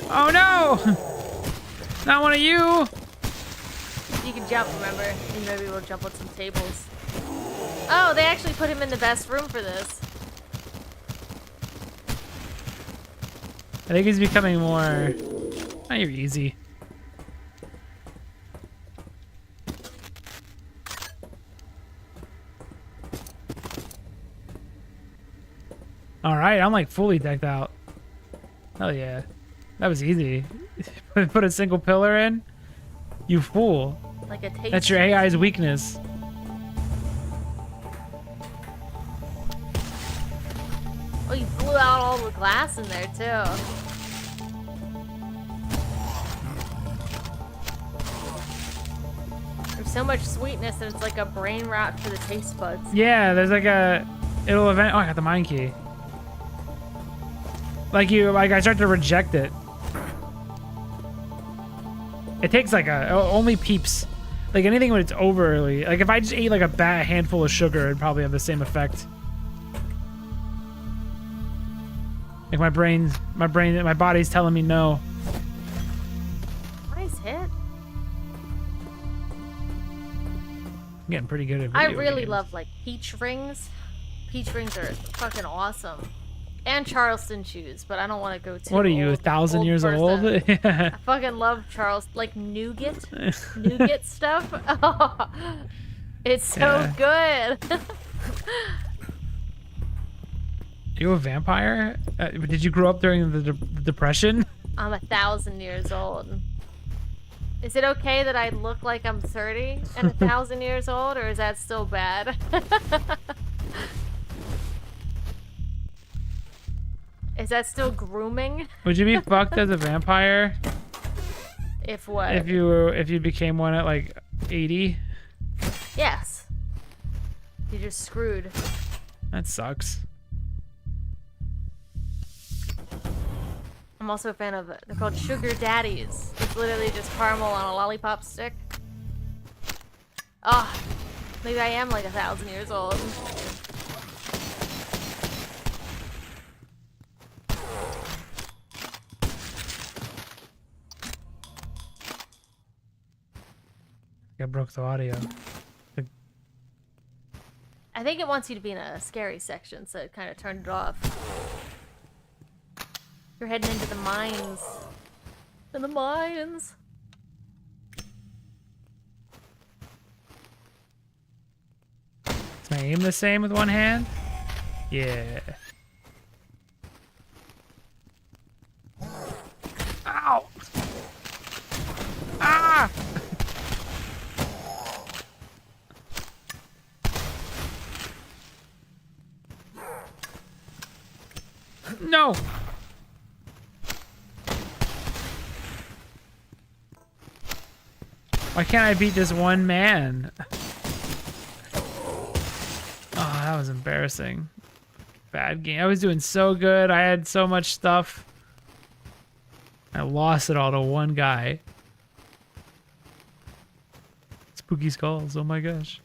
Oh no! Not one of you! You can jump, remember? And maybe we'll jump on some tables. Oh, they actually put him in the best room for this. I think he's becoming more... Oh, you're easy. Alright, I'm like fully decked out. Hell yeah. That was easy. Put a single pillar in? You fool. Like a taste. That's your AI's weakness. Oh, you blew out all the glass in there, too. There's so much sweetness and it's like a brain rot for the taste buds. Yeah, there's like a... It'll event... Oh, I got the mine key. Like I start to reject it. It takes like only Peeps. Like anything when it's overly. Like if I just ate like a handful of sugar, it'd probably have the same effect. Like my body's telling me no. Nice hit. I'm getting pretty good at I video really games. love like peach rings. Peach rings are fucking awesome. And Charleston shoes, but I don't want to go too What are you, old, 1,000 years person. old? I fucking love like nougat stuff. Oh, it's so good. You a vampire? Did you grow up during the Depression? I'm 1,000 years old. Is it okay that I look like I'm 30 and 1,000 years old, or is that still bad? Is that still grooming? Would you be fucked as a vampire? If what? If you became one at like 80? Yes. You're just screwed. That sucks. I'm also a fan of they're called sugar daddies. It's literally just caramel on a lollipop stick. Oh, maybe I am like 1,000 years old. I broke the audio. I think it wants you to be in a scary section, so it kind of turned it off. You're heading into the mines. In the mines. Is my aim the same with one hand? Yeah. Ow! Ah! No! Why can't I beat this one man? Oh, that was embarrassing. Bad game. I was doing so good. I had so much stuff. I lost it all to one guy. Spooky skulls. Oh my gosh.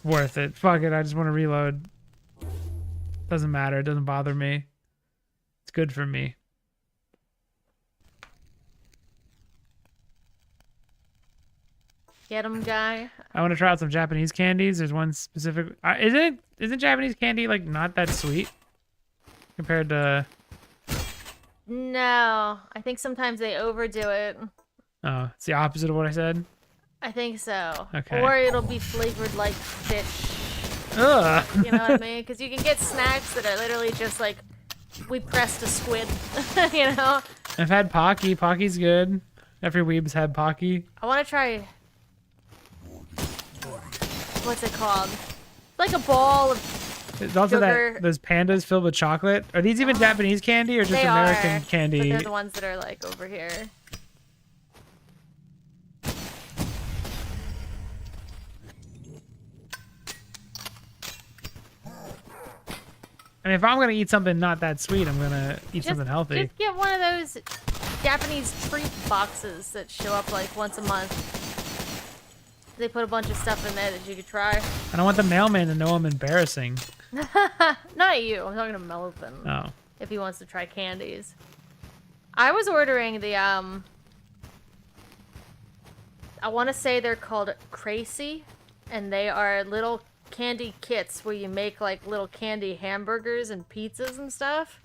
Worth it. Fuck it. I just want to reload. Doesn't matter. It doesn't bother me. It's good for me. Get him, guy. I want to try out some Japanese candies. There's one specific. Isn't Japanese candy like not that sweet compared to? No, I think sometimes they overdo it. Oh, it's the opposite of what I said. I think so. Okay. Or it'll be flavored like fish. Ugh. You know what I mean? Because you can get snacks that are literally just like, we pressed a squid. You know? I've had Pocky. Pocky's good. Every weeb's had Pocky. I want to try. What's it called? It's like a ball of It's also sugar. those pandas filled with chocolate. Are these even Japanese candy or just They American are, candy? But they're the ones that are like over here. I mean, if I'm gonna eat something not that sweet, I'm gonna eat something healthy. Just get one of those Japanese treat boxes that show up like once a month. They put a bunch of stuff in there that you could try. I don't want the mailman to know I'm embarrassing. Not you. I'm talking to Melvin. Oh. If he wants to try candies. I was ordering the I want to say they're called Crazy, and they are little candy kits where you make like little candy hamburgers and pizzas and stuff.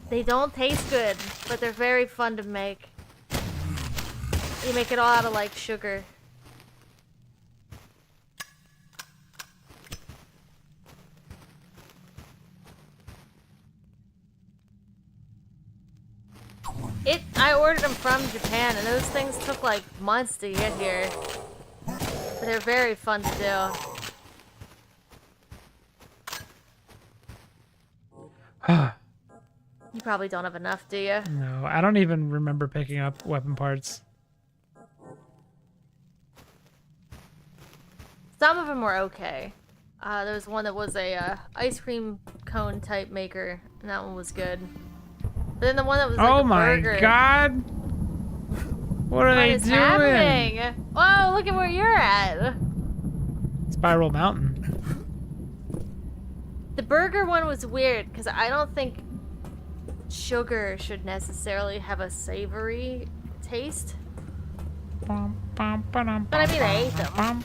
They don't taste good, but they're very fun to make. You make it all out of like sugar. I ordered them from Japan, and those things took like months to get here. But they're very fun to do. You probably don't have enough, do you? No, I don't even remember picking up weapon parts. Some of them were okay. There was one that was a ice cream cone type maker, and that one was good. But then the one that was like Oh a my burger. god! What are they is doing? happening? Whoa, look at where you're at. Spiral Mountain. The burger one was weird because I don't think sugar should necessarily have a savory taste. But I mean, I ate them.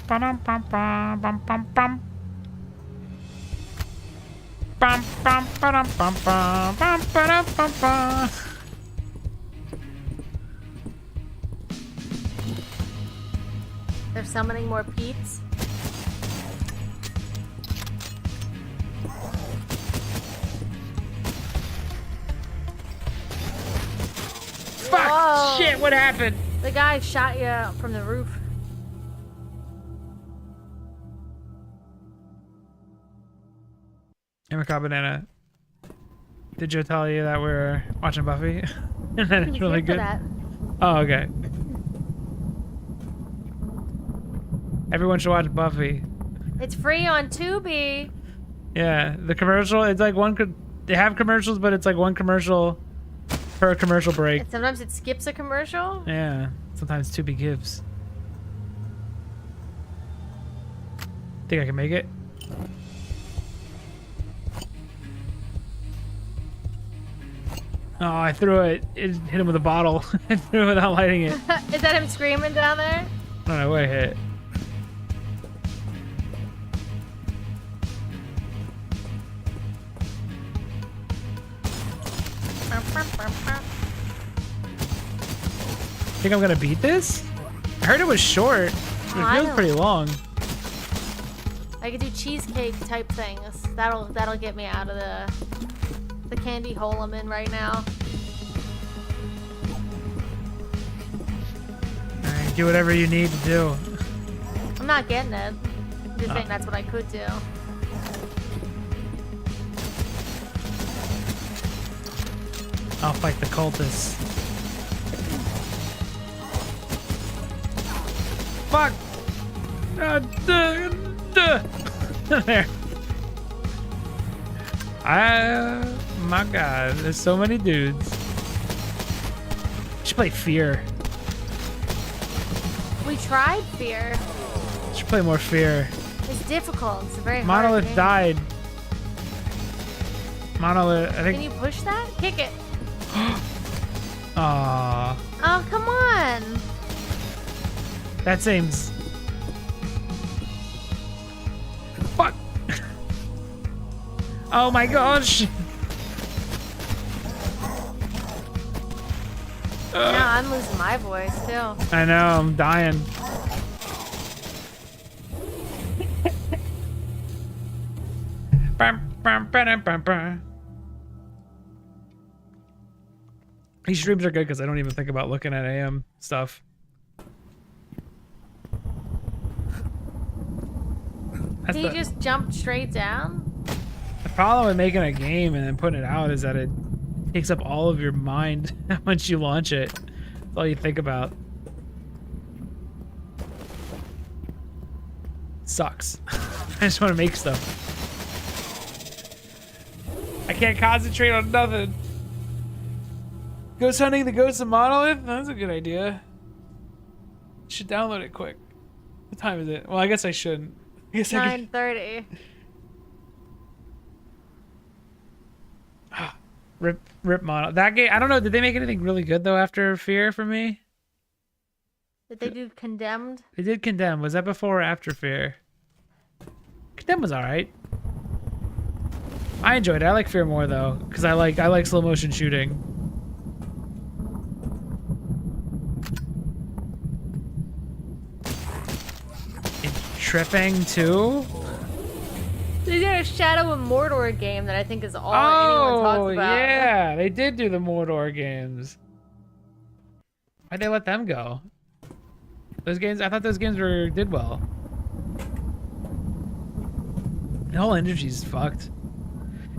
They're summoning more peeps. Fuck! Whoa. Shit, what happened? The guy shot you from the roof. Apricot Banana. Did Joe tell you that we're watching Buffy? And that it's really good? That. Oh, okay. Everyone should watch Buffy. It's free on Tubi. Yeah, the commercial, it's like they have commercials, but it's like one commercial per commercial break. And sometimes it skips a commercial. Yeah, sometimes Tubi gives. Think I can make it? Oh, I threw it. It hit him with a bottle. I threw it without lighting it. Is that him screaming down there? I don't know what it hit. Think I'm gonna beat this? I heard it was short. It feels pretty long. I could do cheesecake type things. That'll get me out of the candy hole I'm in right now. Alright, do whatever you need to do. I'm not getting it. I'm just saying that's what I could do. I'll fight the cultists. Fuck! There. My god, there's so many dudes. Should play Fear. We tried Fear. Should play more Fear. It's difficult. It's a very hard Monolith game. died. Monolith, I Can think. you push that? Kick it. Aww. Oh, come on. That seems. Fuck. Oh my gosh. Now I'm losing my voice too. I know, I'm dying. These streams are good because I don't even think about looking at AM stuff. That's Can you just jump straight down? the problem with making a game and then putting it out is that it takes up all of your mind once you launch it. That's all you think about. Sucks. I just want to make stuff. I can't concentrate on nothing. Ghost hunting the ghosts of Monolith? That's a good idea. Should download it quick. What time is it? Well, I guess I shouldn't. I guess I could... 9:30. Rip Mono. That game, I don't know. Did they make anything really good though after Fear for me? Did they do Condemned? They did Condemn. Was that before or after Fear? Condemn was alright. I enjoyed it. I like Fear more though, because I like slow motion shooting. It's tripping too. They did a Shadow of Mordor game that I think is all anyone talks about. Yeah, they did do the Mordor games. Why'd they let them go? Those games, I thought those games did well. The whole industry's fucked.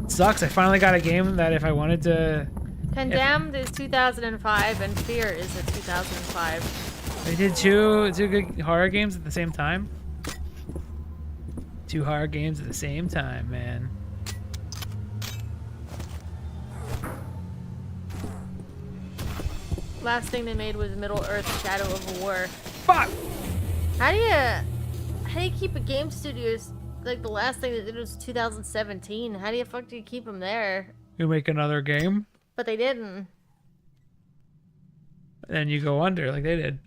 It sucks. I finally got a game that if I wanted to... Condemned is 2005 and Fear is a 2005. They did two good horror games at the same time. 2 horror games at the same time, man. Last thing they made was Middle Earth: Shadow of War. Fuck! How do you keep a game studio? Like the last thing they did was 2017. How do you keep them there? You make another game, But they didn't. then you go under like they did.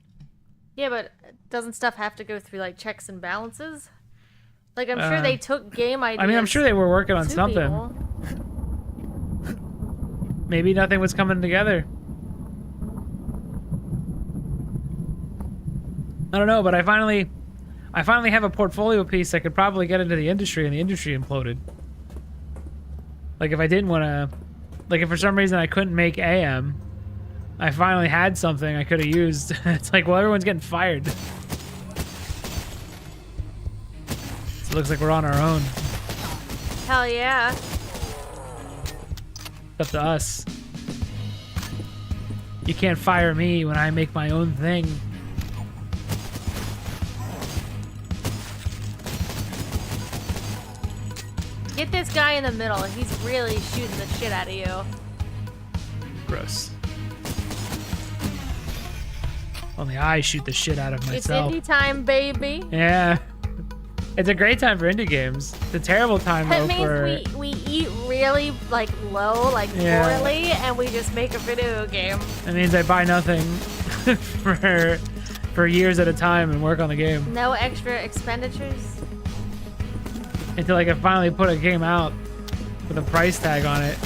Yeah, but doesn't stuff have to go through like checks and balances? Like I'm sure they took game ideas. I mean, I'm sure they were working on to something. people. Maybe nothing was coming together. I don't know, but I finally have a portfolio piece that could probably get into the industry, and the industry imploded. Like if I didn't want to, like if for some reason I couldn't make AM, I finally had something I could have used. It's like, well, everyone's getting fired. So it looks like we're on our own. Hell yeah. It's up to us. You can't fire me when I make my own thing. Get this guy in the middle. He's really shooting the shit out of you. Gross. Only I shoot the shit out of It's myself. indie time, baby. Yeah. It's a great time for indie games. It's a terrible time That though means for... we eat really like low, like Yeah. poorly, and we just make a video game. It means I buy nothing for years at a time and work on the game. No extra expenditures. Until I can finally put a game out with a price tag on it.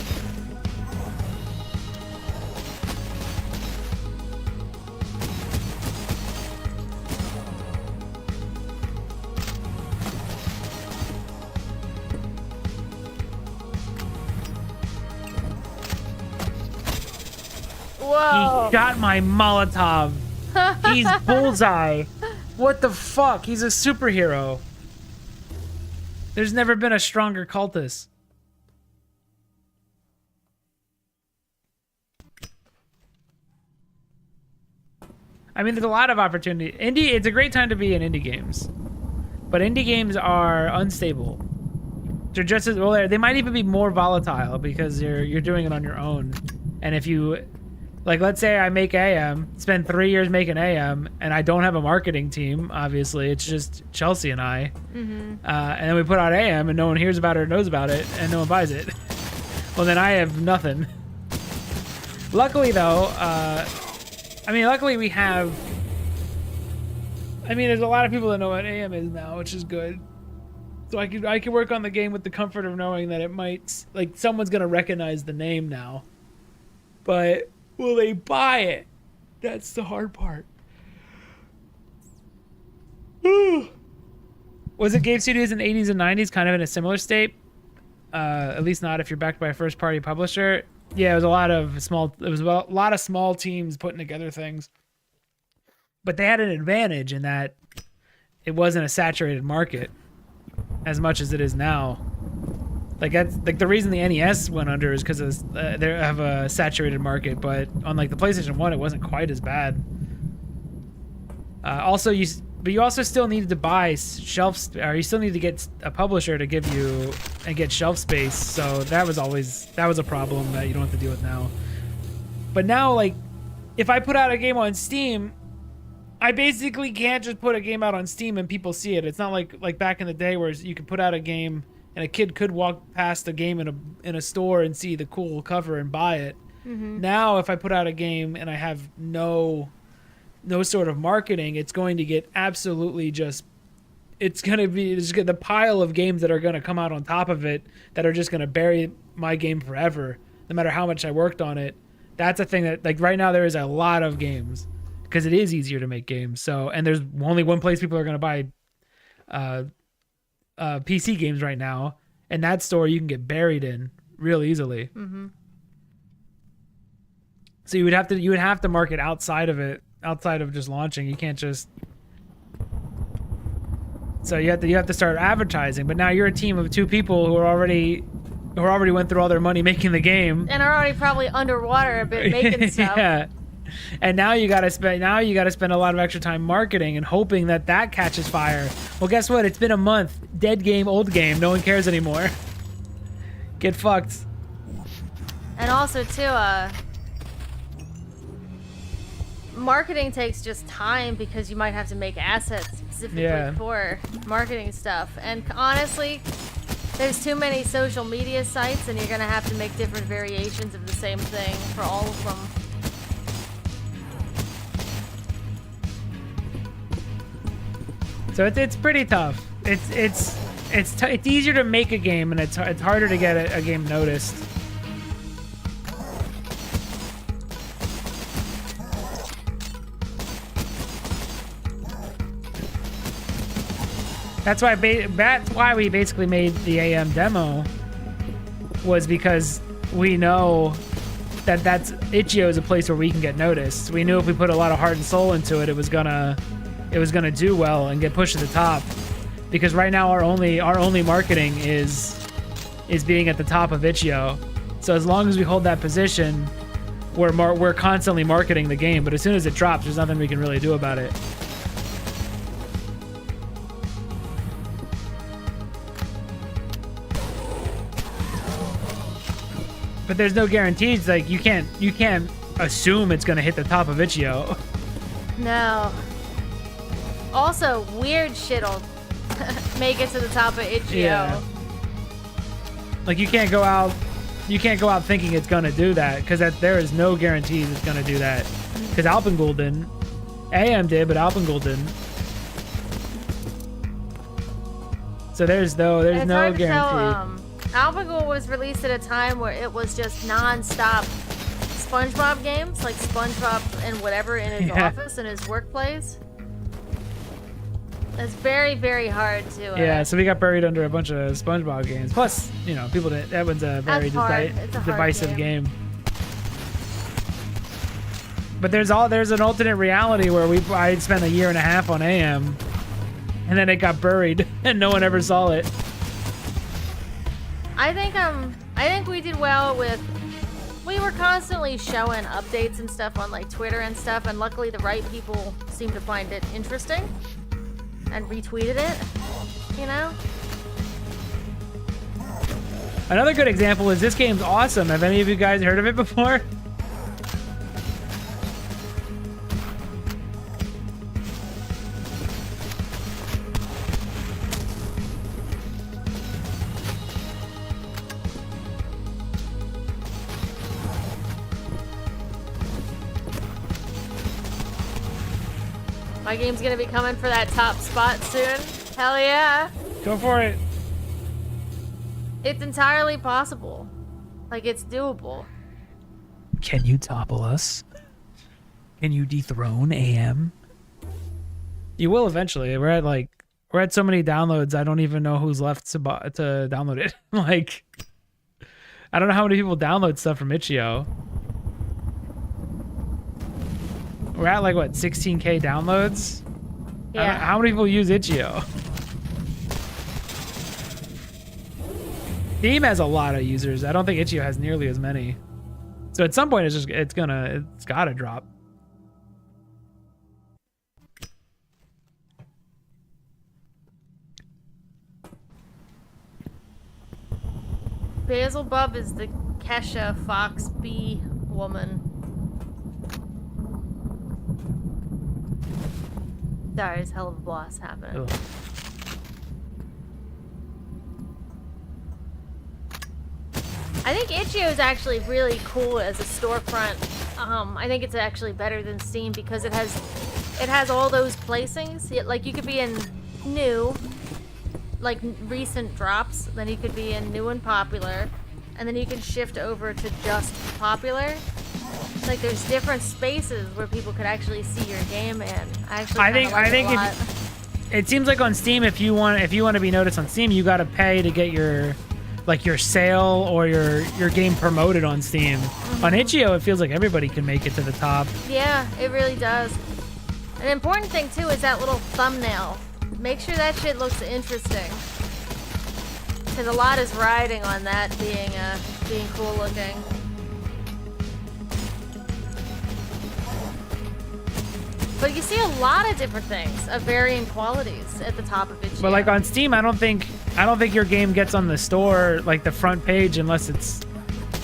Whoa. He shot my Molotov. He's Bullseye. What the fuck? He's a superhero. There's never been a stronger cultist. I mean, there's a lot of opportunity. It's a great time to be in indie games. But indie games are unstable. They're just as well. They might even be more volatile because you're doing it on your own. And if you Like, let's say I make AM, spend 3 years making AM, and I don't have a marketing team, obviously. It's just Chelsea and I. And then we put out AM, and no one hears about it or knows about it, and no one buys it. Well, then I have nothing. Luckily, though, luckily we have... there's a lot of people that know what AM is now, which is good. So I can work on the game with the comfort of knowing that it might... Like, someone's going to recognize the name now. But... will they buy it? That's the hard part. Was it game studios in the 80s and 90s kind of in a similar state? At least not if you're backed by a first-party publisher. Yeah, it was a lot of small teams putting together things. But they had an advantage in that it wasn't a saturated market as much as it is now. Like that's like the reason the NES went under is because they have a saturated market, but on like the PlayStation 1, it wasn't quite as bad. But you also still needed to buy shelf, or you still need to get a publisher to give you and get shelf space. So that was a problem that you don't have to deal with now. But now, like, if I put out a game on Steam, I basically can't just put a game out on Steam and people see it. It's not like back in the day where you could put out a game and a kid could walk past a game in a store and see the cool cover and buy it. Now, if I put out a game and I have no sort of marketing, it's going to get absolutely the pile of games that are going to come out on top of it that are just going to bury my game forever, no matter how much I worked on it. That's a thing that, like, right now there is a lot of games because it is easier to make games. So, and there's only one place people are going to buy PC games right now, and that store you can get buried in real easily. So you would have to market outside of just launching. You can't just. So you have to start advertising. But now you're a team of 2 people who already went through all their money making the game and are already probably underwater a bit making stuff. Yeah. And now you gotta spend a lot of extra time marketing and hoping that catches fire. Well, guess what? It's been a month. Dead game, old game. No one cares anymore. Get fucked. And also too, marketing takes just time because you might have to make assets specifically for marketing stuff. And honestly, there's too many social media sites, and you're gonna have to make different variations of the same thing for all of them. So it's pretty tough. It's easier to make a game, and it's harder to get a game noticed. That's why we basically made the AM demo, was because we know that's Itch.io is a place where we can get noticed. We knew if we put a lot of heart and soul into it, it was gonna do well and get pushed to the top. Because right now our only marketing is being at the top of Itch.io. So as long as we hold that position, we're constantly marketing the game. But as soon as it drops, there's nothing we can really do about it. But there's no guarantees. Like you can't assume it's gonna hit the top of Itch.io. No. Also, weird shit'll make it to the top of Itch.io. Yeah. Like you can't go out thinking it's gonna do that, because there is no guarantees it's gonna do that. Because Alpengul didn't. AM did, but Alpengul didn't. So there's no guarantee. Alpengul was released at a time where it was just non-stop SpongeBob games, like SpongeBob and whatever in his office and his workplace. It's very, very hard to. Yeah, so we got buried under a bunch of SpongeBob games. Plus, people that one's a very divisive game. But there's an alternate reality where I spent a year and a half on AM, and then it got buried, and no one ever saw it. I think we did well with. We were constantly showing updates and stuff on like Twitter and stuff, and luckily the right people seemed to find it interesting and retweeted it. Another good example is this game's awesome. Have any of you guys heard of it before? My game's gonna be coming for that top spot soon. Hell yeah. Go for it. It's entirely possible. Like, it's doable. Can you topple us? Can you dethrone AM? You will eventually. We're at so many downloads. I don't even know who's left to download it. Like, I don't know how many people download stuff from Itch.io. We're at like what, 16K downloads? Yeah. How many people use Itch.io? Steam has a lot of users. I don't think Itch.io has nearly as many. So at some point it's gotta drop. Beelzebub is the Kesha Fox Bee woman. Sorry, there's hell of a boss happening. Ugh. I think Itch.io is actually really cool as a storefront. I think it's actually better than Steam because it has all those placings. Like, you could be in new, like recent drops, then you could be in new and popular, and then you can shift over to just popular. Like, there's different spaces where people could actually see your game in. I think it seems like on Steam, if you want to be noticed on Steam, you got to pay to get your sale or your game promoted on Steam. Mm-hmm. On Itch.io, it feels like everybody can make it to the top. Yeah, it really does. An important thing too is that little thumbnail. Make sure that shit looks interesting. Because a lot is riding on that being cool looking. But you see a lot of different things of varying qualities at the top of Itch.io. But like on Steam, I don't think your game gets on the store, like the front page, unless it's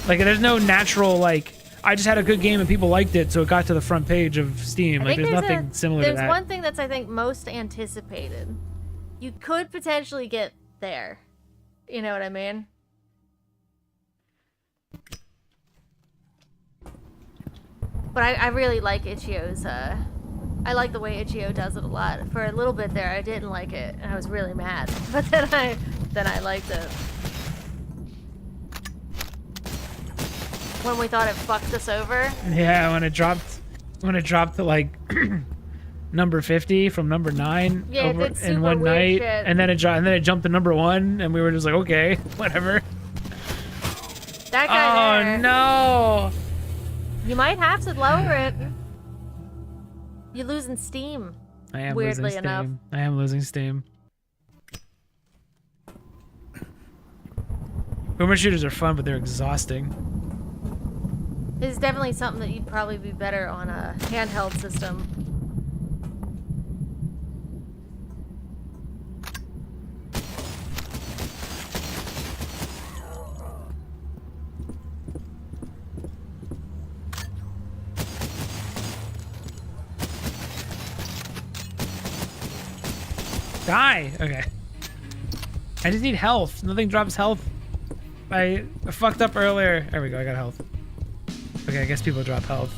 like there's no natural like I just had a good game and people liked it, so it got to the front page of Steam. Like there's nothing similar to that. There's one thing that's I think most anticipated. You could potentially get there. You know what I mean? But I really like Itch.io's I like the way Itch.io does it a lot. For a little bit there, I didn't like it, and I was really mad. But then I liked it. When we thought it fucked us over. Yeah, when it dropped to like number 50 from number 9 over in one night, shit. and then it jumped to number 1, and we were just like, okay, whatever. That guy there. Oh no! You might have to lower it. You're losing steam. I am weirdly losing enough. steam. I am losing steam. Boomer shooters are fun, but they're exhausting. This is definitely something that you'd probably be better on a handheld system. Die! Okay. I just need health. Nothing drops health. I fucked up earlier. There we go, I got health. Okay, I guess people drop health.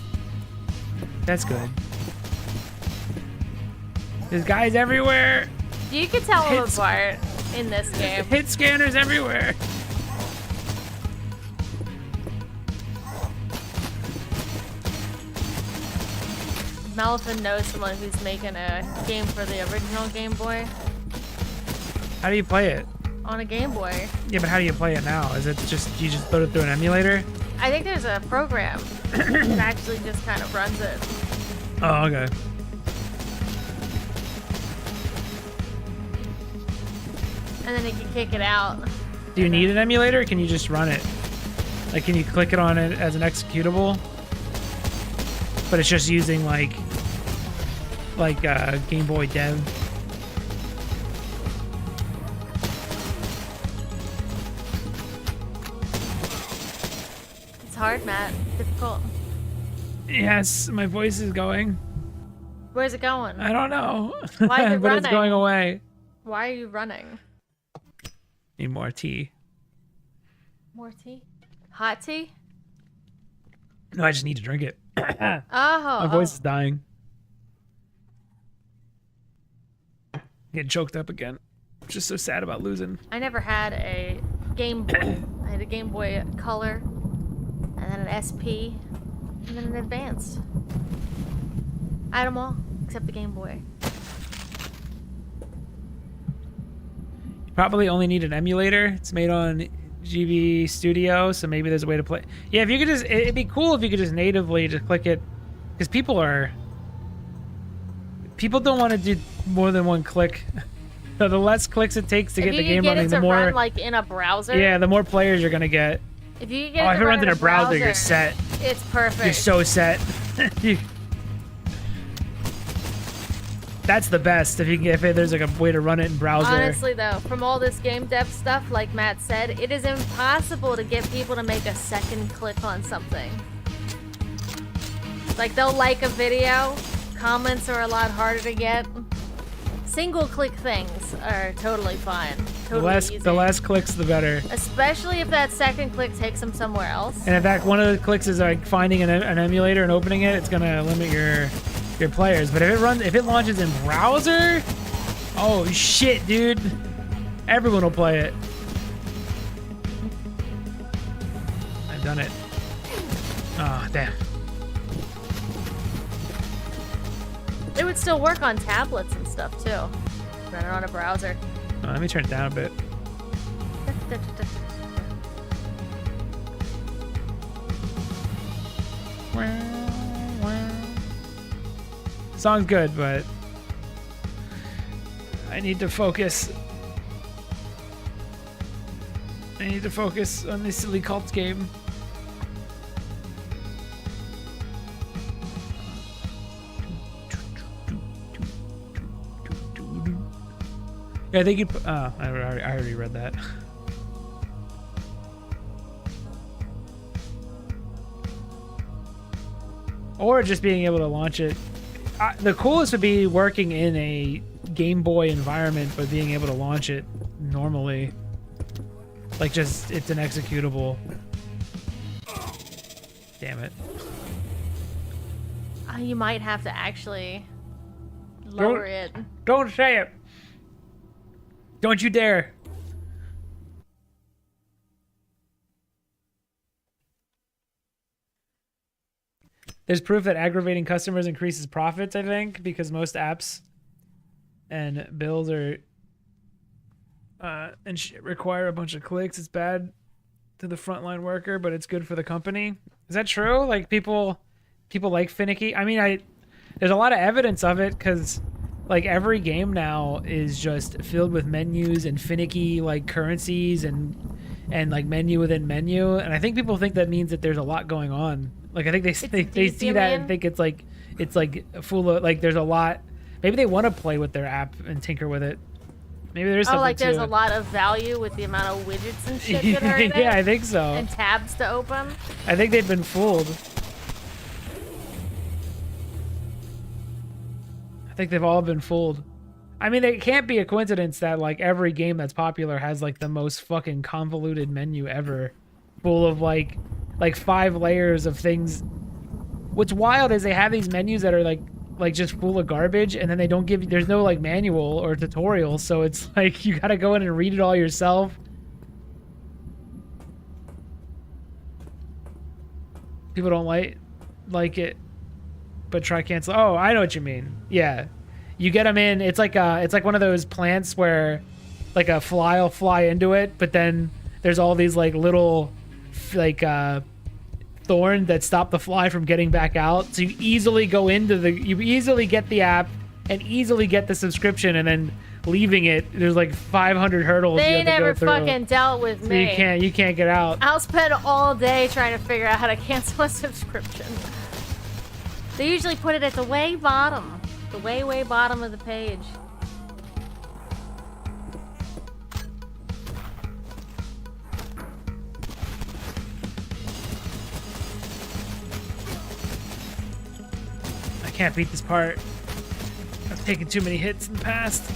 That's good. There's guys everywhere! You can tell them apart in this game. Hit scanners everywhere! Malifin knows someone who's making a game for the original Game Boy. How do you play it? On a Game Boy. Yeah, but how do you play it now? Is it just, you just load it through an emulator? I think there's a program that actually just kind of runs it. Oh, okay. And then it can kick it out. Do you need an emulator, or can you just run it? Like, can you click it on it as an executable? But it's just using like Game Boy Dev. It's hard, Matt. Difficult. Yes, my voice is going. Where's it going? I don't know. Why is it but running? it's going away. Why are you running? Need more tea. More tea? Hot tea? No, I just need to drink it. Oh. My voice is dying. Getting choked up again. Just so sad about losing. I never had a Game Boy. I had a Game Boy Color, and then an SP, and then an Advanced. I had them all, except the Game Boy. You probably only need an emulator. It's made on GB Studio, so maybe there's a way to play. Yeah, if you could just, it'd be cool if you could just natively just click it, because people don't want to do more than one click. So the less clicks it takes to get the game running, the more run, like in a browser. Yeah, the more players you're gonna get. If you get if it runs in a browser, you're set. It's perfect. You're so set. That's the best if there's like a way to run it in browser. Honestly, though, from all this game dev stuff, like Matt said, it is impossible to get people to make a second click on something. Like they'll like a video, comments are a lot harder to get. Single click things are totally fine. Totally easy. The less clicks, the better. Especially if that second click takes them somewhere else. And in fact, one of the clicks is like finding an emulator and opening it. It's gonna limit your players. But if it launches in browser, oh shit, dude! Everyone will play it. I've done it. Oh damn. It would still work on tablets and stuff too. Run it on a browser. Oh, let me turn it down a bit. Song's good, but I need to focus. I need to focus on this silly cult game. Yeah, I think you. Oh, I already read that. Or just being able to launch it. The coolest would be working in a Game Boy environment, but being able to launch it normally. Like, just, it's an executable. Damn it. You might have to actually lower it. Don't say it. Don't you dare. There's proof that aggravating customers increases profits, I think, because most apps and bills are require a bunch of clicks. It's bad to the frontline worker, but it's good for the company. Is that true? Like people like finicky? I mean, there's a lot of evidence of it because like every game now is just filled with menus and finicky like currencies and like menu within menu, and I think people think that means that there's a lot going on. Like I think they see that and think it's like full of like there's a lot. Maybe they want to play with their app and tinker with it. Maybe there's something like there's to a it. lot of value with the amount of widgets and shit that are in it. Yeah, I think so. And tabs to open. I think they've been fooled. I think they've all been fooled. I mean, it can't be a coincidence that like every game that's popular has like the most fucking convoluted menu ever, full of like 5 layers of things. What's wild is they have these menus that are like just full of garbage, and then they don't give you, there's no like manual or tutorial, so it's like you gotta go in and read it all yourself. People don't like it, but try cancel. Oh, I know what you mean. Yeah, you get them in. It's like one of those plants where like a fly will fly into it, but then there's all these like little like thorn that stop the fly from getting back out. So you easily you easily get the app and easily get the subscription, and then leaving it, there's like 500 hurdles. They never fucking dealt with me. You can't get out. I'll spend all day trying to figure out how to cancel a subscription. They usually put it at the way bottom, the way bottom of the page. I can't beat this part. I've taken too many hits in the past.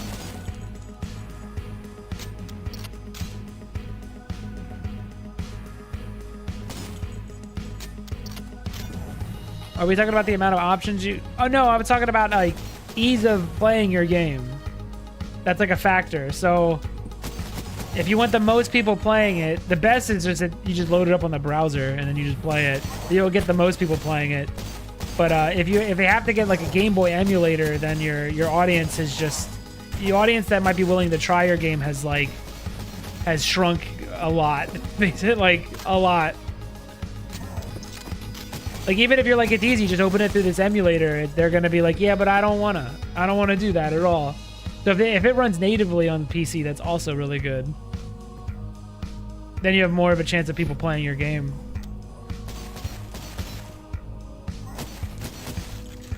Are we talking about the amount of options you... Oh no, I was talking about like ease of playing your game. That's like a factor. So if you want the most people playing it, the best is just that you just load it up on the browser and then you just play it. You'll get the most people playing it. But if they have to get like a Game Boy emulator, then your audience is just the audience that might be willing to try your game has shrunk a lot. Makes it like a lot. Like even if you're like, it's easy, just open it through this emulator, they're gonna be like, yeah, but I don't wanna do that at all. So if it runs natively on PC, that's also really good. Then you have more of a chance of people playing your game.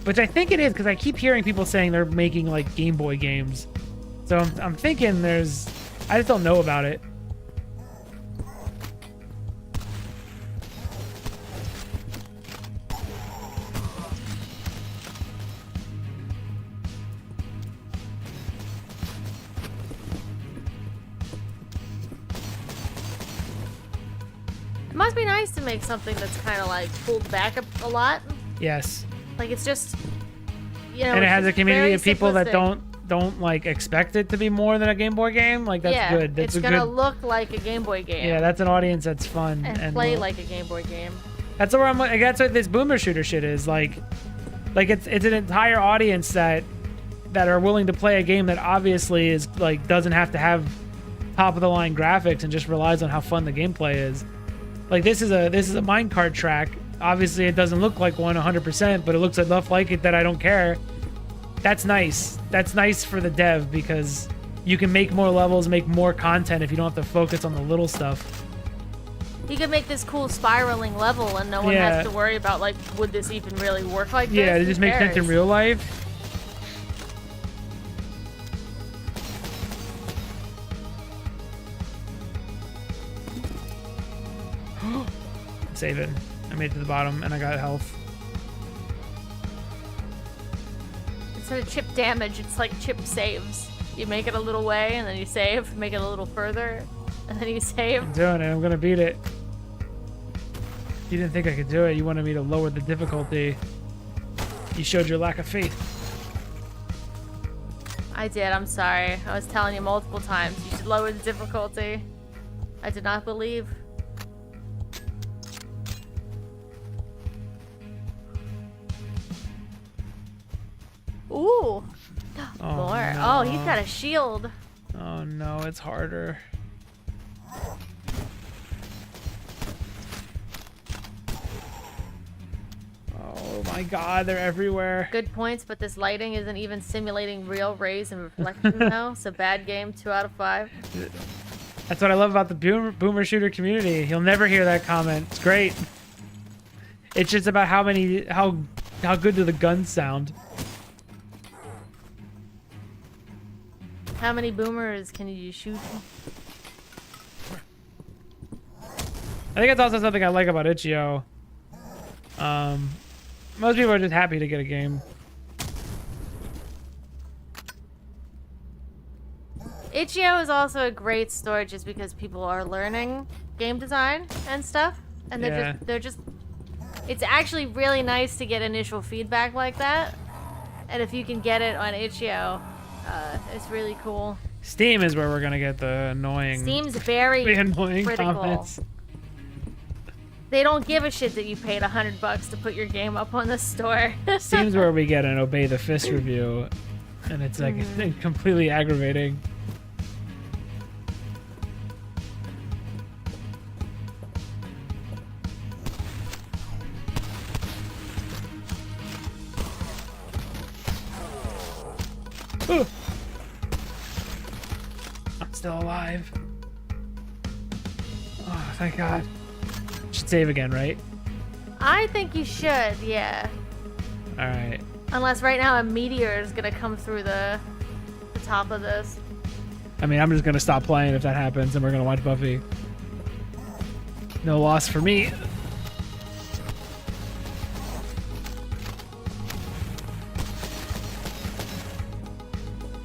Which I think it is, because I keep hearing people saying they're making like Game Boy games. So I'm thinking I just don't know about it. It must be nice to make something that's kind of like pulled back a lot. Yes. Like it's just, you know. And it has a community of people that simplistic. don't like expect it to be more than a Game Boy game. Like that's good. That's it's gonna look like a Game Boy game. Yeah, that's an audience that's fun and play like a Game Boy game. That's where that's what this boomer shooter shit is like it's an entire audience that are willing to play a game that obviously is like doesn't have to have top of the line graphics and just relies on how fun the gameplay is. Like this is a minecart track. Obviously it doesn't look like one 100%, but it looks enough like it that I don't care. That's nice. That's nice for the dev because you can make more levels, make more content if you don't have to focus on the little stuff. You could make this cool spiraling level and no one has to worry about like, would this even really work like this? Yeah, it just makes sense in real life. Saving. I made it to the bottom and I got health. Instead of chip damage, it's like chip saves. You make it a little way and then you save, make it a little further, and then you save. I'm doing it. I'm gonna beat it. You didn't think I could do it. You wanted me to lower the difficulty. You showed your lack of faith. I did. I'm sorry. I was telling you multiple times. You should lower the difficulty. I did not believe. Ooh. Oh, More. no. Oh, he's got a shield. Oh no, it's harder. Oh my god, they're everywhere. Good points, but this lighting isn't even simulating real rays and reflection now. So bad game, 2 out of 5. That's what I love about the boomer shooter community. You'll never hear that comment. It's great. It's just about how good do the guns sound. How many boomers can you shoot? I think it's also something I like about Itch.io. Most people are just happy to get a game. Itch.io is also a great store just because people are learning game design and stuff, and they're just it's actually really nice to get initial feedback like that, and if you can get it on Itch.io, it's really cool. Steam is where we're gonna get the annoying. Steam's very annoying critical. comments. They don't give a shit that you paid $100 to put your game up on the store. Steam's where we get an Obey the Fist review, and it's like completely aggravating. Ooh. I'm still alive. Oh, thank God. Should save again, right? I think you should, yeah. All right. Unless right now a meteor is gonna come through the top of this. I mean, I'm just gonna stop playing if that happens, and we're gonna watch Buffy. No loss for me.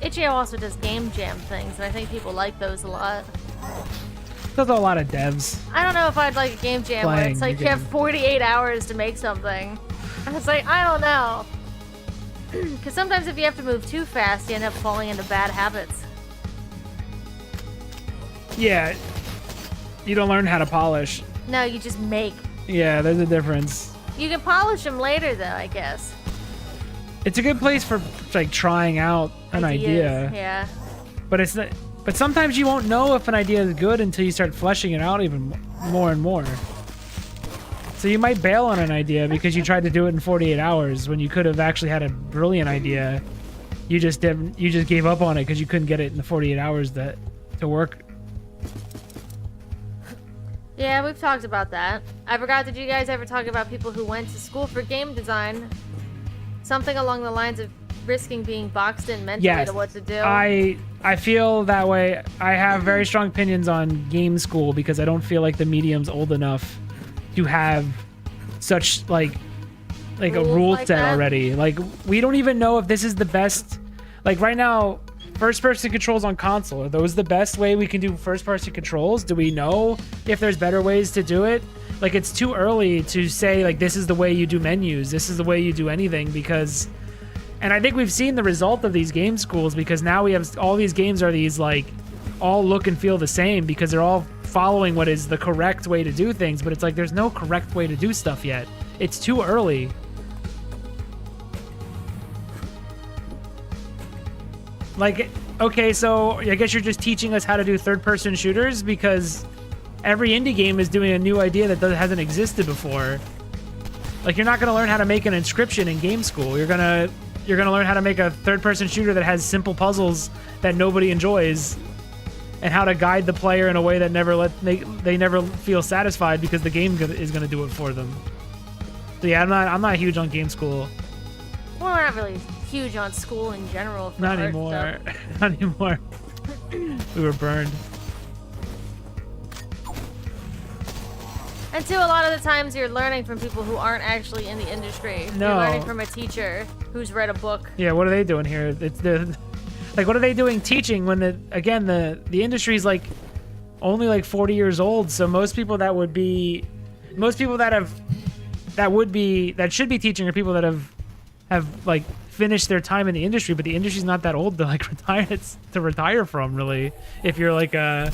Itch.io also does game jam things, and I think people like those a lot. There's a lot of devs. I don't know if I'd like a game jam where Playing it's like the you have game. 48 hours to make something. And it's like, I don't know. Because sometimes if you have to move too fast, you end up falling into bad habits. Yeah, you don't learn how to polish. No, you just make. Yeah, there's a difference. You can polish them later, though, I guess. It's a good place for like trying out an idea. Yeah. But it's not, but sometimes you won't know if an idea is good until you start fleshing it out even more and more. So you might bail on an idea because you tried to do it in 48 hours when you could have actually had a brilliant idea. You just didn't. You just gave up on it because you couldn't get it in the 48 hours to work. Yeah, we've talked about that. I forgot, did you guys ever talk about people who went to school for game design? Something along the lines of risking being boxed in mentally to what to do. I feel that way. I have very strong opinions on game school because I don't feel like the medium's old enough to have such like a rule set already. Like, we don't even know if this is the best. Like right now, first-person controls on console, are those the best way we can do first-person controls? Do we know if there's better ways to do it? Like, it's too early to say, like, this is the way you do menus, this is the way you do anything, because... And I think we've seen the result of these game schools, because now we have... All these games are these, like, all look and feel the same, because they're all following what is the correct way to do things, but it's like, there's no correct way to do stuff yet. It's too early. Like, okay, so I guess you're just teaching us how to do third-person shooters because every indie game is doing a new idea that hasn't existed before. Like, you're not going to learn how to make an inscription in game school. You're gonna learn how to make a third-person shooter that has simple puzzles that nobody enjoys, and how to guide the player in a way that they never feel satisfied because the game is going to do it for them. So yeah, I'm not huge on game school. Well, we're not really huge on school in general. Not anymore. Not anymore. We were burned. And too, a lot of the times you're learning from people who aren't actually in the industry. No. You're learning from a teacher who's read a book. Yeah, what are they doing here? Like, what are they doing teaching when the industry is like only like 40 years old? So most people that should be teaching are people that have like finished their time in the industry, but the industry's not that old to like retire from, really. If you're like a...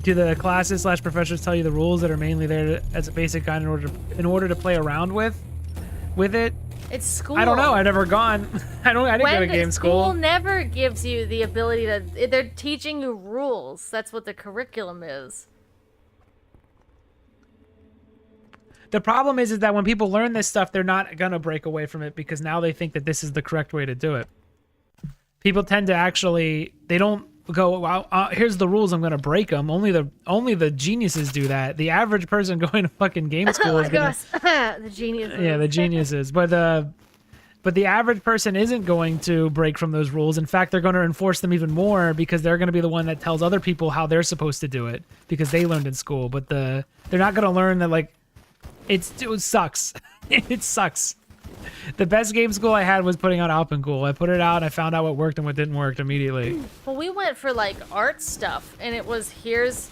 Do the classes / professors tell you the rules that are mainly there as a basic guide in order to play around with it? It's school. I don't know. I've never gone. I didn't go to game school. School never gives you the ability to... They're teaching you rules. That's what the curriculum is. The problem is that when people learn this stuff, they're not going to break away from it because now they think that this is the correct way to do it. People tend to actually... They don't go, well, here's the rules, I'm going to break them. Only the geniuses do that. The average person going to fucking game school is going to... The geniuses. Yeah, the geniuses. But the average person isn't going to break from those rules. In fact, they're going to enforce them even more because they're going to be the one that tells other people how they're supposed to do it because they learned in school. But they're not going to learn that, like, it sucks. It sucks. The best game school I had was putting out Alpencool. I put it out and I found out what worked and what didn't work immediately. Well, we went for like art stuff, and it was here's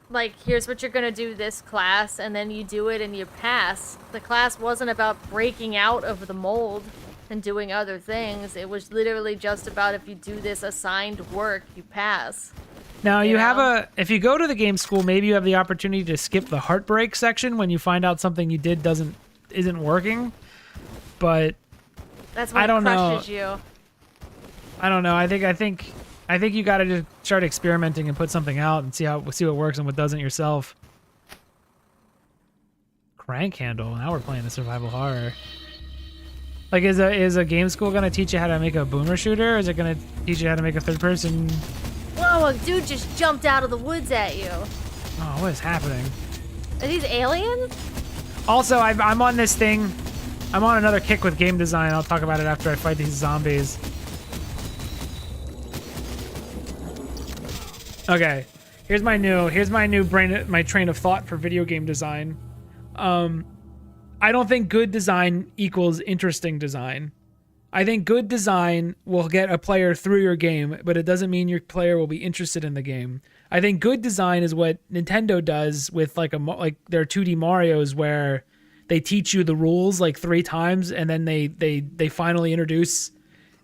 what you're gonna do this class, and then you do it and you pass. The class wasn't about breaking out of the mold and doing other things. It was literally just about if you do this assigned work, you pass. Now if you go to the game school, maybe you have the opportunity to skip the heartbreak section when you find out something you did isn't working, but that's what crushes you. I don't know. I think you got to just start experimenting and put something out and see what works and what doesn't yourself. Crank handle. Now we're playing the survival horror. Like, is a game school gonna teach you how to make a boomer shooter? Or is it gonna teach you how to make a third person? Whoa! A dude just jumped out of the woods at you. Oh, what is happening? Are these aliens? Also, I'm on this thing. I'm on another kick with game design. I'll talk about it after I fight these zombies. Okay, here's my train of thought for video game design. I don't think good design equals interesting design. I think good design will get a player through your game, but it doesn't mean your player will be interested in the game. I think good design is what Nintendo does with like their 2D Marios, where they teach you the rules like 3 times and then they finally introduce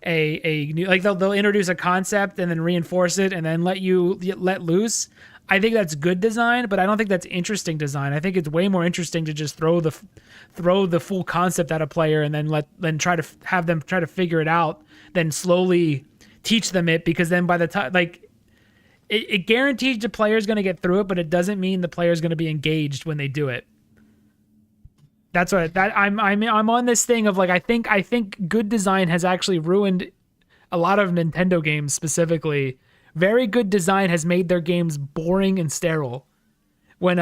a new, like they'll introduce a concept and then reinforce it and then let loose. I think that's good design, but I don't think that's interesting design. I think it's way more interesting to just throw the full concept at a player and then try to have them try to figure it out, then slowly teach them it, because then by the time, like, it guarantees the player's going to get through it, but it doesn't mean the player's going to be engaged when they do it. That's what I'm on this thing of like, I think good design has actually ruined a lot of Nintendo games specifically. Very good design has made their games boring and sterile. When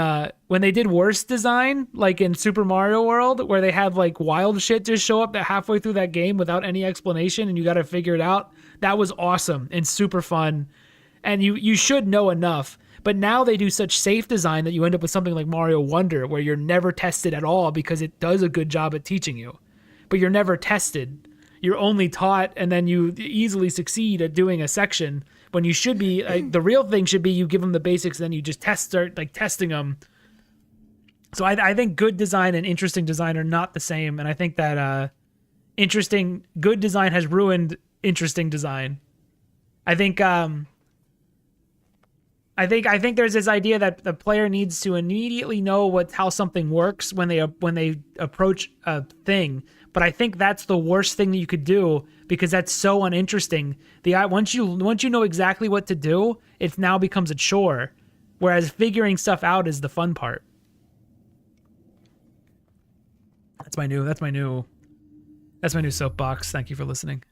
they did worse design, like in Super Mario World, where they have like wild shit just show up halfway through that game without any explanation and you got to figure it out, that was awesome and super fun. And you should know enough. But now they do such safe design that you end up with something like Mario Wonder, where you're never tested at all because it does a good job at teaching you. But you're never tested. You're only taught, and then you easily succeed at doing a section. When you should be, the real thing should be you give them the basics, then you just start testing them. So I think good design and interesting design are not the same, and I think that good design has ruined interesting design. I think there's this idea that the player needs to immediately know how something works when they approach a thing. But I think that's the worst thing that you could do, because that's so uninteresting. Once you know exactly what to do, it now becomes a chore, whereas figuring stuff out is the fun part. That's my new soapbox. Thank you for listening.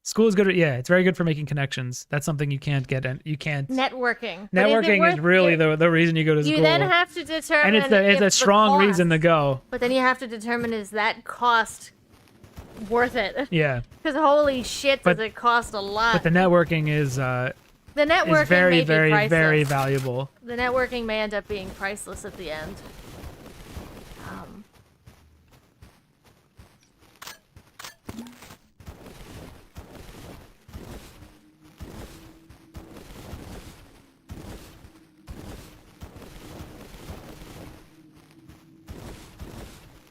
School is good. It's very good for making connections. That's something you can't get. You can't. Networking. Networking is really the reason you go to school. You then have to determine. And it's a strong reason to go. But then you have to determine, is that cost worth it? Yeah. Because holy shit, does it cost a lot. But the networking is very, very, very valuable. The networking may end up being priceless at the end.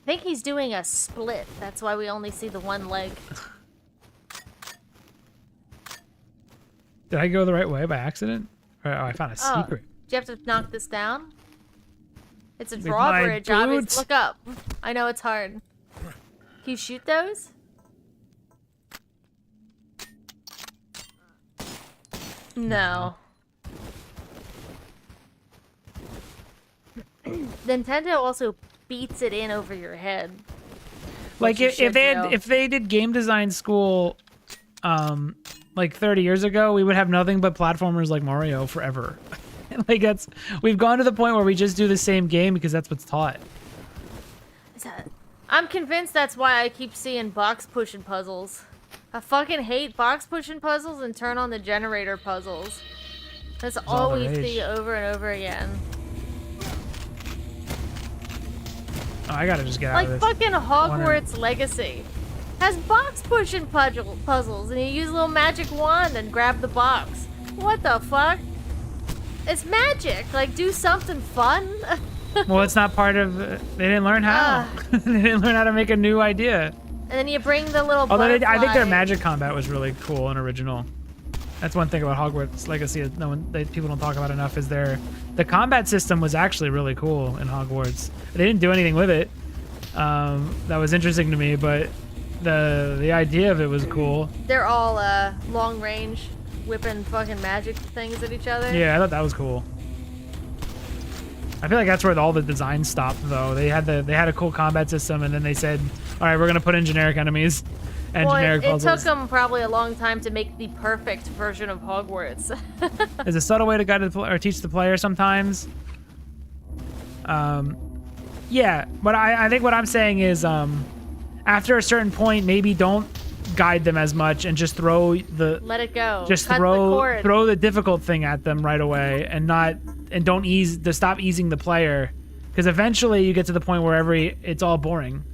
I think he's doing a split. That's why we only see the one leg. Did I go the right way by accident? Or, I found a secret. Do you have to knock this down? It's a drawbridge, obviously. Look up. I know it's hard. Can you shoot those? No. Nintendo also beats it in over your head. Like if they did game design school like 30 years ago, we would have nothing but platformers like Mario forever. Like we've gone to the point where we just do the same game because that's what's taught. I'm convinced that's why I keep seeing box pushing puzzles. I fucking hate box pushing puzzles and turn on the generator puzzles. That's all we see over and over again. Oh, I gotta just get out of this. Like fucking Hogwarts Legacy has box pushing puzzles, and you use a little magic wand and grab the box. What the fuck? It's magic. Like, do something fun. Well, it's not part of. They didn't learn how. They didn't learn how to make a new idea. And then you bring the little. Although I think their magic combat was really cool and original. That's one thing about Hogwarts Legacy people don't talk about enough, is the combat system was actually really cool in Hogwarts. They didn't do anything with it that was interesting to me, but the idea of it was cool. They're all long range, whipping fucking magic things at each other. Yeah, I thought that was cool. I feel like that's where all the design stopped, though. They had a cool combat system, and then they said, all right, we're gonna put in generic enemies. Generic puzzles. It took them probably a long time to make the perfect version of Hogwarts. There's a subtle way to guide or teach the player sometimes. Yeah, but I think what I'm saying is, after a certain point, maybe don't guide them as much and just throw the. Let it go. Just Cut throw the difficult thing at them right away, and don't stop easing the player, because eventually you get to the point where it's all boring.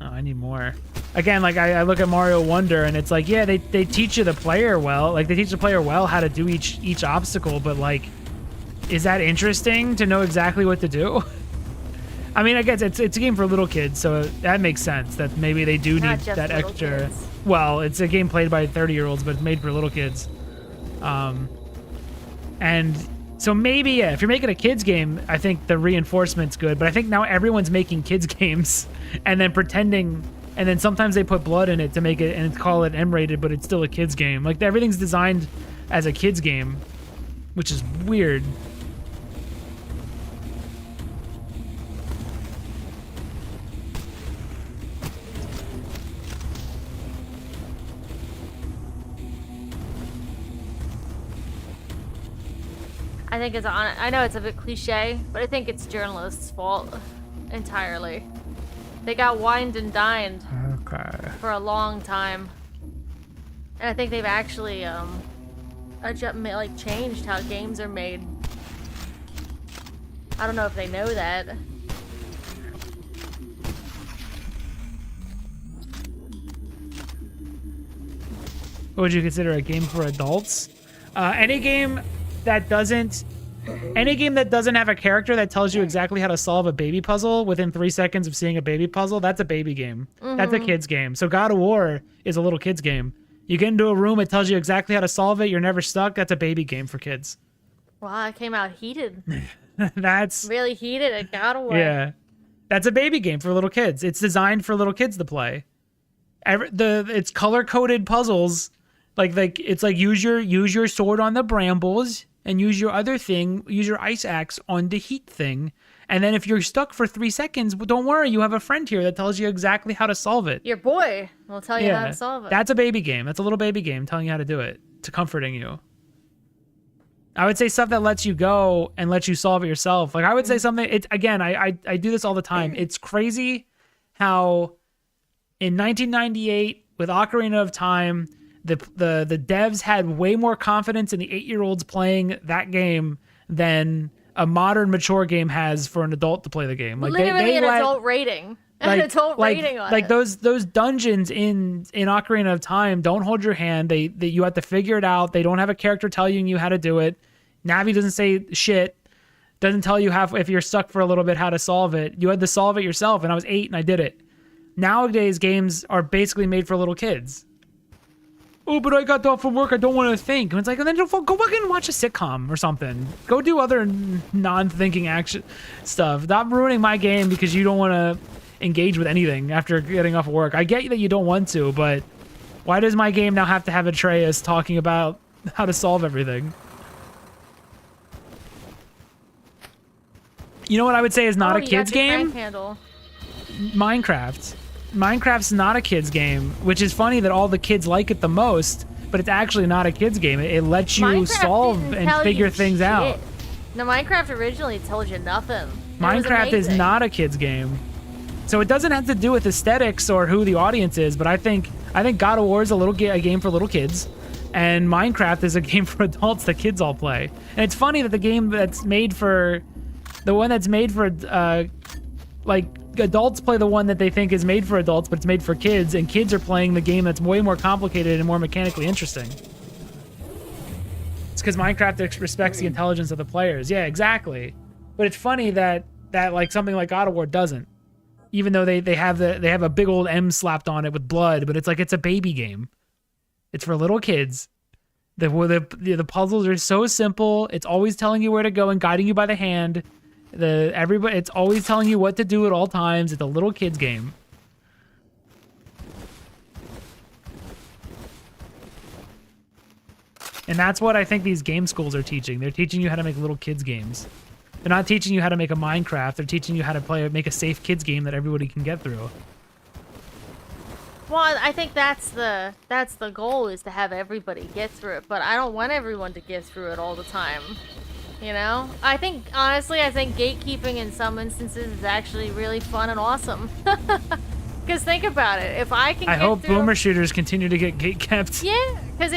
Oh, I need more. Again, like I look at Mario Wonder, and it's like, yeah, they teach the player well how to do each obstacle, but like, is that interesting to know exactly what to do? I mean, I guess it's a game for little kids, so that makes sense. That maybe they do Not need just that little extra. kids. Well, it's a game played by 30-year-olds, but it's made for little kids. And so maybe, yeah, if you're making a kids game, I think the reinforcement's good. But I think now everyone's making kids games and then pretending, and then sometimes they put blood in it to make it and call it M-rated, but it's still a kids game. Like everything's designed as a kids game, which is weird. I think it's on. I know it's a bit cliche, but I think it's journalists' fault entirely. They got wined and dined for a long time, and I think they've actually like changed how games are made. I don't know if they know that. What would you consider a game for adults? Any game that doesn't have a character that tells you exactly how to solve a baby puzzle within 3 seconds of seeing a baby puzzle, that's a baby game. That's a kid's game. So God of War is a little kid's game. You get into a room, it tells you exactly how to solve it, you're never stuck, that's a baby game for kids. Wow, it came out heated. That's Really heated at God of War. yeah. That's a baby game for little kids. It's designed for little kids to play. It's color-coded puzzles. Like it's like use your sword on the brambles and use your other thing, use your ice axe on the heat thing. And then if you're stuck for 3 seconds, don't worry, you have a friend here that tells you exactly how to solve it. Your boy will tell you how to solve it. That's a baby game. That's a little baby game telling you how to do it, to comforting you. I would say stuff that lets you go and lets you solve it yourself. Like I would say something, it's again, I do this all the time. It's crazy how in 1998 with Ocarina of Time, the devs had way more confidence in the 8-year-olds playing that game than a modern mature game has for an adult to play the game. Like literally an adult rating. An adult rating on like it. those dungeons in Ocarina of Time don't hold your hand. You have to figure it out. They don't have a character telling you how to do it. Navi doesn't say shit. Doesn't tell you if you're stuck for a little bit how to solve it. You had to solve it yourself, and I was 8 and I did it. Nowadays, games are basically made for little kids. Oh, but I got off from work. I don't want to think. And it's like, then go fucking watch a sitcom or something. Go do other non-thinking action stuff. Stop ruining my game because you don't want to engage with anything after getting off of work. I get that you don't want to, but why does my game now have to have Atreus talking about how to solve everything? You know what I would say is not a kid's game? Minecraft. Minecraft's not a kid's game, which is funny that all the kids like it the most, but it's actually not a kid's game. It lets you Minecraft solve and figure things out. No, Minecraft originally told you nothing. Minecraft is not a kid's game. So it doesn't have to do with aesthetics or who the audience is, but I think God of War is a game for little kids, and Minecraft is a game for adults that kids all play. And it's funny that the one that's made for like adults play the one that they think is made for adults, but it's made for kids, and kids are playing the game that's way more complicated and more mechanically interesting. It's because Minecraft respects the intelligence of the players. Yeah, exactly. But it's funny that like something like God of War doesn't, even though they have a big old M slapped on it with blood. But it's like it's a baby game. It's for little kids. The puzzles are so simple. It's always telling you where to go and guiding you by the hand. It's always telling you what to do at all times. It's a little kid's game. And that's what I think these game schools are teaching. They're teaching you how to make little kids games. They're not teaching you how to make a Minecraft. They're teaching you how to make a safe kids game that everybody can get through. Well, I think that's the goal, is to have everybody get through it, but I don't want everyone to get through it all the time. You know? Honestly, I think gatekeeping in some instances is actually really fun and awesome. Because think about it. If I can I hope boomer shooters continue to get gatekept. Yeah, because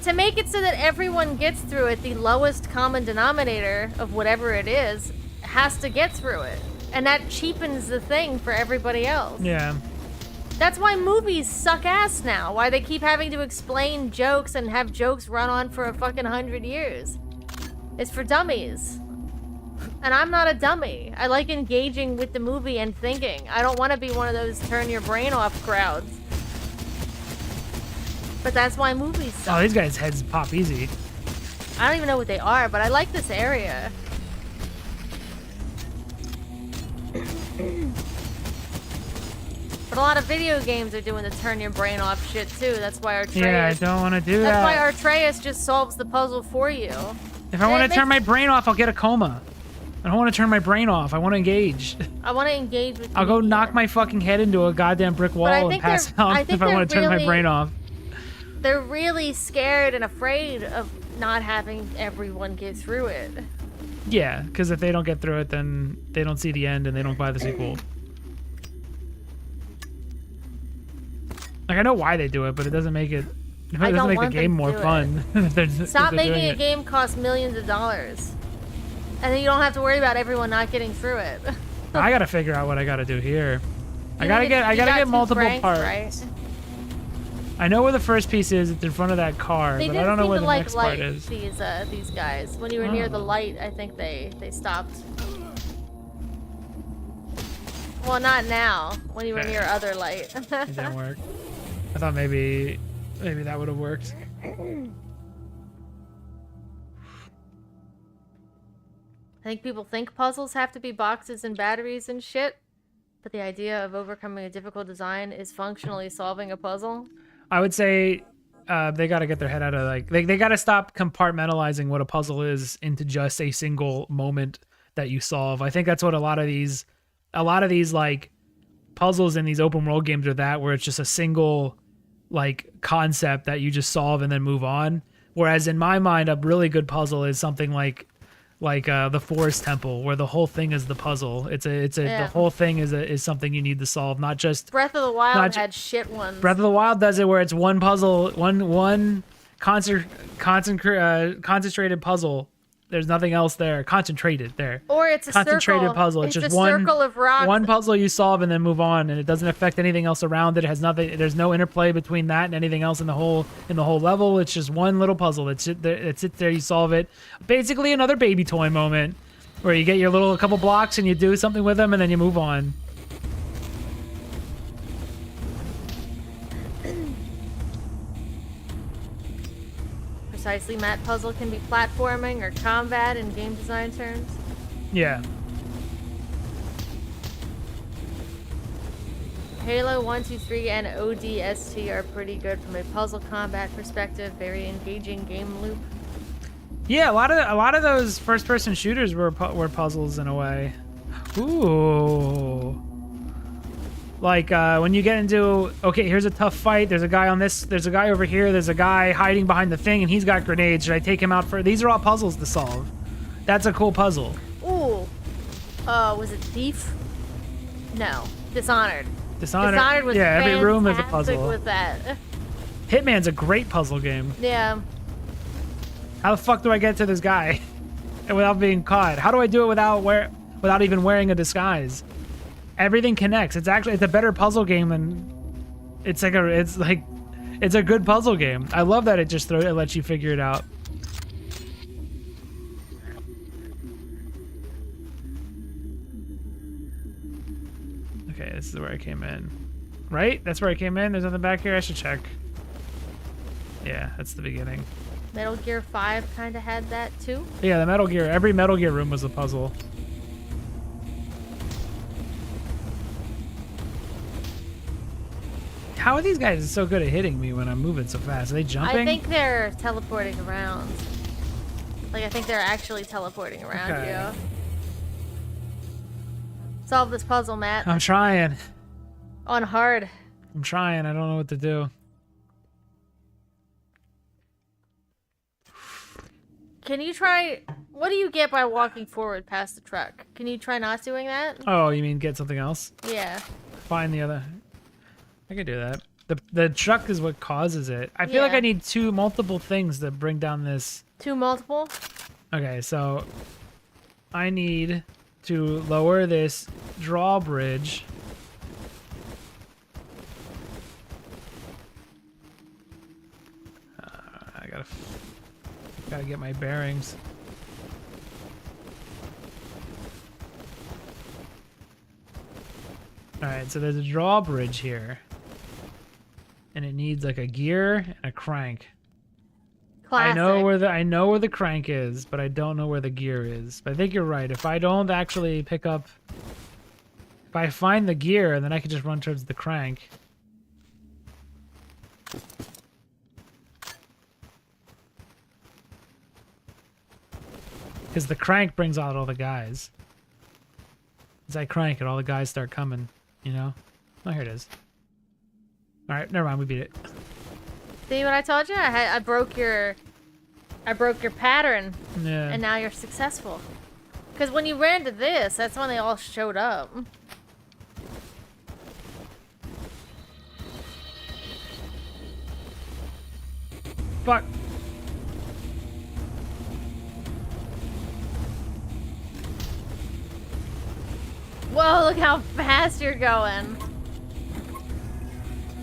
to make it so that everyone gets through it, the lowest common denominator of whatever it is has to get through it. And that cheapens the thing for everybody else. Yeah. That's why movies suck ass now. Why they keep having to explain jokes and have jokes run on for a fucking 100 years. It's for dummies. And I'm not a dummy. I like engaging with the movie and thinking. I don't want to be one of those turn your brain off crowds. But that's why movies suck. Oh, these guys' heads pop easy. I don't even know what they are, but I like this area. But a lot of video games are doing the turn your brain off shit too. That's why Artreus... Yeah, I don't want to do That's that. why Artreus just solves the puzzle for you. If I want to turn my brain off, I'll get a coma. I don't want to turn my brain off. I want to engage. I want to engage with I'll go media. knock my fucking head into a goddamn brick wall and pass out if I want to turn my brain off. They're really scared and afraid of not having everyone get through it. Yeah, because if they don't get through it, then they don't see the end and they don't buy the sequel. Like, I know why they do it, but it doesn't make it... It doesn't make the game more fun. Stop making a game cost millions of dollars. And then you don't have to worry about everyone not getting through it. I gotta figure out what I gotta do here. I gotta get multiple parts. Right? I know where the first piece is. It's in front of that car, but I don't know where the next part is. These guys. When you were near the light, I think they stopped. Well, not now. When you were near other light. It didn't work. I thought maybe that would have worked. I think people think puzzles have to be boxes and batteries and shit, but the idea of overcoming a difficult design is functionally solving a puzzle. I would say they got to get their head out of like they got to stop compartmentalizing what a puzzle is into just a single moment that you solve. I think that's what a lot of these like puzzles in these open world games are, that where it's just a single like concept that you just solve and then move on. Whereas in my mind, a really good puzzle is something like the Forest Temple, where the whole thing is the puzzle. The whole thing is something you need to solve, not just Breath of the Wild had shit ones. Breath of the Wild does it where it's one puzzle, one concentrated puzzle. There's nothing else there. Concentrated there. Or it's a concentrated puzzle. It's just one circle of rocks. One puzzle you solve and then move on, and it doesn't affect anything else around it. It has nothing. There's no interplay between that and anything else in the whole level. It's just one little puzzle. It sits there. You solve it. Basically, another baby toy moment where you get your a couple blocks and you do something with them, and then you move on. Precisely, Matt. Puzzle can be platforming or combat in game design terms. Yeah. Halo 1, 2, 3, and ODST are pretty good from a puzzle combat perspective. Very engaging game loop. Yeah, a lot of those first-person shooters were puzzles in a way. Ooh. Like when you get into, okay, here's a tough fight. There's a guy on this. There's a guy over here. There's a guy hiding behind the thing, and he's got grenades. Should I take him out for? These are all puzzles to solve. That's a cool puzzle. Ooh. Was it Thief? No. Dishonored. Dishonored was every room is a puzzle. With that. Hitman's a great puzzle game. Yeah. How the fuck do I get to this guy without being caught? How do I do it without even wearing a disguise? Everything connects. It's a better puzzle game than it's a good puzzle game. I love that it lets you figure it out. Okay, this is where I came in. Right? That's where I came in. There's nothing back here. I should check. Yeah, that's the beginning. Metal Gear 5 kind of had that too. Yeah, every Metal Gear room was a puzzle. How are these guys so good at hitting me when I'm moving so fast? Are they jumping? I think they're teleporting around. Like, I think they're actually teleporting around you. Solve this puzzle, Matt. I'm trying. On hard. I'm trying. I don't know what to do. Can you try... What do you get by walking forward past the truck? Can you try not doing that? Oh, you mean get something else? Yeah. Find the other... I can do that. The truck is what causes it. I feel like I need multiple things to bring down this. Multiple? Okay, so I need to lower this drawbridge. I gotta get my bearings. Alright, so there's a drawbridge here. And it needs like a gear and a crank. Classic. I know where the crank is, but I don't know where the gear is. But I think you're right. If I don't actually pick up, if I find the gear, then I can just run towards the crank. Because the crank brings out all the guys. As I crank it, all the guys start coming. You know? Oh, here it is. All right, never mind. We beat it. See what I told you? I broke your pattern. Yeah. And now you're successful. Because when you ran to this, that's when they all showed up. Fuck. Whoa, look how fast you're going.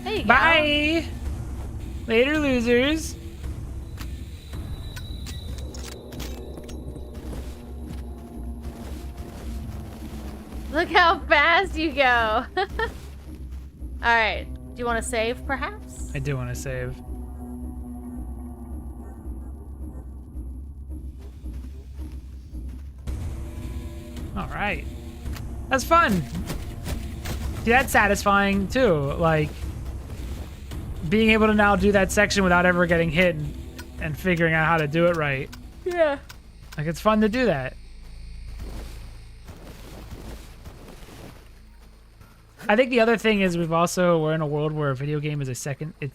There you go. Bye. Later, losers. Look how fast you go. Alright. Do you want to save, perhaps? I do want to save. All right. That's fun. See, that's satisfying, too. Like, being able to now do that section without ever getting hit and figuring out how to do it right. Yeah. Like, it's fun to do that. I think the other thing is we're in a world where a video game is it's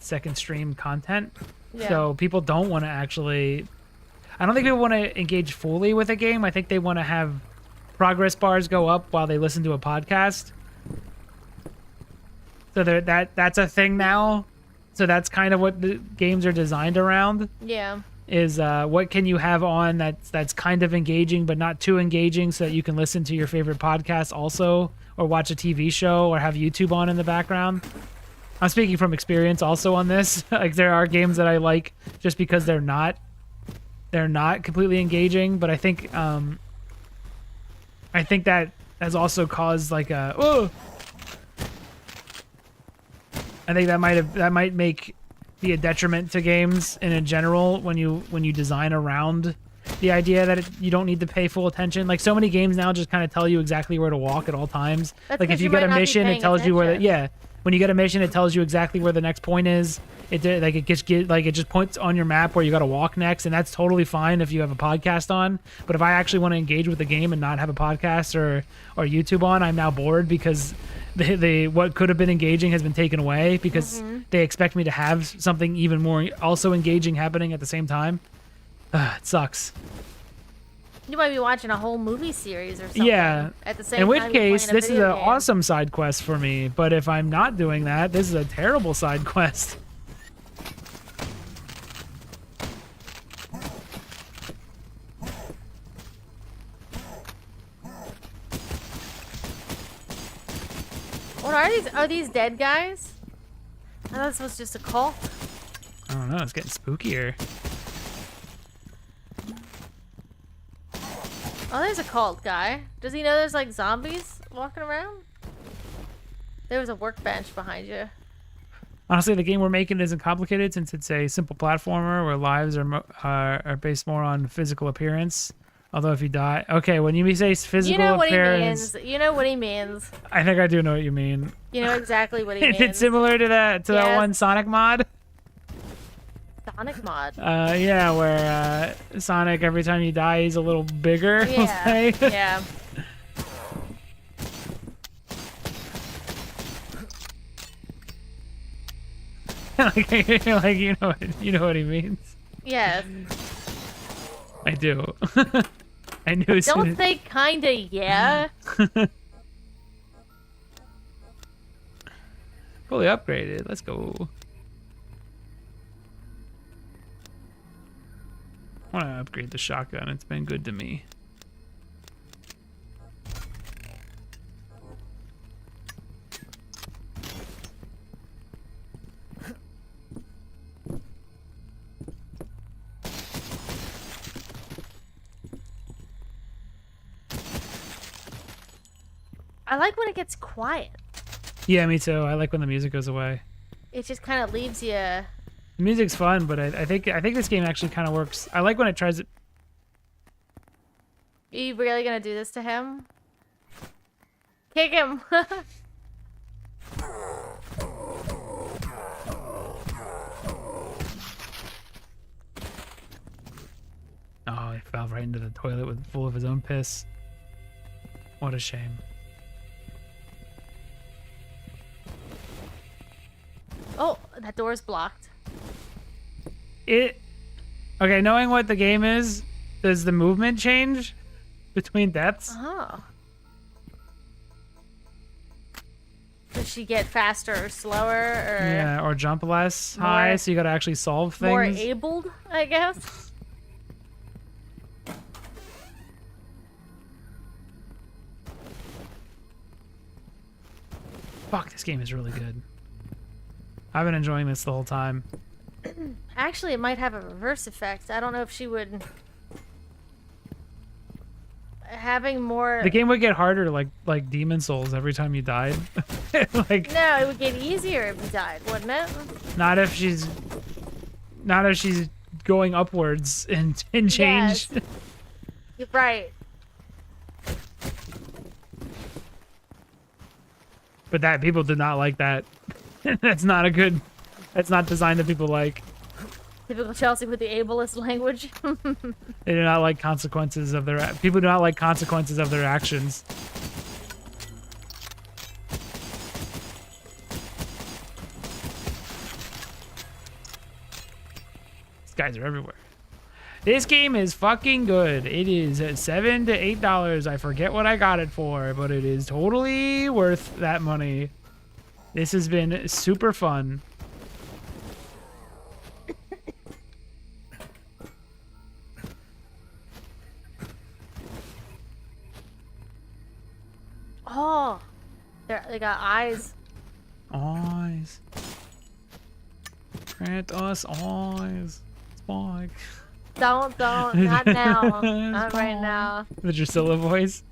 second stream content. Yeah. So people don't want to actually, I don't think people want to engage fully with a game. I think they want to have progress bars go up while they listen to a podcast. So that's a thing now. So that's kind of what the games are designed around. Yeah. Is what can you have on that's kind of engaging but not too engaging, so that you can listen to your favorite podcast also, or watch a TV show, or have YouTube on in the background. I'm speaking from experience also on this. Like, there are games that I like just because they're not completely engaging, but I think that has also caused like a I think that might be a detriment to games in general when you design around the idea that you don't need to pay full attention. Like, so many games now just kind of tell you exactly where to walk at all times. That's like, if you get a mission, it tells you where when you get a mission, it tells you exactly where the next point is. It just points on your map where you got to walk next, and that's totally fine if you have a podcast on. But if I actually want to engage with the game and not have a podcast or YouTube on, I'm now bored because the what could have been engaging has been taken away because they expect me to have something even more also engaging happening at the same time. It sucks. You might be watching a whole movie series or something. Yeah. At the same time. In which you're case, playing a this is an video game. awesome side quest for me. But if I'm not doing that, this is a terrible side quest. What are these? Are these dead guys? I thought this was just a cult. I don't know. It's getting spookier. Oh, there's a cult guy. Does he know there's like zombies walking around? There was a workbench behind you. Honestly, the game we're making isn't complicated since it's a simple platformer where lives are based more on physical appearance. Although if you die, okay, when you say physical appearance, You know what he means. I think I do know what you mean. You know exactly what he means. It's similar to that one Sonic mod. Sonic mod. Yeah, where Sonic, every time you die, he's a little bigger. Yeah. Yeah. like you know what he means. Yes. I do. I knew. Don't say kinda yeah. Fully upgraded. Let's go. I want to upgrade the shotgun. It's been good to me. I like when it gets quiet. Yeah, me too. I like when the music goes away. It just kind of leaves you. The music's fun, but I think this game actually kind of works. I like when it tries to. Are you really gonna do this to him? Kick him! Oh, he fell right into the toilet with full of his own piss. What a shame. Oh, that door's blocked. Okay, knowing what the game is, does the movement change between deaths? Oh. Does she get faster or slower or Yeah, or jump less high, so you gotta actually solve things. more abled, I guess? Fuck, this game is really good. I've been enjoying this the whole time. Actually, it might have a reverse effect. I don't know if she would... Having more... The game would get harder, like Demon Souls, every time you died. Like, No, it would get easier if you died, wouldn't it? not if she's going upwards and change. Yes. You're right. But that people did not like that. That's not designed that people like. Typical Chelsea with the ableist language. They do not like consequences of their people do not like consequences of their actions. These guys are everywhere. This game is fucking good. It is at $7 to $8. I forget what I got it for, but it is totally worth that money. This has been super fun. Oh, they got eyes. Eyes. Grant us eyes. Spike. Don't, not now. Not right now. The Drusilla voice.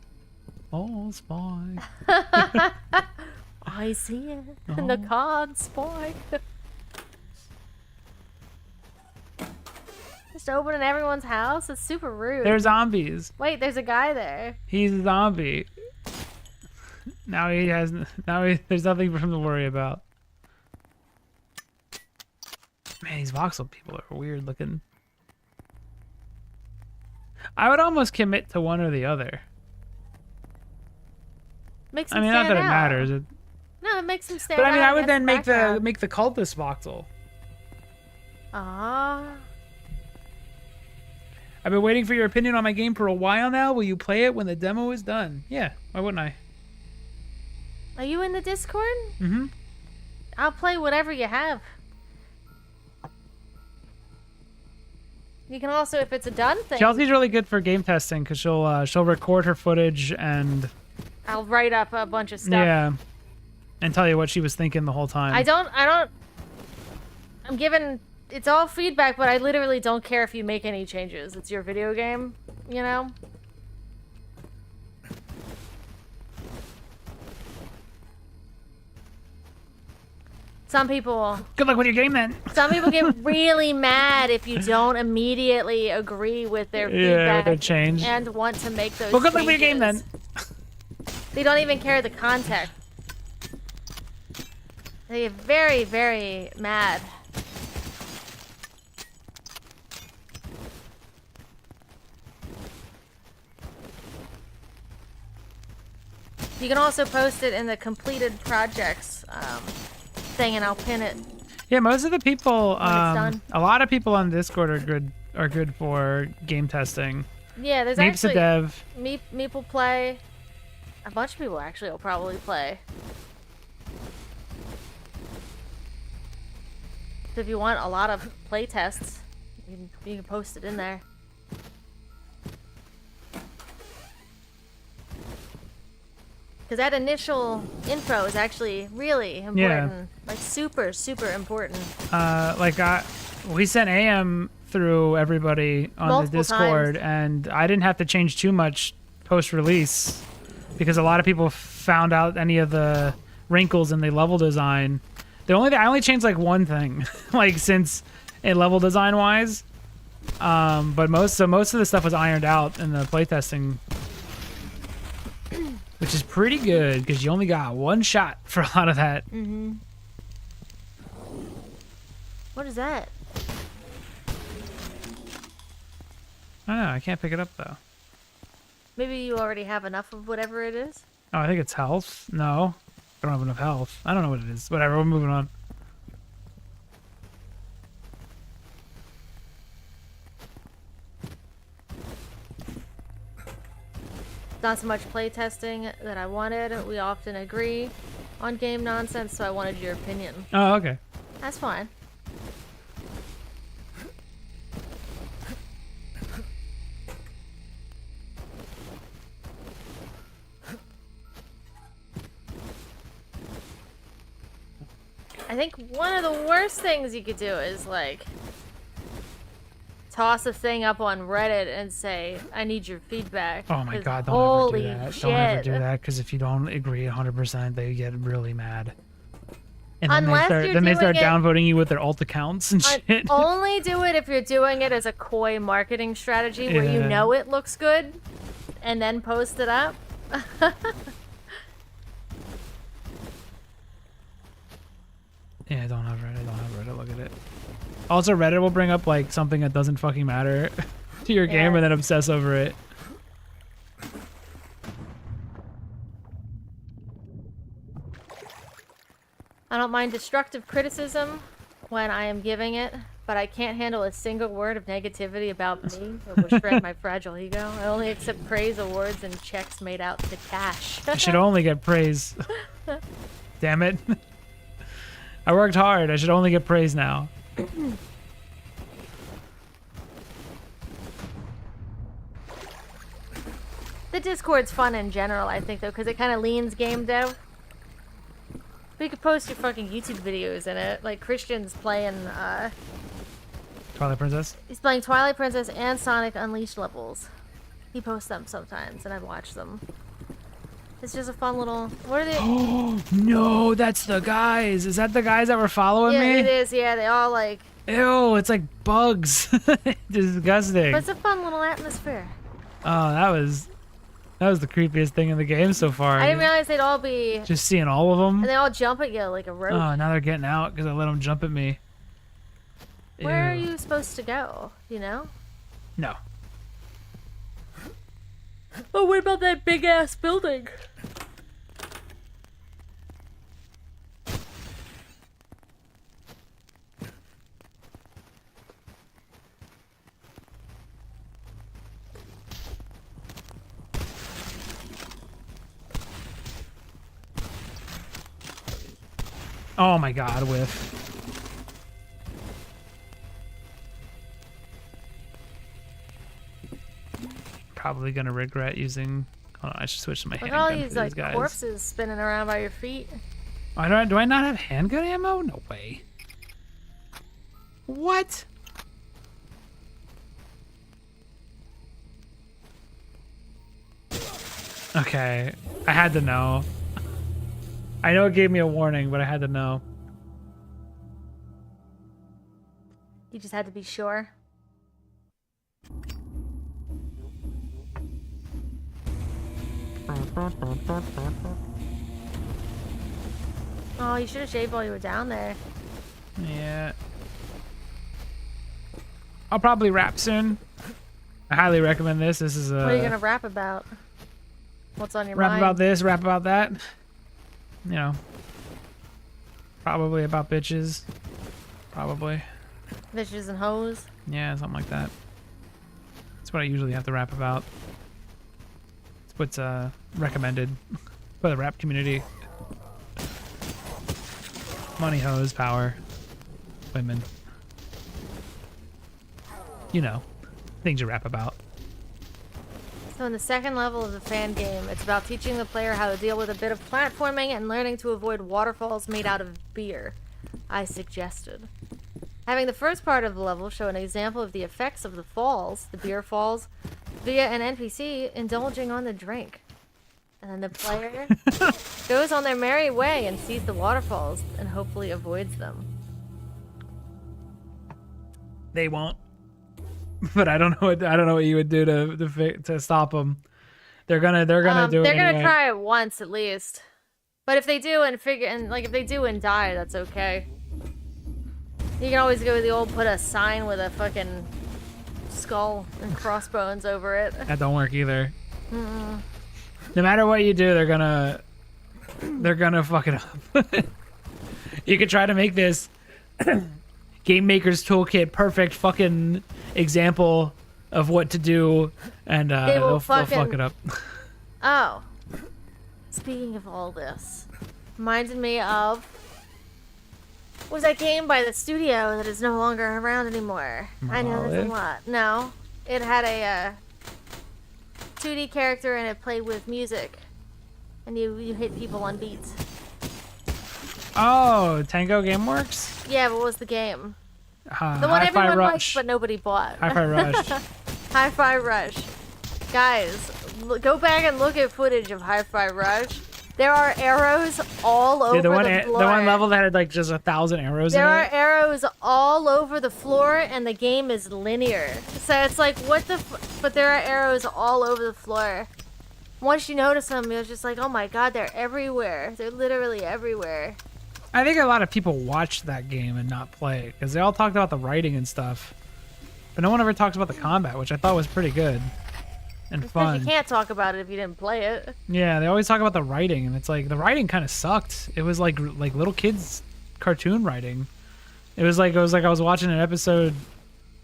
Oh, Spike. I see it. Oh. The card, Spike. Just opening everyone's house? It's super rude. They're zombies. Wait, there's a guy there. He's a zombie. There's nothing for him to worry about. Man, these voxel people are weird looking. I would almost commit to one or the other. Makes him I mean, not stand that it out. matters. No, it makes him stand But out. I mean, I would against then make the background. cultist voxel. Ah. I've been waiting for your opinion on my game for a while now. Will you play it when the demo is done? Yeah, why wouldn't I? Are you in the Discord? Mm-hmm. I'll play whatever you have. You can also, if it's a done thing, Chelsea's really good for game testing because she'll record her footage and I'll write up a bunch of stuff. yeah, and tell you what she was thinking the whole time. I'm giving, it's all feedback, but I literally don't care if you make any changes. It's your video game, you know? Some people Good luck with your game then. get really mad if you don't immediately agree with their feedback their change. and want to make those Well, good luck with your game changes. then. They don't even care the context. They get very, very mad. You can also post it in the completed projects thing, and I'll pin it. Yeah, most of the people, it's done. a lot of people on Discord are good for game testing. Yeah, there's Meeps a actually dev. Meep will play. A bunch of people actually will probably play. So if you want a lot of play tests, you can post it in there. Because that initial intro is actually really important. Yeah. Like super, super important. We sent AM through everybody on Multiple the Discord, and I didn't have to change too much post-release because a lot of people found out any of the wrinkles in the level design. I only changed like one thing, like since in level design wise. But most of the stuff was ironed out in the playtesting, which is pretty good because you only got one shot for a lot of that. Mm-hmm. What is that? I don't know. I can't pick it up though. Maybe you already have enough of whatever it is? Oh, I think it's health. No, I don't have enough health. I don't know what it is. Whatever. We're moving on. Not so much playtesting that I wanted. We often agree on game nonsense, so I wanted your opinion. Oh, okay. That's fine. I think one of the worst things you could do is like toss a thing up on Reddit and say, "I need your feedback." Oh my god, holy don't ever do that. shit. Don't ever do that, because if you don't agree 100%, they get really mad. And then Unless they start you're downvoting you with their alt accounts and shit. Only do it if you're doing it as a coy marketing strategy where you know it looks good and then post it up. Yeah, don't have Reddit, look at it. Also, Reddit will bring up like something that doesn't fucking matter to your game and then obsess over it. I don't mind destructive criticism when I am giving it, but I can't handle a single word of negativity about me or will shred my fragile ego. I only accept praise, awards, and checks made out to cash. I should only get praise. Damn it. I worked hard. I should only get praise now. The Discord's fun in general, I think, though, because it kind of leans game dev. But you could post your fucking YouTube videos in it. Like, Christian's playing, Twilight Princess? he's playing Twilight Princess and Sonic Unleashed levels. He posts them sometimes, and I watch them. It's just a fun little... What are they? Oh, no, that's the guys. Is that the guys that were following me? Yeah, it is. Yeah, they all, like... Ew, it's like bugs. Disgusting. But it's a fun little atmosphere. Oh, that was the creepiest thing in the game so far. I didn't realize they'd all be... Just seeing all of them. And they all jump at you like a rope. Oh, now they're getting out because I let them jump at me. Where are Ew. you supposed to go? You know? No. Oh, what about that big-ass building? Oh my god, whiff. Probably gonna regret using... Hold on, I should switch to my Look at all handgun these, for like, these guys. corpses spinning around by your feet. Oh, do I not have handgun ammo? No way. What? Okay, I had to know. I know it gave me a warning, but I had to know. You just had to be sure. Oh, you should have shaved while you were down there. Yeah. I'll probably rap soon. I highly recommend this. This is a... What are you gonna rap about? What's on your rap mind? about this, rap about that. You know. Probably about bitches. Probably. Bitches and hoes. Yeah, something like that. That's what I usually have to rap about. It's what's recommended by the rap community. Money, hoes, power, women. You know, things you rap about. So in the second level of the fan game, it's about teaching the player how to deal with a bit of platforming and learning to avoid waterfalls made out of beer. I suggested. Having the first part of the level show an example of the effects of the falls, the beer falls, via an NPC indulging on the drink. And then the player goes on their merry way and sees the waterfalls and hopefully avoids them. They won't. But I don't know what you would do to stop them. They're gonna do it They're gonna anyway. try it once at least. But if they do and if they do and die, that's okay. You can always go with the old put a sign with a fucking skull and crossbones over it. That don't work either. No matter what you do, they're gonna fuck it up. You could try to make this Game Maker's Toolkit perfect fucking example of what to do, and they'll fuck it up. Oh. Speaking of all this, reminded me of was that game by the studio that is no longer around anymore. I know there's a lot. No, it had a 2D character and it played with music, and you hit people on beats. Oh, Tango Gameworks? Yeah, what was the game? The one Hi-Fi everyone Rush. liked but nobody bought. Hi-Fi Rush. Hi-Fi Rush. Guys, go back and look at footage of Hi-Fi Rush. There are arrows all over Dude, the floor. The one level that had like just 1,000 arrows There in are it. arrows all over the floor, and the game is linear. So it's like, what the but there are arrows all over the floor. Once you notice them, you're just like, oh my god, they're everywhere. They're literally everywhere. I think a lot of people watched that game and not play it, because they all talked about the writing and stuff. But no one ever talks about the combat, which I thought was pretty good. And Because fun. you can't talk about it if you didn't play it. Yeah, they always talk about the writing, and it's like the writing kind of sucked. It was like little kids' cartoon writing. It was like I was watching an episode.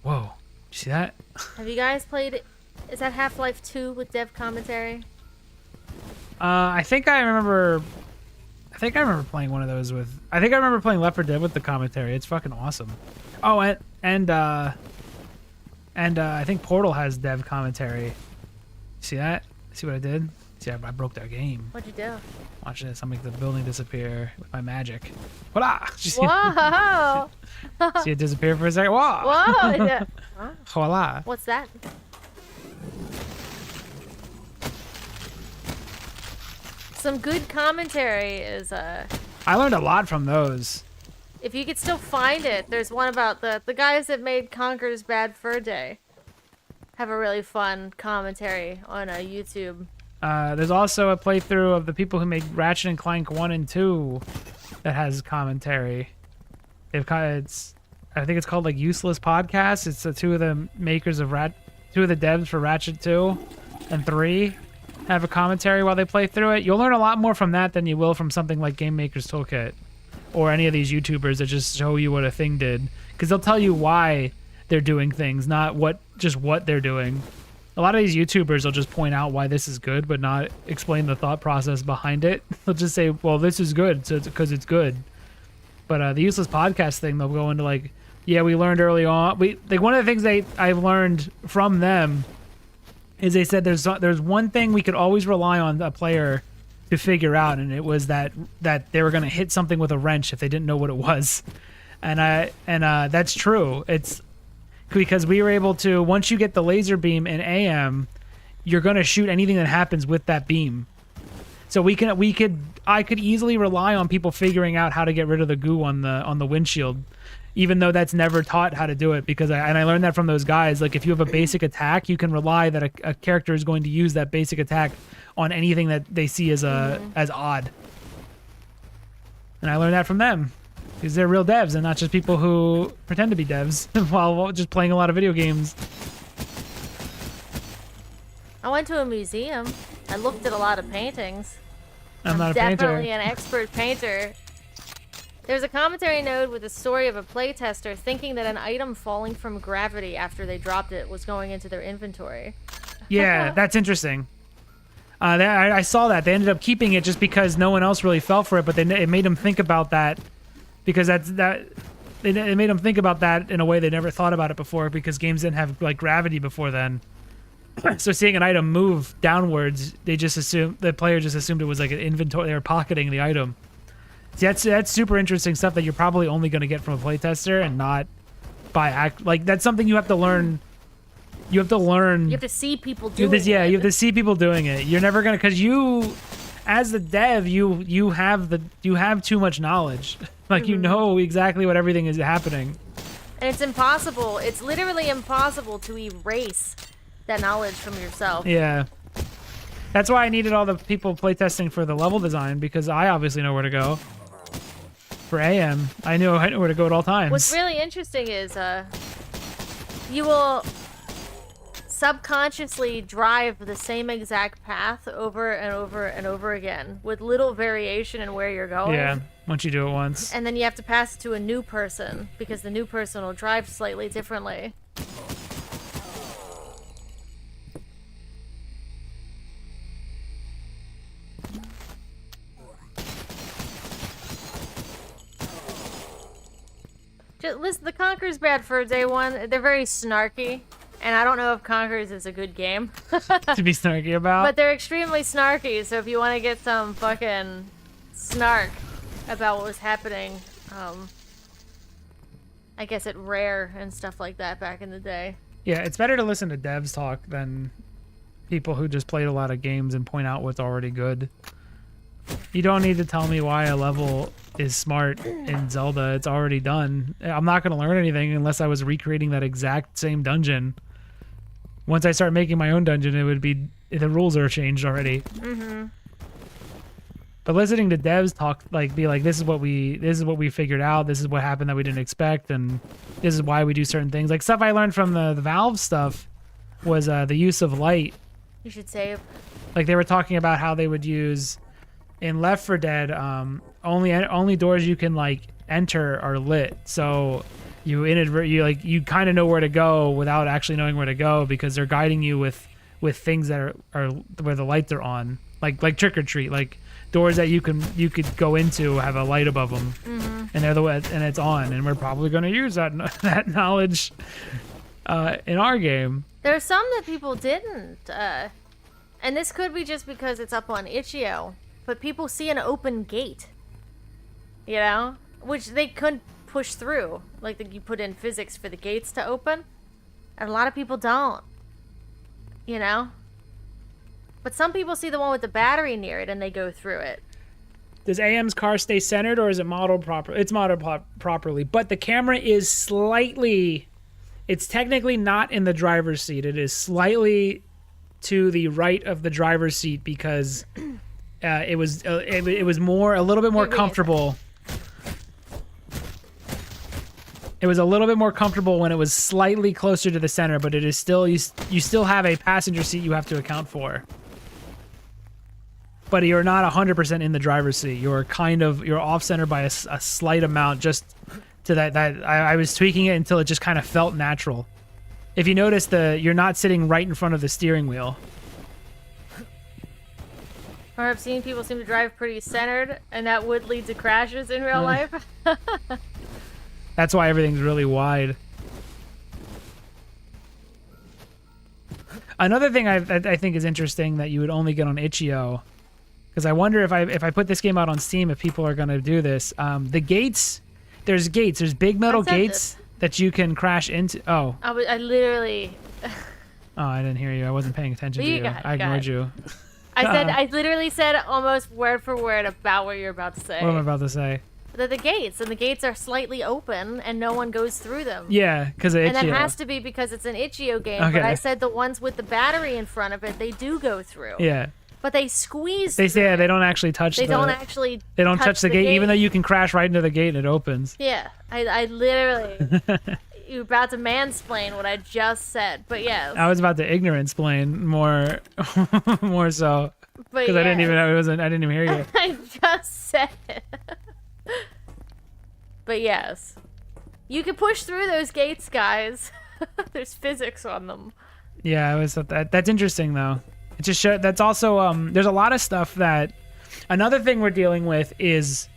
Whoa, you see that? Have you guys played? Is that Half-Life 2 with dev commentary? I think I remember playing one of those with. I think I remember playing Left 4 Dead with the commentary. It's fucking awesome. Oh, and I think Portal has dev commentary. See that? See what I did? See, I broke their game. What'd you do? Watch this. I'll make the building disappear with my magic. Voila! Did you see Whoa! see it disappear for a second? Whoa! Whoa! Yeah. Huh? Voila! What's that? Some good commentary is I learned a lot from those. if you could still find it, there's one about the guys that made Conker's Bad Fur Day. Have a really fun commentary on YouTube. There's also a playthrough of the people who made Ratchet and Clank 1 and 2 that has commentary. I think it's called like Useless Podcast. It's the two of the makers of two of the devs for Ratchet 2 and 3 have a commentary while they play through it. You'll learn a lot more from that than you will from something like Game Maker's Toolkit or any of these YouTubers that just show you what a thing did, because they'll tell you why they're doing things, not what they're doing. A lot of these YouTubers will just point out why this is good, but not explain the thought process behind it. They'll just say, well, this is good because it's good. But the Useless Podcast thing, they'll go into like, yeah, we learned early on. One of the things I've learned from them is they said there's one thing we could always rely on a player to figure out, and it was that they were going to hit something with a wrench if they didn't know what it was. And that's true. It's because we were able to, once you get the laser beam in AM, you're going to shoot anything that happens with that beam. So I could easily rely on people figuring out how to get rid of the goo on the windshield, even though that's never taught how to do it, because I learned that from those guys. Like, if you have a basic attack, you can rely that a character is going to use that basic attack on anything that they see as odd. And I learned that from them, because they're real devs and not just people who pretend to be devs while just playing a lot of video games. I went to a museum. I looked at a lot of paintings. I'm not a painter. Definitely an expert painter. There's a commentary note with the story of a playtester thinking that an item falling from gravity after they dropped it was going into their inventory. Yeah, that's interesting. I saw that. They ended up keeping it just because no one else really fell for it, but it made them think about that, because it made them think about that in a way they never thought about it before, because games didn't have like gravity before then. So seeing an item move downwards, the player just assumed it was like an inventory. They were pocketing the item. See, that's super interesting stuff that you're probably only going to get from a playtester and not by act. Like, that's something you have to learn You have to learn. You have to see people You doing have to, yeah, it. you have to see people doing it. You're never gonna, because you, as the dev, you have too much knowledge. Like, you know exactly what everything is happening. And it's impossible. It's literally impossible to erase that knowledge from yourself. Yeah. That's why I needed all the people playtesting for the level design, because I obviously know where to go. For AM, I know where to go at all times. What's really interesting is you will subconsciously drive the same exact path over and over and over again with little variation in where you're going. Yeah, once you do it once. And then you have to pass it to a new person because the new person will drive slightly differently. Just listen, the Conquer's bad for day one. They're very snarky. And I don't know if Conquerors is a good game. To be snarky about. But they're extremely snarky, so if you want to get some fucking snark about what was happening, I guess at Rare and stuff like that back in the day. Yeah, it's better to listen to devs talk than people who just played a lot of games and point out what's already good. You don't need to tell me why a level is smart in Zelda. It's already done. I'm not going to learn anything unless I was recreating that exact same dungeon. Once I start making my own dungeon, it would be, the rules are changed already. But listening to devs talk, like, be like, this is what we figured out, this is what happened that we didn't expect, and this is why we do certain things. Like, stuff I learned from the Valve stuff was the use of light. You should save. Like, they were talking about how they would use in Left 4 Dead, only doors you can like enter are lit. So you kind of know where to go without actually knowing where to go, because they're guiding you with things that are where the lights are on, like Trick or Treat, like doors that you could go into have a light above them, and they're and it's on, and we're probably going to use that knowledge in our game. There are some that people didn't, and this could be just because it's up on Itch.io. But people see an open gate, you know, which they couldn't push through. Like, you put in physics for the gates to open, and a lot of people don't, you know. But some people see the one with the battery near it, and they go through it. Does AM's car stay centered, or is it modeled properly? It's modeled properly, but the camera is slightly. It's technically not in the driver's seat. It is slightly to the right of the driver's seat because. It was a little bit more comfortable. It was a little bit more comfortable when it was slightly closer to the center, but it is still you still have a passenger seat you have to account for. But you're not 100% in the driver's seat. You're off center by a slight amount, just to that. I was tweaking it until it just kind of felt natural. If you notice, you're not sitting right in front of the steering wheel. Or I've seen people seem to drive pretty centered, and that would lead to crashes in real life. That's why everything's really wide. Another thing I think is interesting that you would only get on Itch.io, because I wonder if I put this game out on Steam, if people are going to do this. The gates, there's big metal gates that you can crash into. Oh. I literally... Oh, I didn't hear you. I wasn't paying attention to you. I ignored you. I literally said almost word for word about what you're about to say. What am I about to say? That the gates are slightly open and no one goes through them. Yeah, because of Itch.io. And that has to be because it's an Itch.io game. Okay. But I said the ones with the battery in front of it, they do go through. Yeah. But they squeeze. They say they don't actually touch. They don't touch the gate, even though you can crash right into the gate and it opens. Yeah, I literally. You're about to mansplain what I just said, but yes. I was about to ignorance-plain more so, because I didn't even hear you. I just said it. But yes, you can push through those gates, guys. There's physics on them. Yeah, that's interesting though. It just showed. That's also there's a lot of stuff that. Another thing we're dealing with is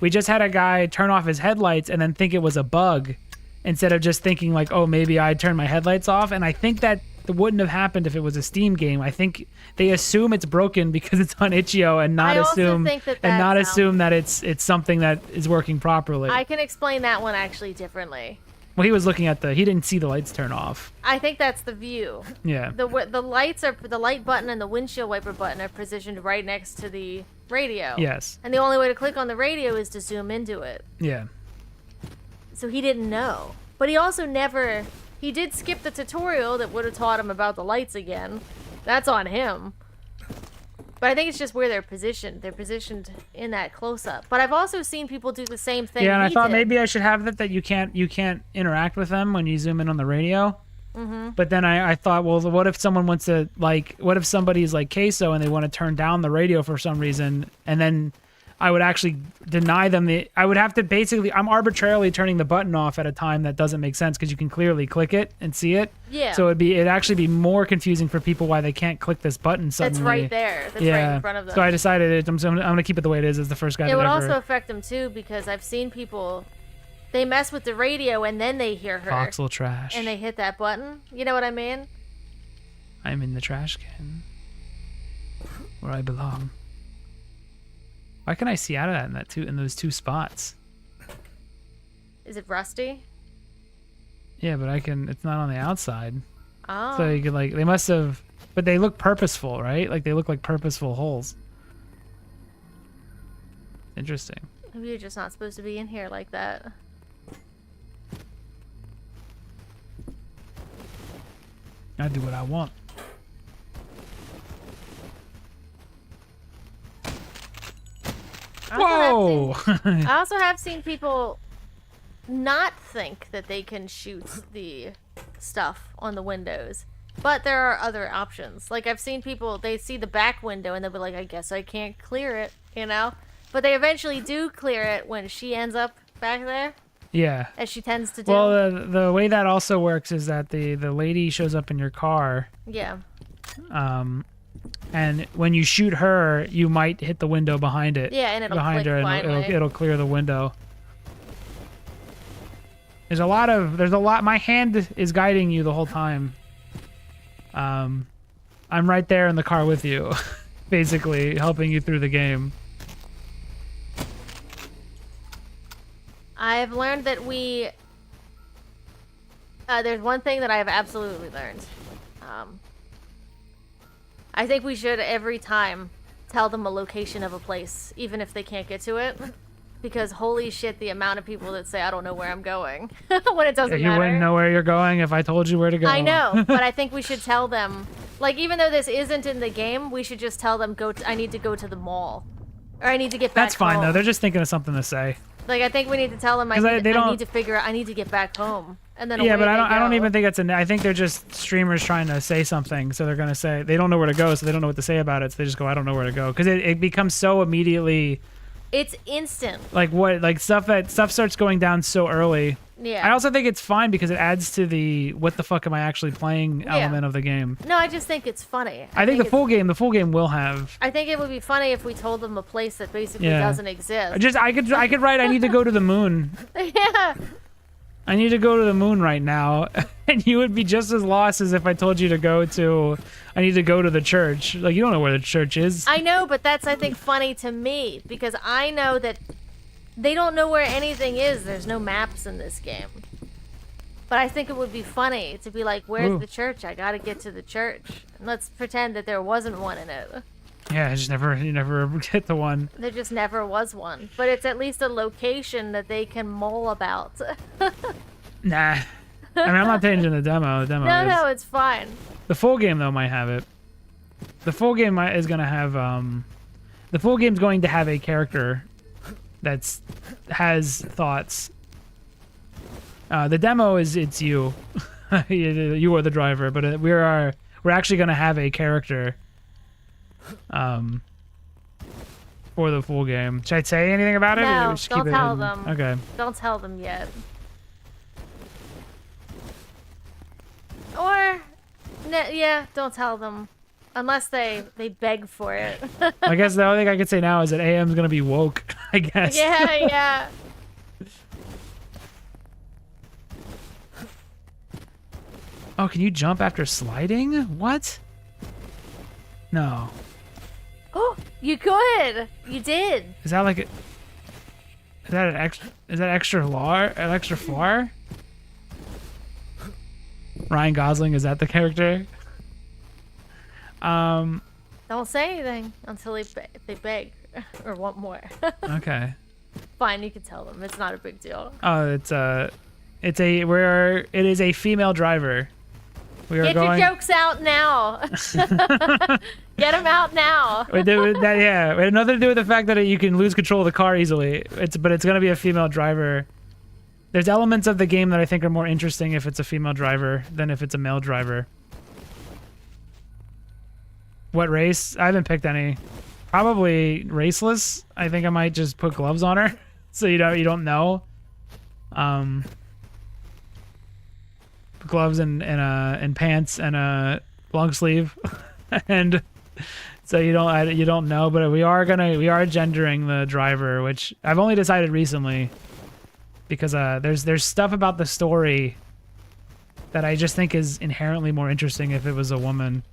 we just had a guy turn off his headlights and then think it was a bug, instead of just thinking like, oh, maybe I turned my headlights off. And I think that wouldn't have happened if it was a Steam game. I think they assume it's broken because it's on Itch.io and not assume that it's something that is working properly. I can explain that one actually differently. Well, he was looking at he didn't see the lights turn off. I think that's the view. Yeah. The light button and the windshield wiper button are positioned right next to the radio. Yes. And the only way to click on the radio is to zoom into it. Yeah. So he didn't know. But he also he did skip the tutorial that would have taught him about the lights again. That's on him. But I think it's just where they're positioned. They're positioned in that close-up. But I've also seen people do the same thing. Yeah, and I thought did. maybe I should have that you can't interact with them when you zoom in on the radio. Mm-hmm. But then I thought, well, what if someone wants to, like, what if somebody's like Queso and they want to turn down the radio for some reason, and then I would actually deny them I would have to basically, I'm arbitrarily turning the button off at a time that doesn't make sense because you can clearly click it and see it. Yeah. So it'd actually be more confusing for people why they can't click this button suddenly. That's right there. That's right in front of them. So I decided I'm going to keep it the way it is as the first guy It would also affect them too because I've seen people, they mess with the radio and then they hear her. Voxel trash. And they hit that button. You know what I mean? I'm in the trash can where I belong. Why can I see out of that in those two spots? Is it rusty? Yeah, but it's not on the outside. Oh. So you could they must have, but they look purposeful, right? Like they look like purposeful holes. Interesting. Maybe you're just not supposed to be in here like that. I do what I want. Whoa! I also have seen people not think that they can shoot the stuff on the windows. But there are other options. Like, I've seen people, they see the back window and they'll be like, I guess I can't clear it, you know? But they eventually do clear it when she ends up back there. Yeah. As she tends to do. Well, the way that also works is that the lady shows up in your car. Yeah. And when you shoot her, you might hit the window behind it. Yeah, and it'll behind click her, and finally. it'll clear the window. There's a lot. My hand is guiding you the whole time. I'm right there in the car with you, basically helping you through the game. I've learned that there's one thing that I have absolutely learned. I think we should every time tell them a location of a place, even if they can't get to it. Because holy shit, the amount of people that say, I don't know where I'm going, when it doesn't matter. You wouldn't know where you're going if I told you where to go. I know, but I think we should tell them, like, even though this isn't in the game, we should just tell them, I need to go to the mall. Or I need to get back That's fine, home. though. They're just thinking of something to say. Like, I think we need to tell them, I need to figure out, I need to get back home. And then yeah, but I don't even think I think they're just streamers trying to say something. So they're going to say, they don't know where to go, so they don't know what to say about it. So they just go, I don't know where to go. Because it becomes so immediately... It's instant. Stuff starts going down so early. Yeah. I also think it's fine because it adds to the what the fuck am I actually playing element of the game. No, I just think it's funny. I think the full game will have. I think it would be funny if we told them a place that basically doesn't exist. I could write I need to go to the moon. Yeah. I need to go to the moon right now. And you would be just as lost as if I told you I need to go to the church. Like, you don't know where the church is. I know, but that's, I think, funny to me. Because I know that they don't know where anything is. There's no maps in this game. But I think it would be funny to be like, where's the church? I gotta get to the church. And let's pretend that there wasn't one in it. Yeah, you never get the one. There just never was one. But it's at least a location that they can mull about. Nah. I mean, I'm not changing the demo. No, it's fine. The full game, though, might have it. The full game is going to have... the full game's going to have a character has thoughts. The demo it's you. You are the driver, but we're actually going to have a character for the full game. Should I say anything about it? No, or just don't keep it tell hidden? them. Okay. Don't tell them yet. Or, yeah, don't tell them. Unless they beg for it. I guess the only thing I could say now is that AM's going to be woke, I guess. Yeah. Oh, can you jump after sliding? What? No. Oh, you could. You did. Is that like is that an extra? Is that extra floor? An extra floor? Ryan Gosling, is that the character? Don't say anything until they beg or want more. Okay. Fine, you can tell them. It's not a big deal. Oh, it is a female driver. We are Get going. your jokes out now. Get them out now. We did that, yeah. It had nothing to do with the fact that you can lose control of the car easily. But it's gonna be a female driver. There's elements of the game that I think are more interesting if it's a female driver than if it's a male driver. What race? I haven't picked any. Probably raceless. I think I might just put gloves on her, so you don't know. Gloves and pants and a long sleeve, and so you don't know. But we are gendering the driver, which I've only decided recently because there's stuff about the story that I just think is inherently more interesting if it was a woman.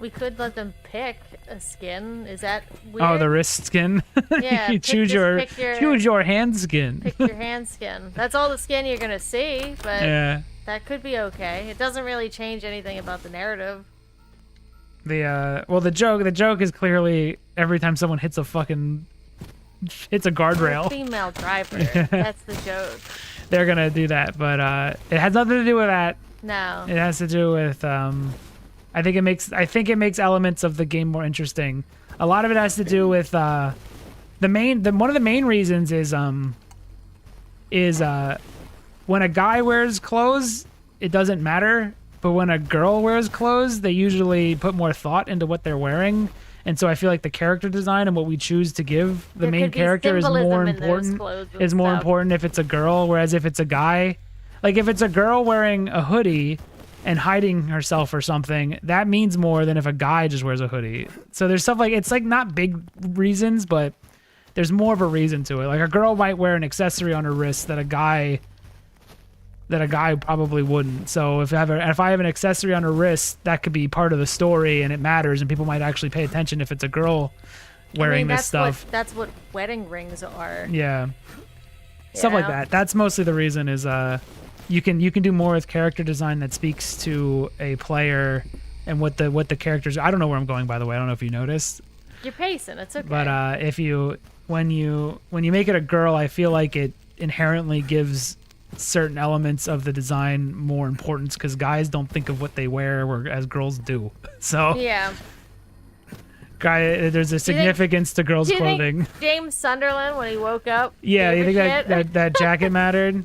We could let them pick a skin. Is that weird? Oh, the wrist skin. Yeah. You choose your hand skin. Pick your hand skin. That's all the skin you're gonna see, but Yeah. that could be okay. It doesn't really change anything about the narrative. The joke is clearly every time someone hits a guardrail. Female driver. That's the joke. They're gonna do that, but it has nothing to do with that. No. It has to do with I think it makes elements of the game more interesting. A lot of it has to do with one of the main reasons is when a guy wears clothes, it doesn't matter, but when a girl wears clothes, they usually put more thought into what they're wearing. And so I feel like the character design and what we choose to give the main character is more important if it's a girl, whereas if it's a guy, like if it's a girl wearing a hoodie and hiding herself or something, that means more than if a guy just wears a hoodie. So there's stuff like, it's like not big reasons, but there's more of a reason to it. Like a girl might wear an accessory on her wrist that a guy probably wouldn't. So if I have an accessory on her wrist, that could be part of the story and it matters and people might actually pay attention if it's a girl wearing this stuff. That's what wedding rings are. Yeah. Stuff like that. That's mostly the reason is you can do more with character design that speaks to a player and what the characters. I don't know where I'm going, by the way. I don't know if you noticed. You're pacing. It's okay. But when you make it a girl, I feel like it inherently gives certain elements of the design more importance because guys don't think of what they wear as girls do. So yeah. There's a significance to girls' clothing. Think James Sunderland, when he woke up. Yeah, you think that jacket mattered?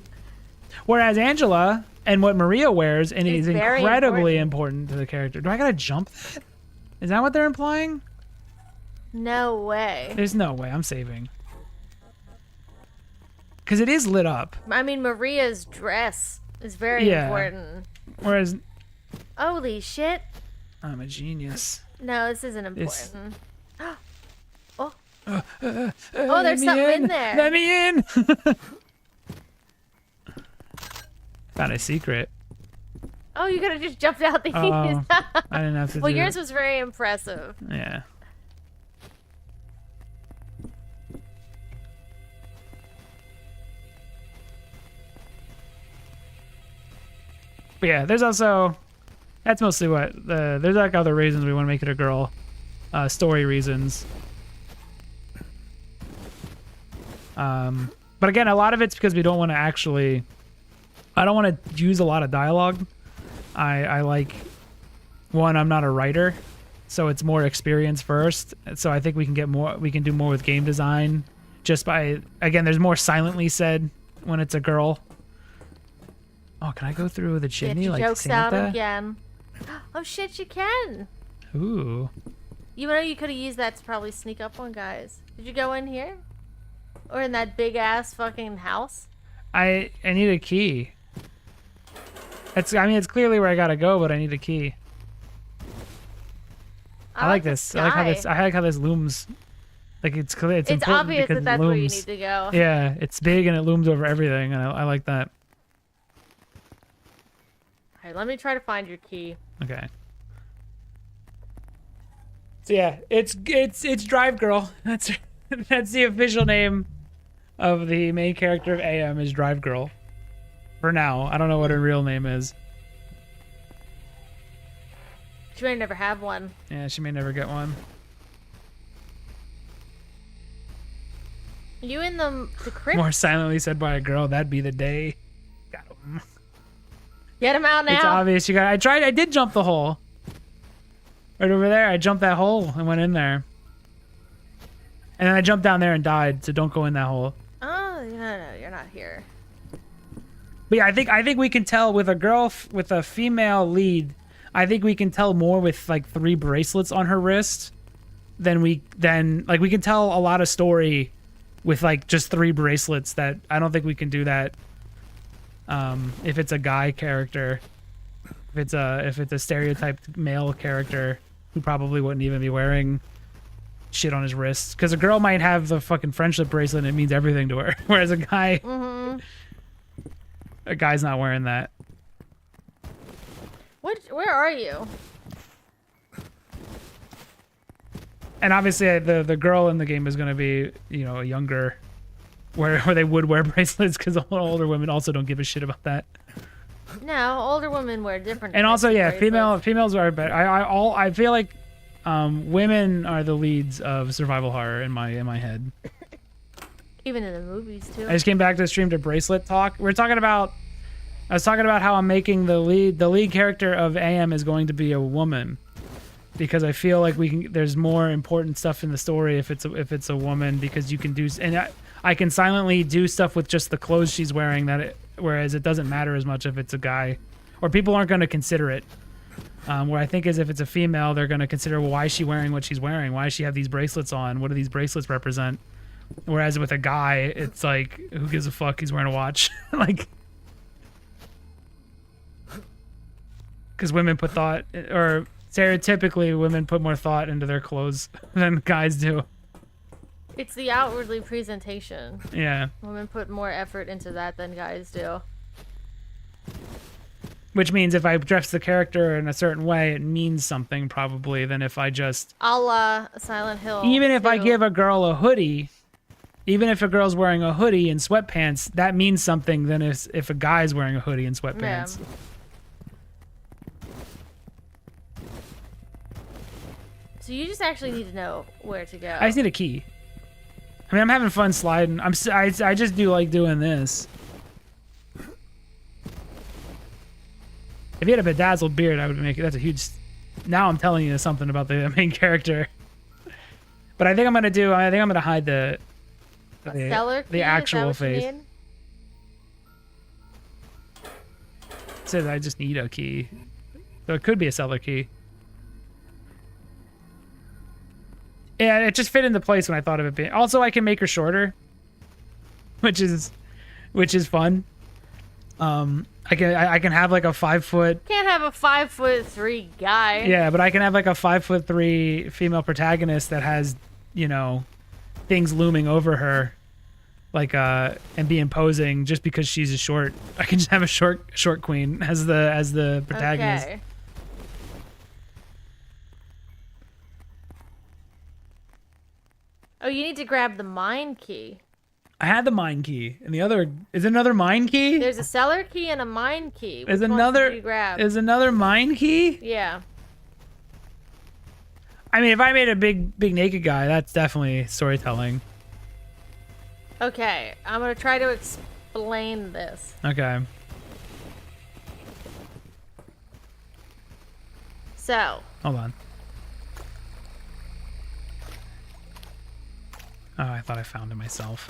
Whereas Angela and what Maria wears and is incredibly important to the character. Do I gotta jump that? Is that what they're implying? No way. There's no way. I'm saving. Because it is lit up. I mean, Maria's dress is very important. Whereas... Holy shit. I'm a genius. No, this isn't important. Oh, there's something in there. Let me in. Found a secret. Oh, you could have just jumped out the I didn't have to. Well, yours was very impressive. Yeah. But yeah, there's also. That's mostly what there's like other reasons we want to make it a girl, story reasons. But again, a lot of it's because we don't want to actually. I don't want to use a lot of dialogue. I like, one, I'm not a writer, so it's more experience first. So I think we can do more with game design just by, again, there's more silently said when it's a girl. Oh, can I go through the chimney Get your like jokes Santa? out again. Oh shit, you can. Ooh. You know you could have used that to probably sneak up on guys. Did you go in here? Or in that big ass fucking house? I need a key. It's clearly where I gotta go, but I need a key. I like this. I like how this looms. Like it's clear. It's important obvious because that's it looms. where you need to go. Yeah, it's big and it looms over everything, and I like that. Alright, let me try to find your key. Okay. So yeah, it's Drive Girl. That's the official name of the main character of AM is Drive Girl. For now. I don't know what her real name is. She may never have one. Yeah, she may never get one. You in the crypt? More silently said by a girl, that'd be the day. Got him. Get him out now. It's obvious you got. I did jump the hole. Right over there, I jumped that hole and went in there. And then I jumped down there and died, so don't go in that hole. Oh, no, you're not here. But yeah, I think we can tell with a girl with a female lead. I think we can tell more with like 3 bracelets on her wrist than we can tell a lot of story with like just 3 bracelets. That I don't think we can do that. If it's a guy character, if it's a stereotyped male character who probably wouldn't even be wearing shit on his wrists, because a girl might have the fucking friendship bracelet and it means everything to her, whereas a guy, a guy's not wearing that. Where are you? And obviously, the girl in the game is going to be, you know, a younger, where they would wear bracelets, because older women also don't give a shit about that. No, older women wear different. And also, yeah, bracelets. females are better. I feel like women are the leads of survival horror in my head. Even in the movies too. I just came back to the stream to bracelet talk. I was talking about how I'm making the lead character of AM is going to be a woman, because I feel like there's more important stuff in the story if it's a woman, because you can do, and I can silently do stuff with just the clothes she's wearing, whereas it doesn't matter as much if it's a guy, or people aren't going to consider it. What I think is if it's a female, they're going to consider, well, why is she wearing what she's wearing? Why does she have these bracelets on? What do these bracelets represent? Whereas with a guy, it's like, who gives a fuck? He's wearing a watch. Like, because women put thought, or stereotypically women put more thought into their clothes than guys do. It's the outwardly presentation. Yeah. Women put more effort into that than guys do. Which means if I dress the character in a certain way, it means something probably than if I just... A la Silent Hill. Even if I too. give a girl a hoodie, even if a girl's wearing a hoodie and sweatpants, that means something than if a guy's wearing a hoodie and sweatpants. Yeah. So you just actually need to know where to go. I just need a key. I mean, I'm having fun sliding. I just do like doing this. If you had a bedazzled beard, I would make it. That's a huge... Now I'm telling you something about the main character. But I think I'm gonna hide the stellar key? the actual Is that what you face. need? It says I just need a key. So it could be a cellar key. Yeah, it just fit into place when I thought of it being... Also, I can make her shorter, which is fun. I can have like a 5 foot... Can't have a 5'3" guy. Yeah, but I can have like a 5'3" female protagonist that has, you know, things looming over her, like and be imposing just because she's a short. I can just have a short queen as the protagonist. Okay. Oh, you need to grab the mine key. I had the mine key, and the other is another mine key. There's a cellar key and a mine key. Is Which one another did you grab? is another mine key? Yeah. I mean, if I made a big naked guy, that's definitely storytelling. Okay, I'm gonna try to explain this. Okay. So. Hold on. Oh, I thought I found it myself.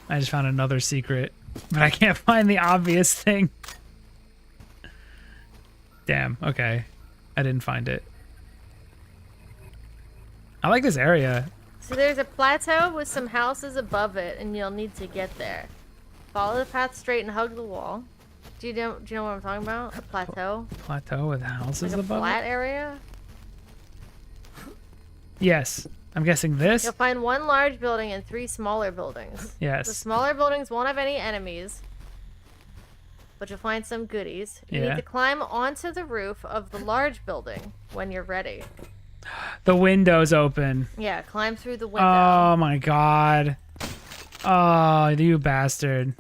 I just found another secret, but I can't find the obvious thing. Damn, okay. I didn't find it. I like this area. So there's a plateau with some houses above it, and you'll need to get there. Follow the path straight and hug the wall. Do you know what I'm talking about? A plateau? Plateau with houses Like a above flat it? area? Yes. I'm guessing this? You'll find one large building and 3 smaller buildings. Yes. The smaller buildings won't have any enemies, but you'll find some goodies. You Yeah. need to climb onto the roof of the large building when you're ready. The window's open. Yeah, climb through the window. Oh my god. Oh, you bastard.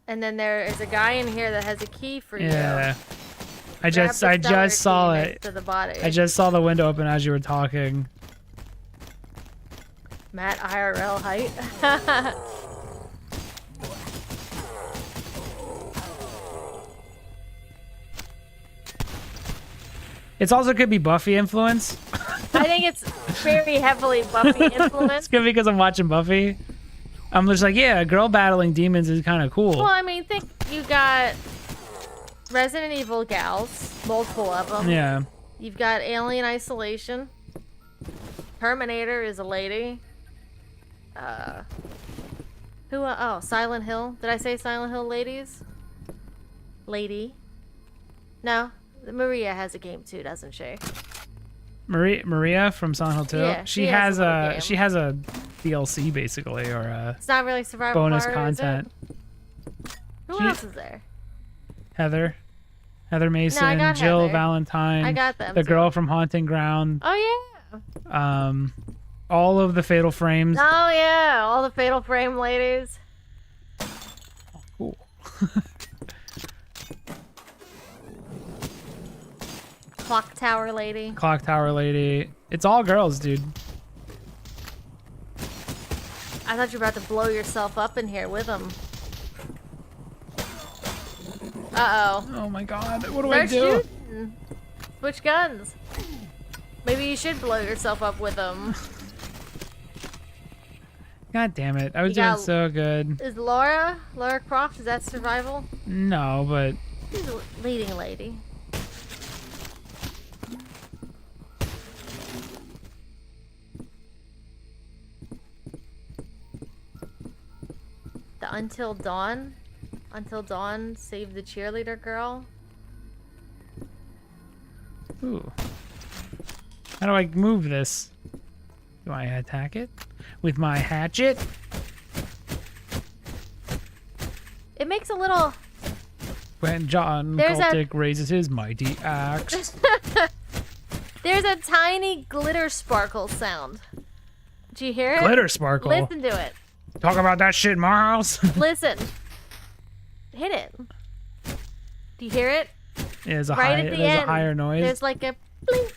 And then there is a guy in here that has a key for Yeah. you. I just saw it. To the body. I just saw the window open as you were talking. Matt IRL height. It's also could be Buffy influence. I think it's very heavily Buffy It's influenced. good because I'm watching Buffy. I'm just like, yeah, girl battling demons is kind of cool. Well, I mean, think you got Resident Evil gals, multiple of them. Yeah. You've got Alien Isolation. Terminator is a lady. Oh, Silent Hill. Did I say Silent Hill ladies? Lady. No, Maria has a game too, doesn't she? Maria from Silent Hill 2. Yeah, she has has a a little game. she has a DLC basically, or a It's not really survival bonus horror, is it? content. Who She- else is there? Heather Mason, got Jill Heather. Valentine. I got them. The too. girl from Haunting Ground. Oh yeah. All of the Fatal Frames. Oh yeah. All the Fatal Frame ladies. Cool. Clock Tower lady. Clock Tower lady. It's all girls, dude. I thought you were about to blow yourself up in here with them. Uh-oh. Oh my god. What do They're I do? shooting. Switch guns. Maybe you should blow yourself up with them. God damn it. I was You doing got- so good. Is Laura Croft, is that survival? No, but She's a leading lady. The Until Dawn? Until Dawn saved the cheerleader girl? ooh. How do I move this? Do I attack it with my hatchet? It makes a little... When John There's a- Cultic raises his mighty axe. There's a tiny glitter sparkle sound. Did you hear it? Glitter sparkle. Listen to it. Talk about that shit in my house. Listen. Hit it. Do you hear it? There's a Right at the there's end. a higher noise. There's like a blink.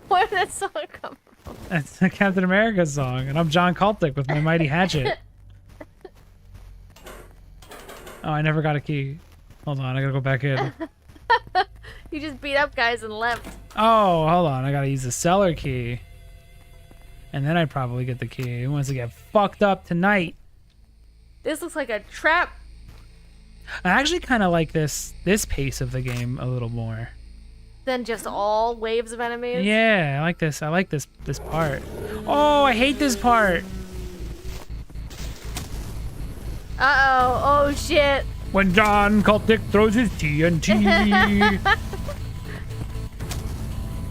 Where did that song come from? That's a Captain America song, and I'm John Cultic with my mighty hatchet. Oh, I never got a key. Hold on, I gotta go back in. You just beat up guys and left. Oh, hold on, I gotta use the cellar key. And then I'd probably get the key. Who wants to get fucked up tonight? This looks like a trap. I actually kind of like this pace of the game a little more. Than just all waves of enemies. Yeah, I like this. I like this part. Oh, I hate this part. Uh-oh. Oh, shit. When John Cultic throws his TNT.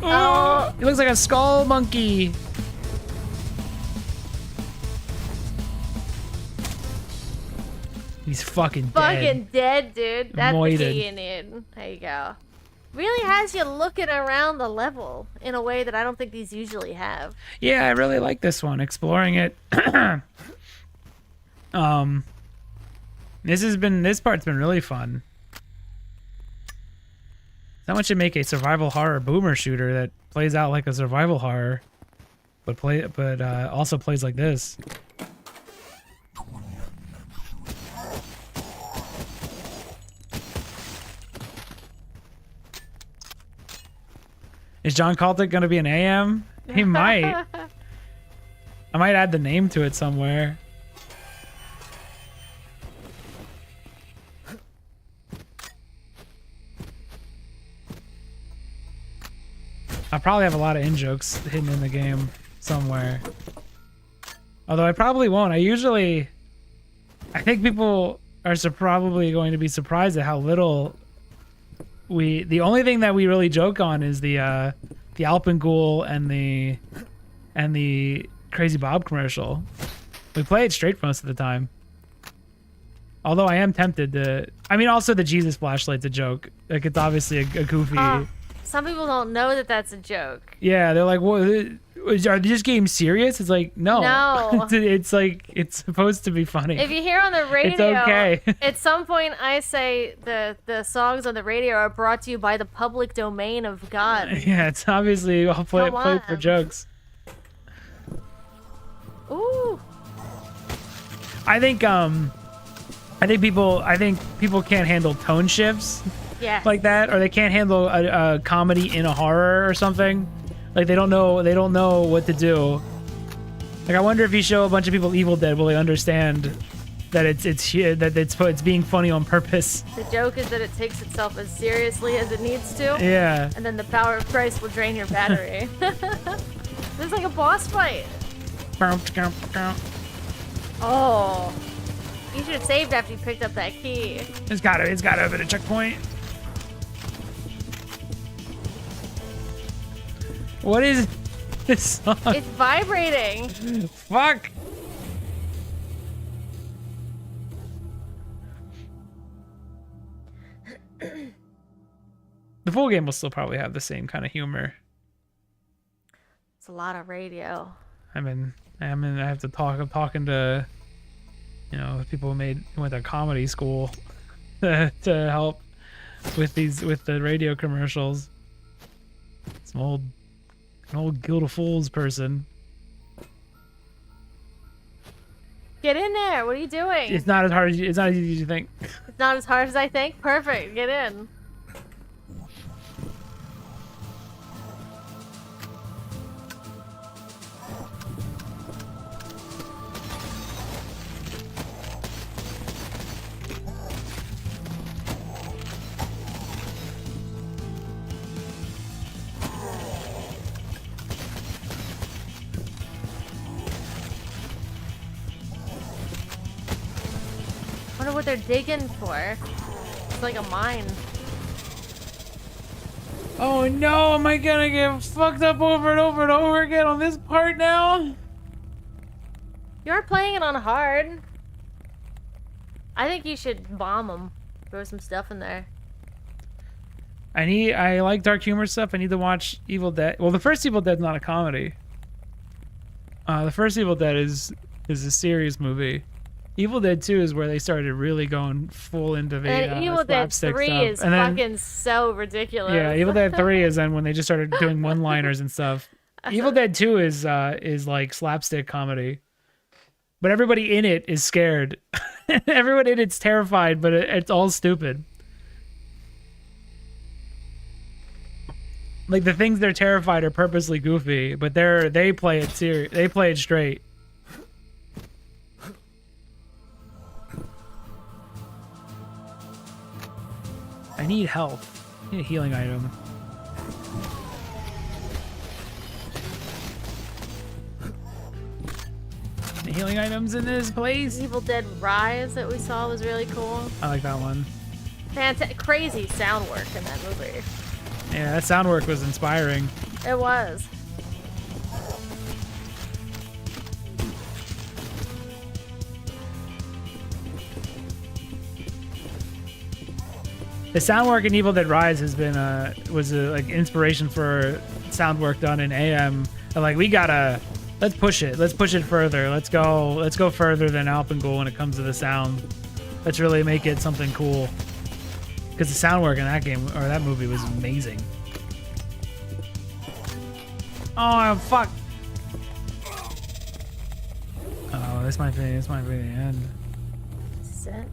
Oh, he looks like a skull monkey. He's fucking dead. Fucking dead, dude. That's the Moited. key you need. There you go. Really has you looking around the level in a way that I don't think these usually have. Yeah, I really like this one. Exploring it. This part's been really fun. How much to make a survival horror boomer shooter that plays out like a survival horror, but also plays like this. Is John Cultic gonna be an AM? He might. I might add the name to it somewhere. I probably have a lot of in-jokes hidden in the game somewhere. Although I probably won't. I think people are probably going to be surprised at how little the only thing that we really joke on is the Alpenghoul and the Crazy Bob commercial. We play it straight most of the time. Although I am tempted to... I mean, also the Jesus flashlight's a joke. Like, it's obviously a goofy... Some people don't know that that's a joke. Yeah, they're like, "What? are these games serious? It's like, no. No. It's like, it's supposed to be funny. If you hear on the radio, it's okay. at some point I say the songs on the radio are brought to you by the public domain of God. Yeah, it's obviously all played for jokes. Ooh. I think people can't handle tone shifts. Yeah. Like that, or they can't handle a comedy in a horror or something. Like they don't know what to do. Like I wonder if you show a bunch of people Evil Dead, will they understand that it's being funny on purpose? The joke is that it takes itself as seriously as it needs to. Yeah. And then the power of Christ will drain your battery. This is like a boss fight. Oh. You should have saved after you picked up that key. It's gotta have been a checkpoint. What is this song? It's vibrating. Fuck. The full game will still probably have the same kind of humor. It's a lot of radio. I have to talk. I'm talking to, people who went to comedy school to help with the radio commercials. Some an old Guild of Fools person. Get in there. What are you doing? It's not as hard as it's not as easy as you think. It's not as hard as I think. Perfect. Get in. Wonder what they're digging for. It's like a mine. Oh no, am I gonna get fucked up over and over and over again on this part now? You're playing it on hard. I think you should bomb them. Throw some stuff in there. I like dark humor stuff. I need to watch Evil Dead. Well, the first Evil Dead's not a comedy. The first Evil Dead is a serious movie. Evil Dead 2 is where they started really going full into the and Evil Dead 3 stuff. is and then, fucking so ridiculous. Yeah, Evil Dead 3 is then when they just started doing one-liners and stuff. Evil Dead 2 is like slapstick comedy. But everybody in it is scared. Everyone in it's terrified, but it's all stupid. Like the things they're terrified are purposely goofy, but they play it serious. They play it straight. I need health. I need a healing item. Any healing items in this place? Evil Dead Rise that we saw was really cool. I like that one. Crazy sound work in that movie. Yeah, that sound work was inspiring. It was. The sound work in Evil Dead Rise has been was like inspiration for sound work done in AM. And like let's push it further. Let's go further than Alpengool when it comes to the sound. Let's really make it something cool. Because the sound work in that game or that movie was amazing. Oh fuck! Oh, this might be the end.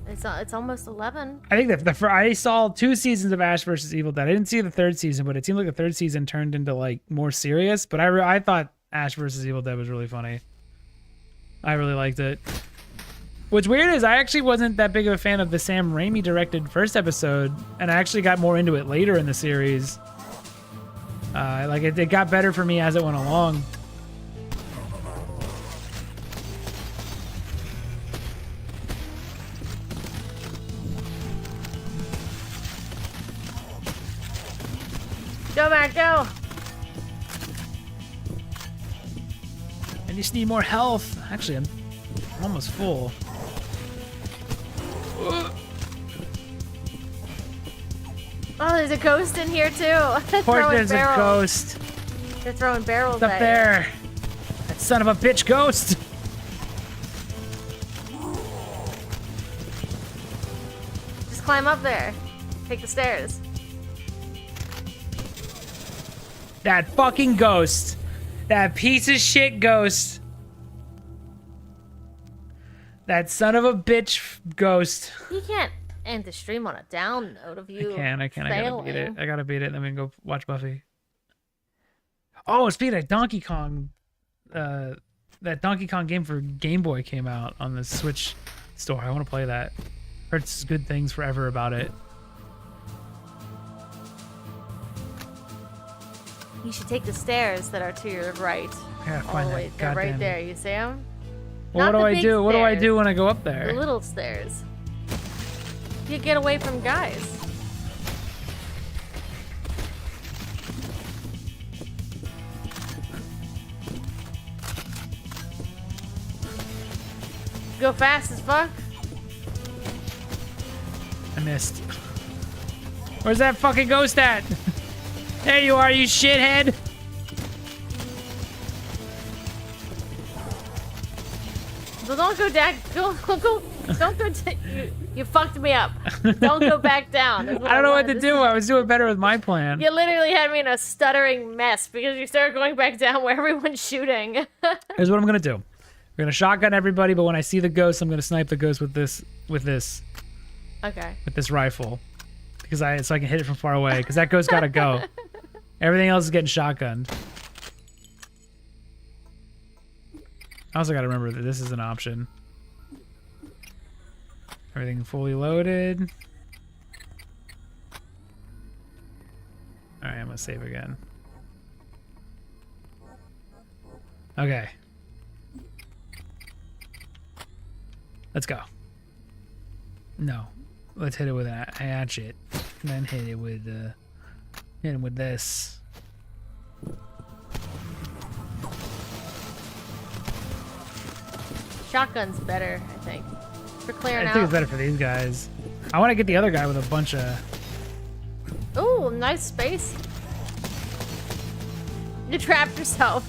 It's almost 11. I think I saw 2 seasons of Ash vs. Evil Dead. I didn't see the 3rd season, but it seemed like the 3rd season turned into like more serious. But I thought Ash vs. Evil Dead was really funny. I really liked it. What's weird is I actually wasn't that big of a fan of the Sam Raimi directed first episode, and I actually got more into it later in the series. Like it got better for me as it went along. Go back, go! I just need more health. Actually, I'm almost full. Oh, there's a ghost in here too. Of course there's a ghost. They're throwing barrels It's up at there. That son of a bitch ghost. you. Just climb up there. Take the stairs. That fucking ghost. That piece of shit ghost. That son of a bitch ghost. You can't end the stream on a down note of you. I can't. I gotta beat it. failing. I gotta beat it. Then we can go watch Buffy. Oh, speaking of Donkey Kong, that Donkey Kong game for Game Boy came out on the Switch store. I want to play that. Heard good things forever about it. You should take the stairs that are to your right. I gotta All find the that. way. They're right goddamn- there. You see them? Well, what do I do? What do I do when I go up The there? little stairs. You get away from guys. Go fast as fuck. I missed. Where's that fucking ghost at? There you are, you shithead. Well, don't go down. Don't go. You fucked me up. Don't go back down. is I don't know what wanted to do. I was doing better with my plan. You literally had me in a stuttering mess because you started going back down where everyone's shooting. Here's what I'm gonna do. We're gonna shotgun everybody, but when I see the ghost, I'm gonna snipe the ghost with this Okay. rifle, because so I can hit it from far away. Because that ghost gotta go. Everything else is getting shotgunned. I also gotta remember that this is an option. Everything fully loaded. All right, I'm gonna save again. Okay. Let's go. No. Let's hit it with a hatchet. And then hit it with this. Shotgun's better, I think. For clearing I think it's out. better for these guys. I want to get the other guy with a bunch of... Ooh, nice space. You trapped yourself.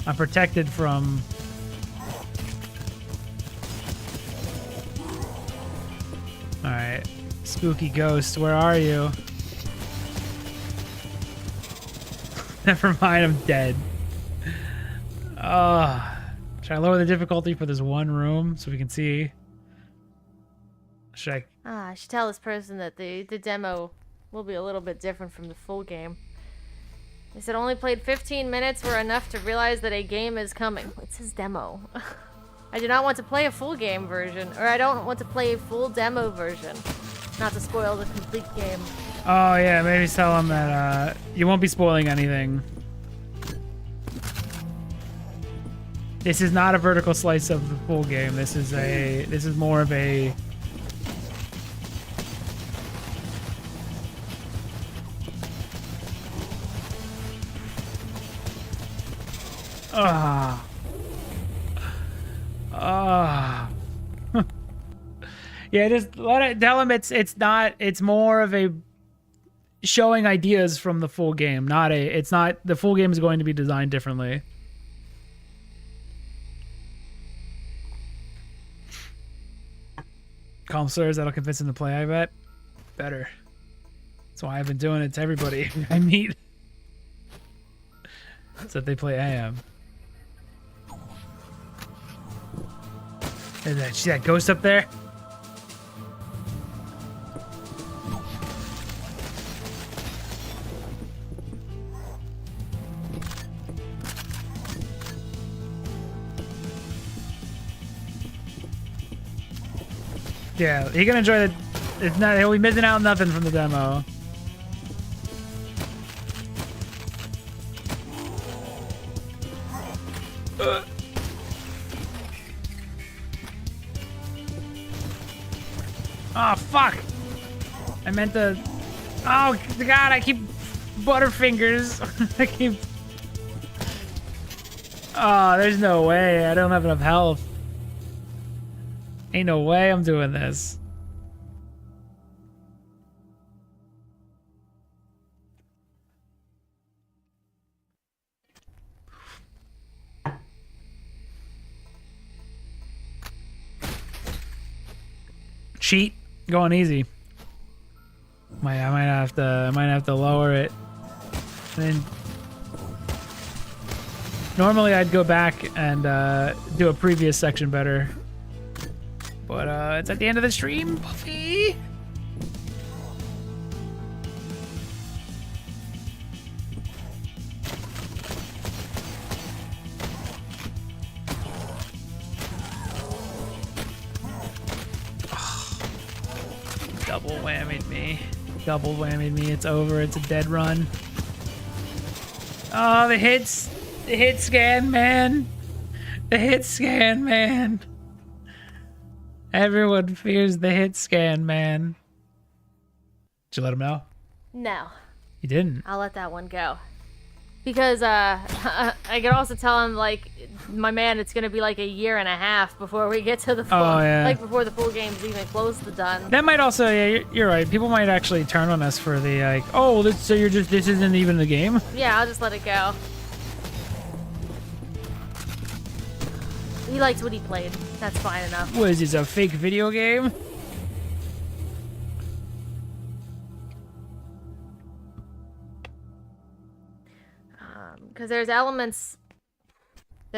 I'm protected from... Alright. Spooky ghost, where are you? Never mind, I'm dead. Should I lower the difficulty for this one room so we can see? Should I... I should tell this person that the demo will be a little bit different from the full game. They said only played 15 minutes were enough to realize that a game is coming. It says demo. I do not want to play a full game version, or I don't want to play a full demo version. Not to spoil the complete game. Oh yeah, maybe tell them that you won't be spoiling anything. This is not a vertical slice of the full game. This is more of a... Yeah, just let it tell him it's more of a showing ideas from the full game, the full game is going to be designed differently. Calm slurs, that'll convince him to play, I bet. Better. That's why I've been doing it to everybody I meet. So that they play AM. See that ghost up there? Yeah, he can enjoy the... It's not, he'll be missing out on nothing from the demo. Oh, fuck! I meant to... Oh, God, I keep... Butterfingers. I keep... Oh, there's no way. I don't have enough health. Ain't no way I'm doing this. cheat, going easy. I might have to lower it. And then normally I'd go back and do a previous section better. But it's at the end of the stream, Buffy. Double whammied me. Double whammied me. It's over. It's a dead run. Oh, the hits. The hit scan, man. The hit scan, man. Everyone fears the hit scan, man. Did you let him know? No. You didn't? I'll let that one go. Because I could also tell him, like, my man, it's gonna be like a year and a half before we get to the full, like before the full game's even close to done. That might also, yeah, you're right. People might actually turn on us for the like, oh, so this isn't even the game. Yeah, I'll just let it go. He liked what he played. That's fine enough. What is this, a fake video game? Because there's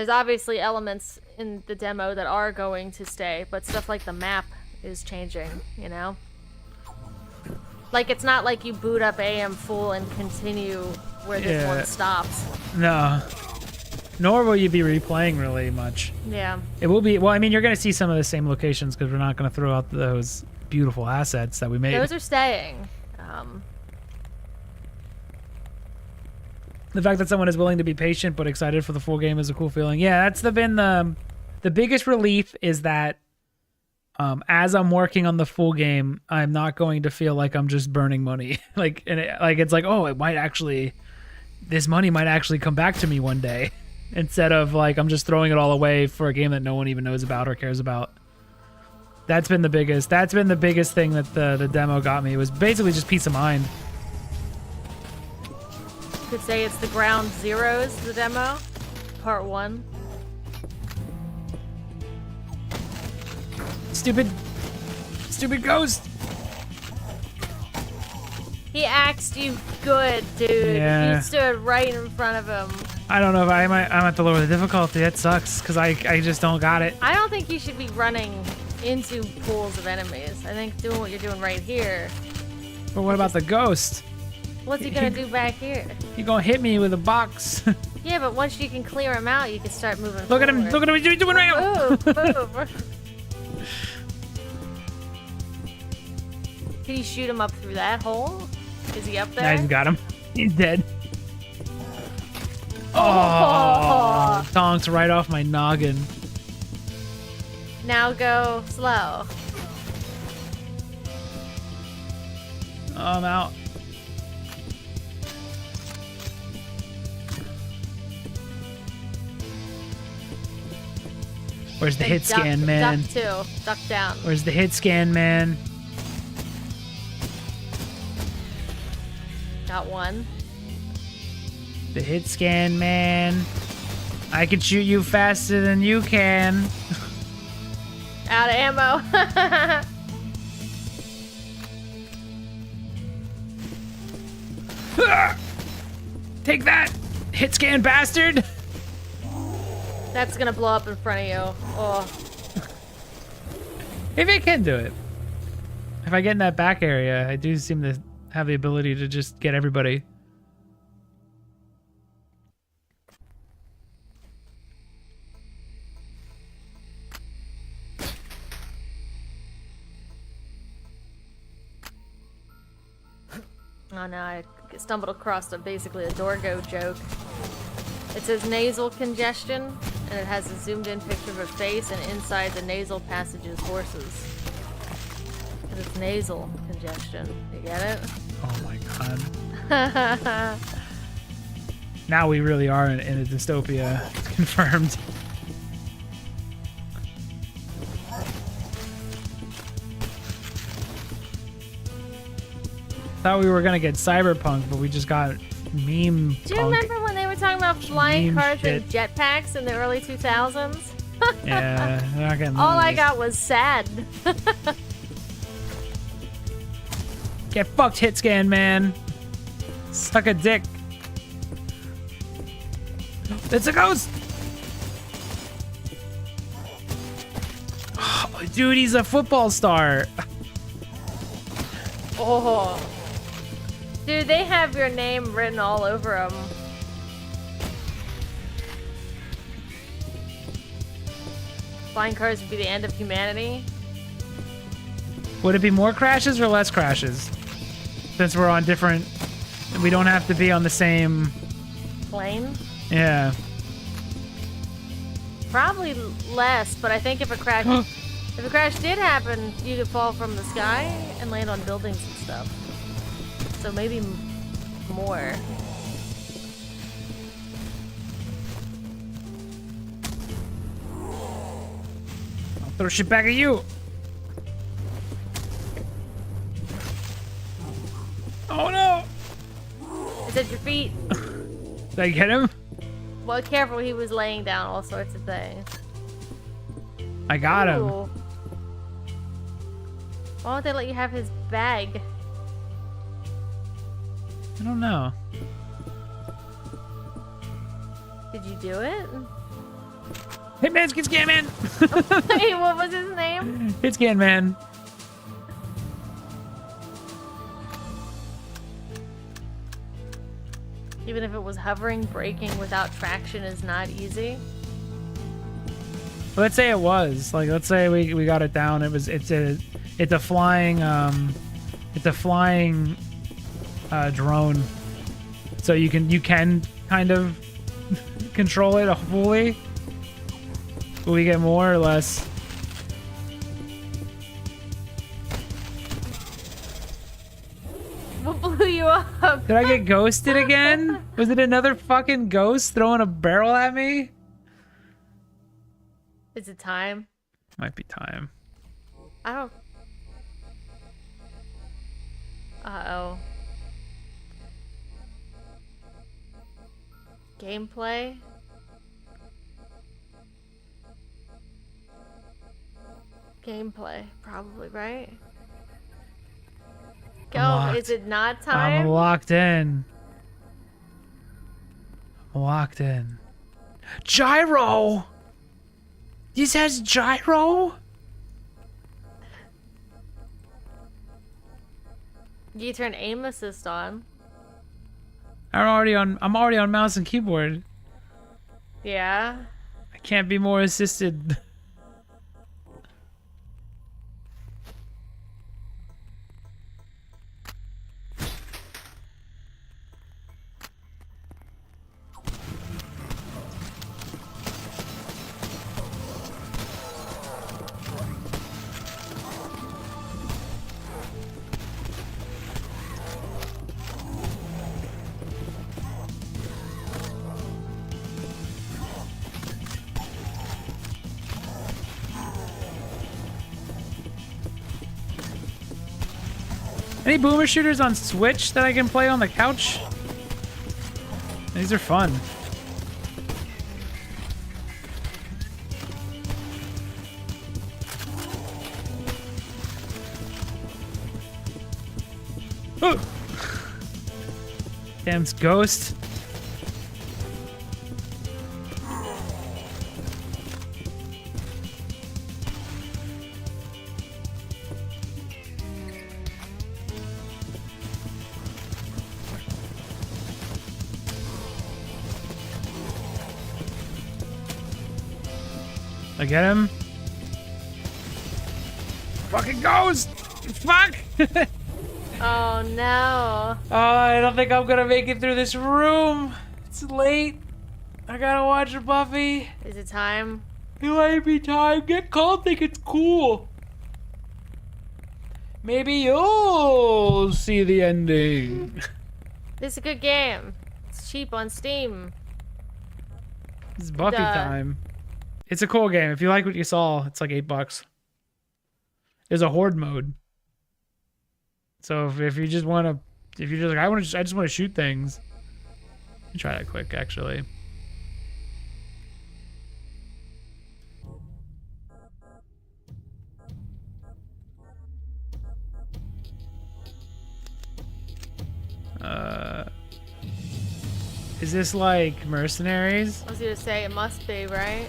obviously elements in the demo that are going to stay, but stuff like the map is changing, you know? Like, it's not like you boot up AM full and continue where this one stops. No. Nor will you be replaying really much. Yeah. It will be, well, I mean, you're going to see some of the same locations because we're not going to throw out those beautiful assets that we made. Those are staying. The fact that someone is willing to be patient but excited for the full game is a cool feeling. Yeah, that's been the biggest relief is that as I'm working on the full game, I'm not going to feel like I'm just burning money. It's like, oh, this money might actually come back to me one day, instead of like I'm just throwing it all away for a game that no one even knows about or cares about. That's been the biggest thing that the demo got me. It was basically just peace of mind. Could say it's the ground zeros, the demo, part 1. Stupid ghost. He axed you good, dude. Yeah. You stood right in front of him. I don't know if I'm at to lower the difficulty. That sucks because I just don't got it. I don't think you should be running into pools of enemies. I think doing what you're doing right here. But what about the ghost? What's he gonna do back here? He gonna hit me with a box. Yeah, but once you can clear him out, you can start moving Look forward. at him! Look at him! What he's doing right now! Move! Can you shoot him up through that hole? Is he up there? I just got him. He's dead. Oh! Donked right off my noggin. Now go slow. Oh, I'm out. Where's the hit scan, man? Duck too. Duck down. Where's the hit scan, man? Got one. The hit scan, man. I can shoot you faster than you can. Out of ammo. Take that, hit scan bastard. That's gonna blow up in front of you. Oh. Maybe I can do it. If I get in that back area, I do seem to have the ability to just get everybody. Oh no, I stumbled across basically a Dorgo joke. It says nasal congestion, and it has a zoomed in picture of a face, and inside the nasal passage is horses. And it's nasal congestion. You get it? Oh my god. Now we really are in a dystopia. It's confirmed. Thought we were gonna get cyberpunk, but we just got meme. Do you remember when they were talking about flying Meme cars shit. and jetpacks in the early 2000s? Yeah, they're not getting All I those. got was sad. Get fucked, hit scan, man. Suck a dick. It's a ghost. Oh, dude, he's a football star. Oh. Dude, they have your name written all over them. Flying cars would be the end of humanity. Would it be more crashes or less crashes? Since we're on different... We don't have to be on the same... Plane? Yeah. Probably less, but I think if a crash... if a crash did happen, you could fall from the sky and land on buildings and stuff. So maybe more. I'll throw shit back at you. Oh no! It's at your feet. Did I get him? Well, careful, he was laying down all sorts of things. I got him. Ooh. Why won't they let you have his bag? I don't know. Did you do it? Hey man, Skid Scan Man! Wait, what was his name? Hit Scan Man. Even if it was hovering, braking without traction is not easy. Let's say it was. Like, let's say we got it down. It's a flying drone. So you can kind of control it fully. Will we get more or less? What blew you up? Did I get ghosted again? Was it another fucking ghost throwing a barrel at me? Is it time? Might be time. I don't... Uh-oh. Gameplay? Gameplay, probably, right? I'm Oh, locked. is it not I'm time? locked in. I'm locked in. Gyro! This has gyro? You turn aim assist on. I'm already on mouse and keyboard. Yeah. I can't be more assisted. Any boomer shooters on Switch that I can play on the couch? These are fun. Oh. Damn ghost. I get him. Fucking ghost! Fuck! Oh no. Oh, I don't think I'm gonna make it through this room. It's late. I gotta watch Buffy. Is it time? It might be time. Get CULTIC, it's cool. Maybe you'll see the ending. This is a good game. It's cheap on Steam. It's Buffy time. It's a cool game. If you like what you saw, it's like $8. There's a horde mode. So if you just want to, if you're just like, I just want to shoot things. Let me try that quick, actually. Is this like mercenaries? I was gonna say, it must be, right?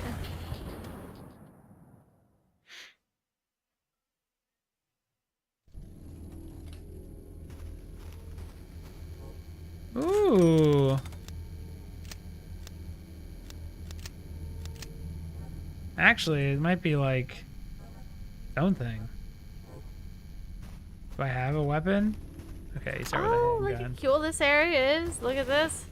Ooh. Actually, it might be like its own thing. Do I have a weapon? Okay, you start with a Look handgun. how cool this area is. Look at this.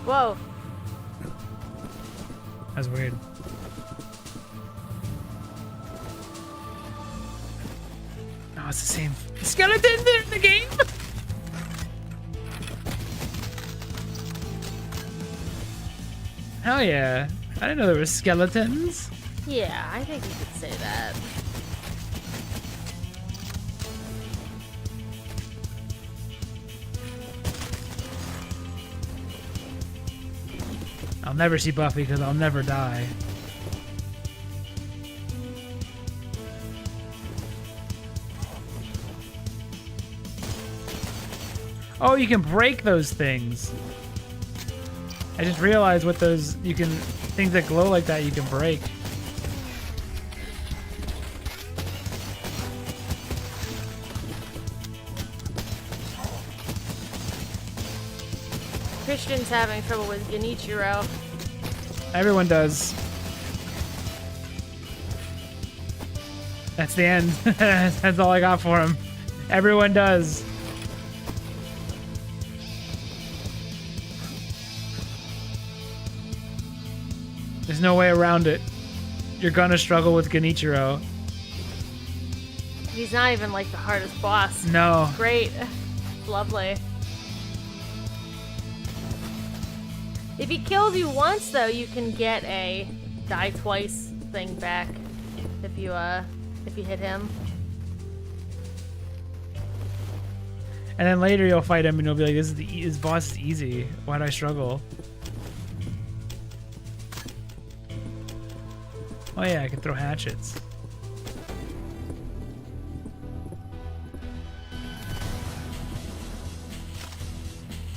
Whoa. That's weird. Oh, it's the same skeletons in the game. Hell yeah. I didn't know there were skeletons. Yeah, I think you could say that. I'll never see Buffy because I'll never die. Oh, you can break those things. I just realized what those, you can, things that glow like that you can break. Christian's having trouble with Genichiro. Everyone does. That's the end. That's all I got for him. Everyone does. There's no way around it. You're gonna struggle with Genichiro. He's not even like the hardest boss. No. Great. Lovely. If he kills you once, though, you can get a die twice thing back if you hit him. And then later you'll fight him and you'll be like, this boss is easy. Why'd I struggle? Oh yeah, I can throw hatchets.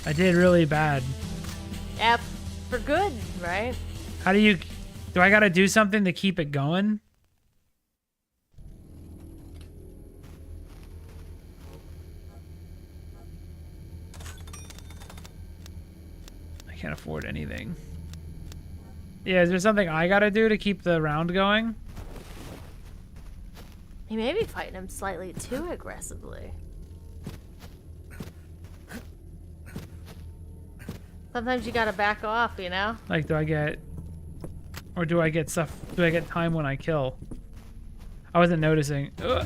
I did really bad. Yep. For good, right? How do I gotta do something to keep it going? I can't afford anything. Yeah, is there something I gotta do to keep the round going? He may be fighting him slightly too aggressively. Sometimes you gotta back off, you know? Like, do I get stuff? Do I get time when I kill? I wasn't noticing. Ugh.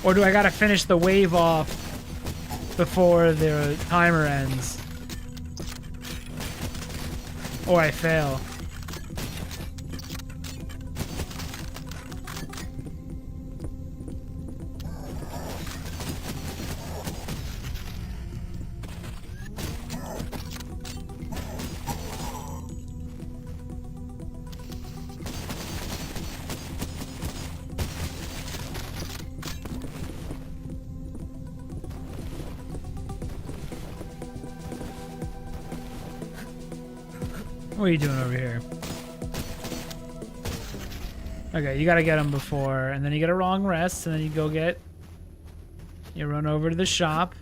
Or do I gotta finish the wave off before the timer ends? Or I fail. What are you doing over here? Okay, you gotta get him before, and then you get a long rest, and then you run over to the shop.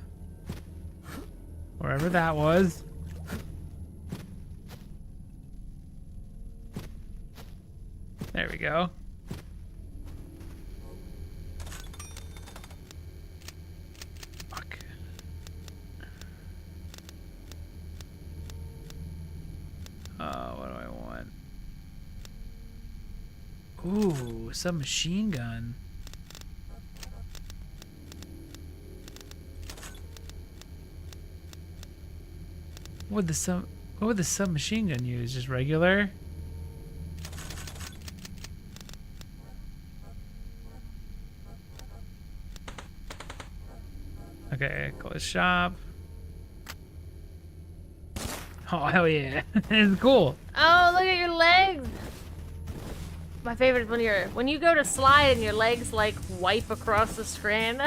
Wherever that was. There we go. Fuck. What do I want? Ooh, submachine gun. Would the What would the submachine gun use? Just regular? Okay, close shop. Oh, hell yeah. It's cool. Oh, look at your legs. My favorite is when you go to slide and your legs like wipe across the screen.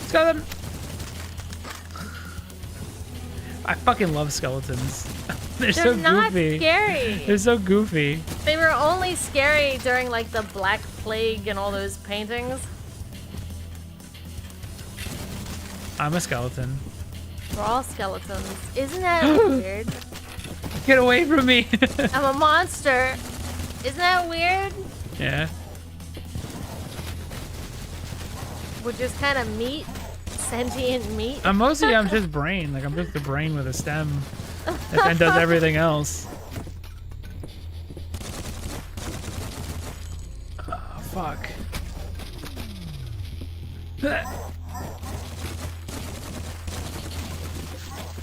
Skeleton! I fucking love skeletons. They're so goofy. They're not scary. They're so goofy. They were only scary during like the Black Plague and all those paintings. I'm a skeleton. We're all skeletons. Isn't that weird? Get away from me! I'm a monster. Isn't that weird? Yeah. We're just kind of meat. Sentient meat. I'm just brain. Like, I'm just a brain with a stem and does everything else. Oh, fuck.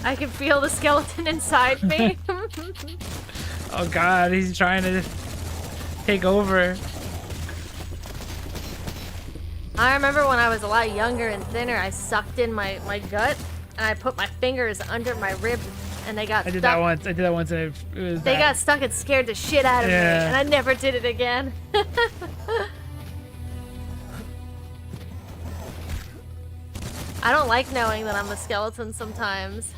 I can feel the skeleton inside me. Oh god, he's trying to take over. I remember when I was a lot younger and thinner, I sucked in my gut and I put my fingers under my rib and they got stuck. I did that once and it was They bad. got stuck and scared the shit out of me and I never did it again. I don't like knowing that I'm a skeleton sometimes.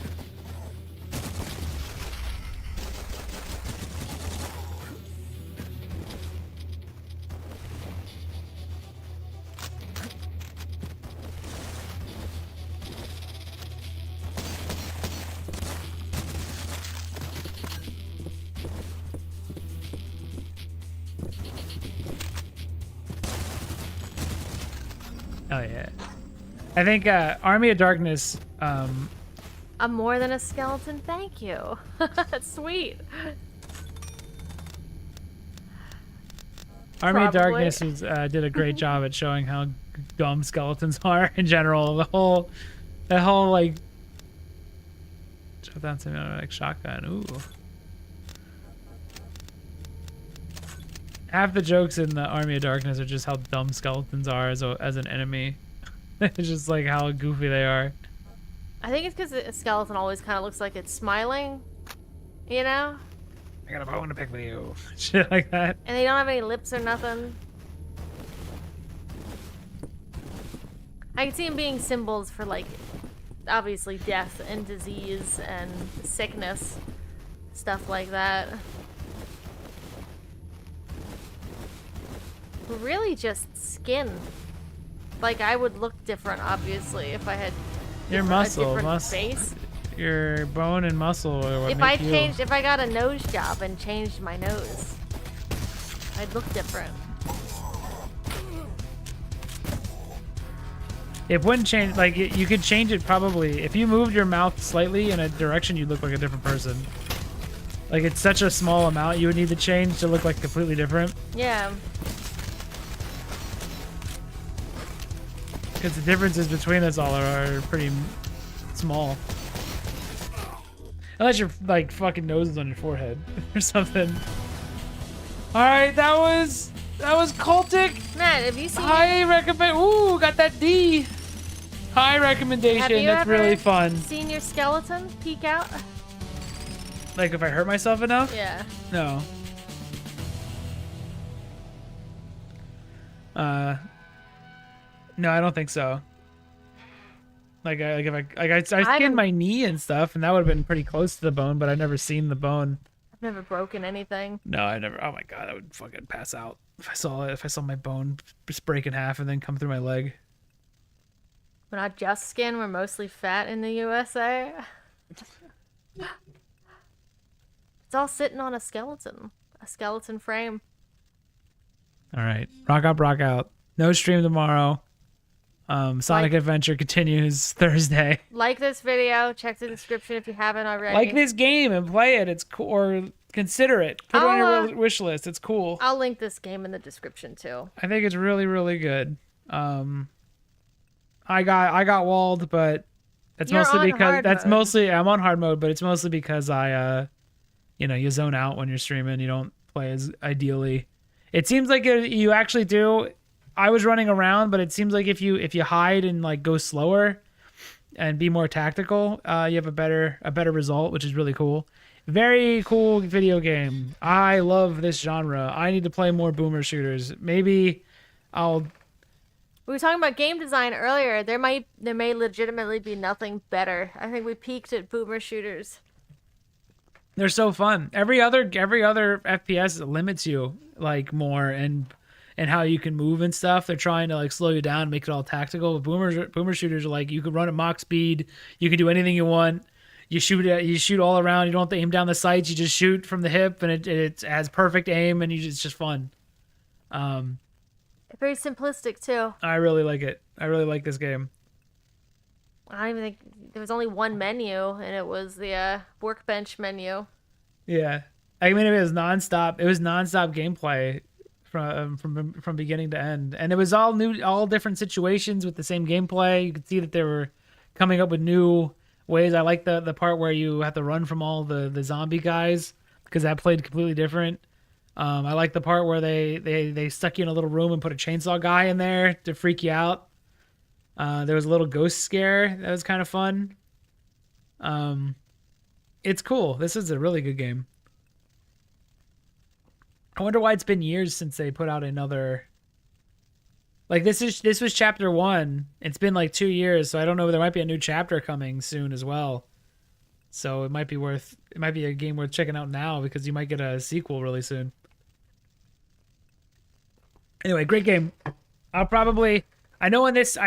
Oh yeah. I think Army of Darkness. I'm more than a skeleton, thank you. That's sweet. Army of Probably. Darkness did a great job at showing how dumb skeletons are in general. That whole like shut down semi-automatic shotgun. Ooh. Half the jokes in the Army of Darkness are just how dumb skeletons are as an enemy. It's just like how goofy they are. I think it's because a skeleton always kind of looks like it's smiling, you know? I got a bone to pick with you. Shit like that. And they don't have any lips or nothing. I can see them being symbols for, like, obviously death and disease and sickness. Stuff like that. Really just skin. Like, I would look different, obviously, if I had Your a muscle, different face. your bone and muscle are what If make you. if I got a nose job and changed my nose, I'd look different. It wouldn't change. Like you could change it probably if you moved your mouth slightly in a direction. You'd look like a different person. Like it's such a small amount you would need to change to look like completely different. Yeah. Because the differences between us all are pretty small. Unless your like fucking nose is on your forehead or something. All right, that was CULTIC. Matt, have you seen? High recommend. Ooh, got that D. High recommendation. Have you That's ever really fun. seen your skeleton peek out? Like if I hurt myself enough? Yeah. No. No, I don't think so. I skinned my knee and stuff, and that would have been pretty close to the bone, but I've never seen the bone. I've never broken anything. No, I never. Oh my god, I would fucking pass out if I saw it. If I saw my bone just break in half and then come through my leg. We're not just skin. We're mostly fat in the USA. It's all sitting on a skeleton frame. All right, rock out. No stream tomorrow. Sonic Adventure continues Thursday. Like this video. Check the description if you haven't already. Like this game and play it. It's cool. Or Consider it. Put it on I'll, your wish list. It's cool. I'll link this game in the description too. I think it's really, really good. I got walled, but that's You're mostly on because hard mode. I'm on hard mode, but it's mostly because I you zone out when you're streaming. You don't play as ideally. It seems like you actually do. I was running around, but it seems like if you hide and like go slower and be more tactical, you have a better result, which is really cool. Very cool video game. I love this genre. I need to play more boomer shooters. Maybe I'll. We were talking about game design earlier. There may legitimately be nothing better. I think we peaked at boomer shooters. They're so fun. Every other FPS limits you like more and how you can move and stuff. They're trying to like slow you down, make it all tactical. But boomer shooters are like you can run at Mach speed. You can do anything you want. You shoot all around. You don't have to aim down the sights. You just shoot from the hip, and it has perfect aim, and it's just fun. Very simplistic too. I really like it. I really like this game. I don't even think there was only one menu, and it was the workbench menu. Yeah, I mean it was nonstop. It was nonstop gameplay from beginning to end, and it was all different situations with the same gameplay. You could see that they were coming up with new ways. I like the part where you have to run from all the zombie guys because that played completely different. I like the part where they stuck you in a little room and put a chainsaw guy in there to freak you out. There was a little ghost scare that was kind of fun. It's cool. This is a really good game. I wonder why it's been years since they put out another. Like this was chapter 1. It's been like 2 years, so I don't know. There might be a new chapter coming soon as well. So it might be a game worth checking out now because you might get a sequel really soon. Anyway, great game. I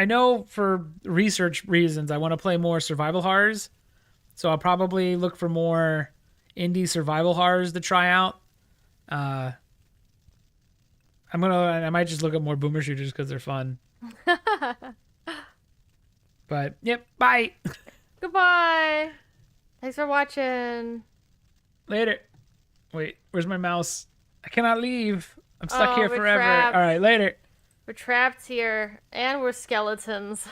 know for research reasons I want to play more survival horrors. So I'll probably look for more indie survival horrors to try out. I might just look at more boomer shooters because they're fun. But yep, bye. Goodbye. Thanks for watching. Later. Wait, where's my mouse? I cannot leave. I'm stuck here we're forever. trapped. All right, later. We're trapped here, and we're skeletons.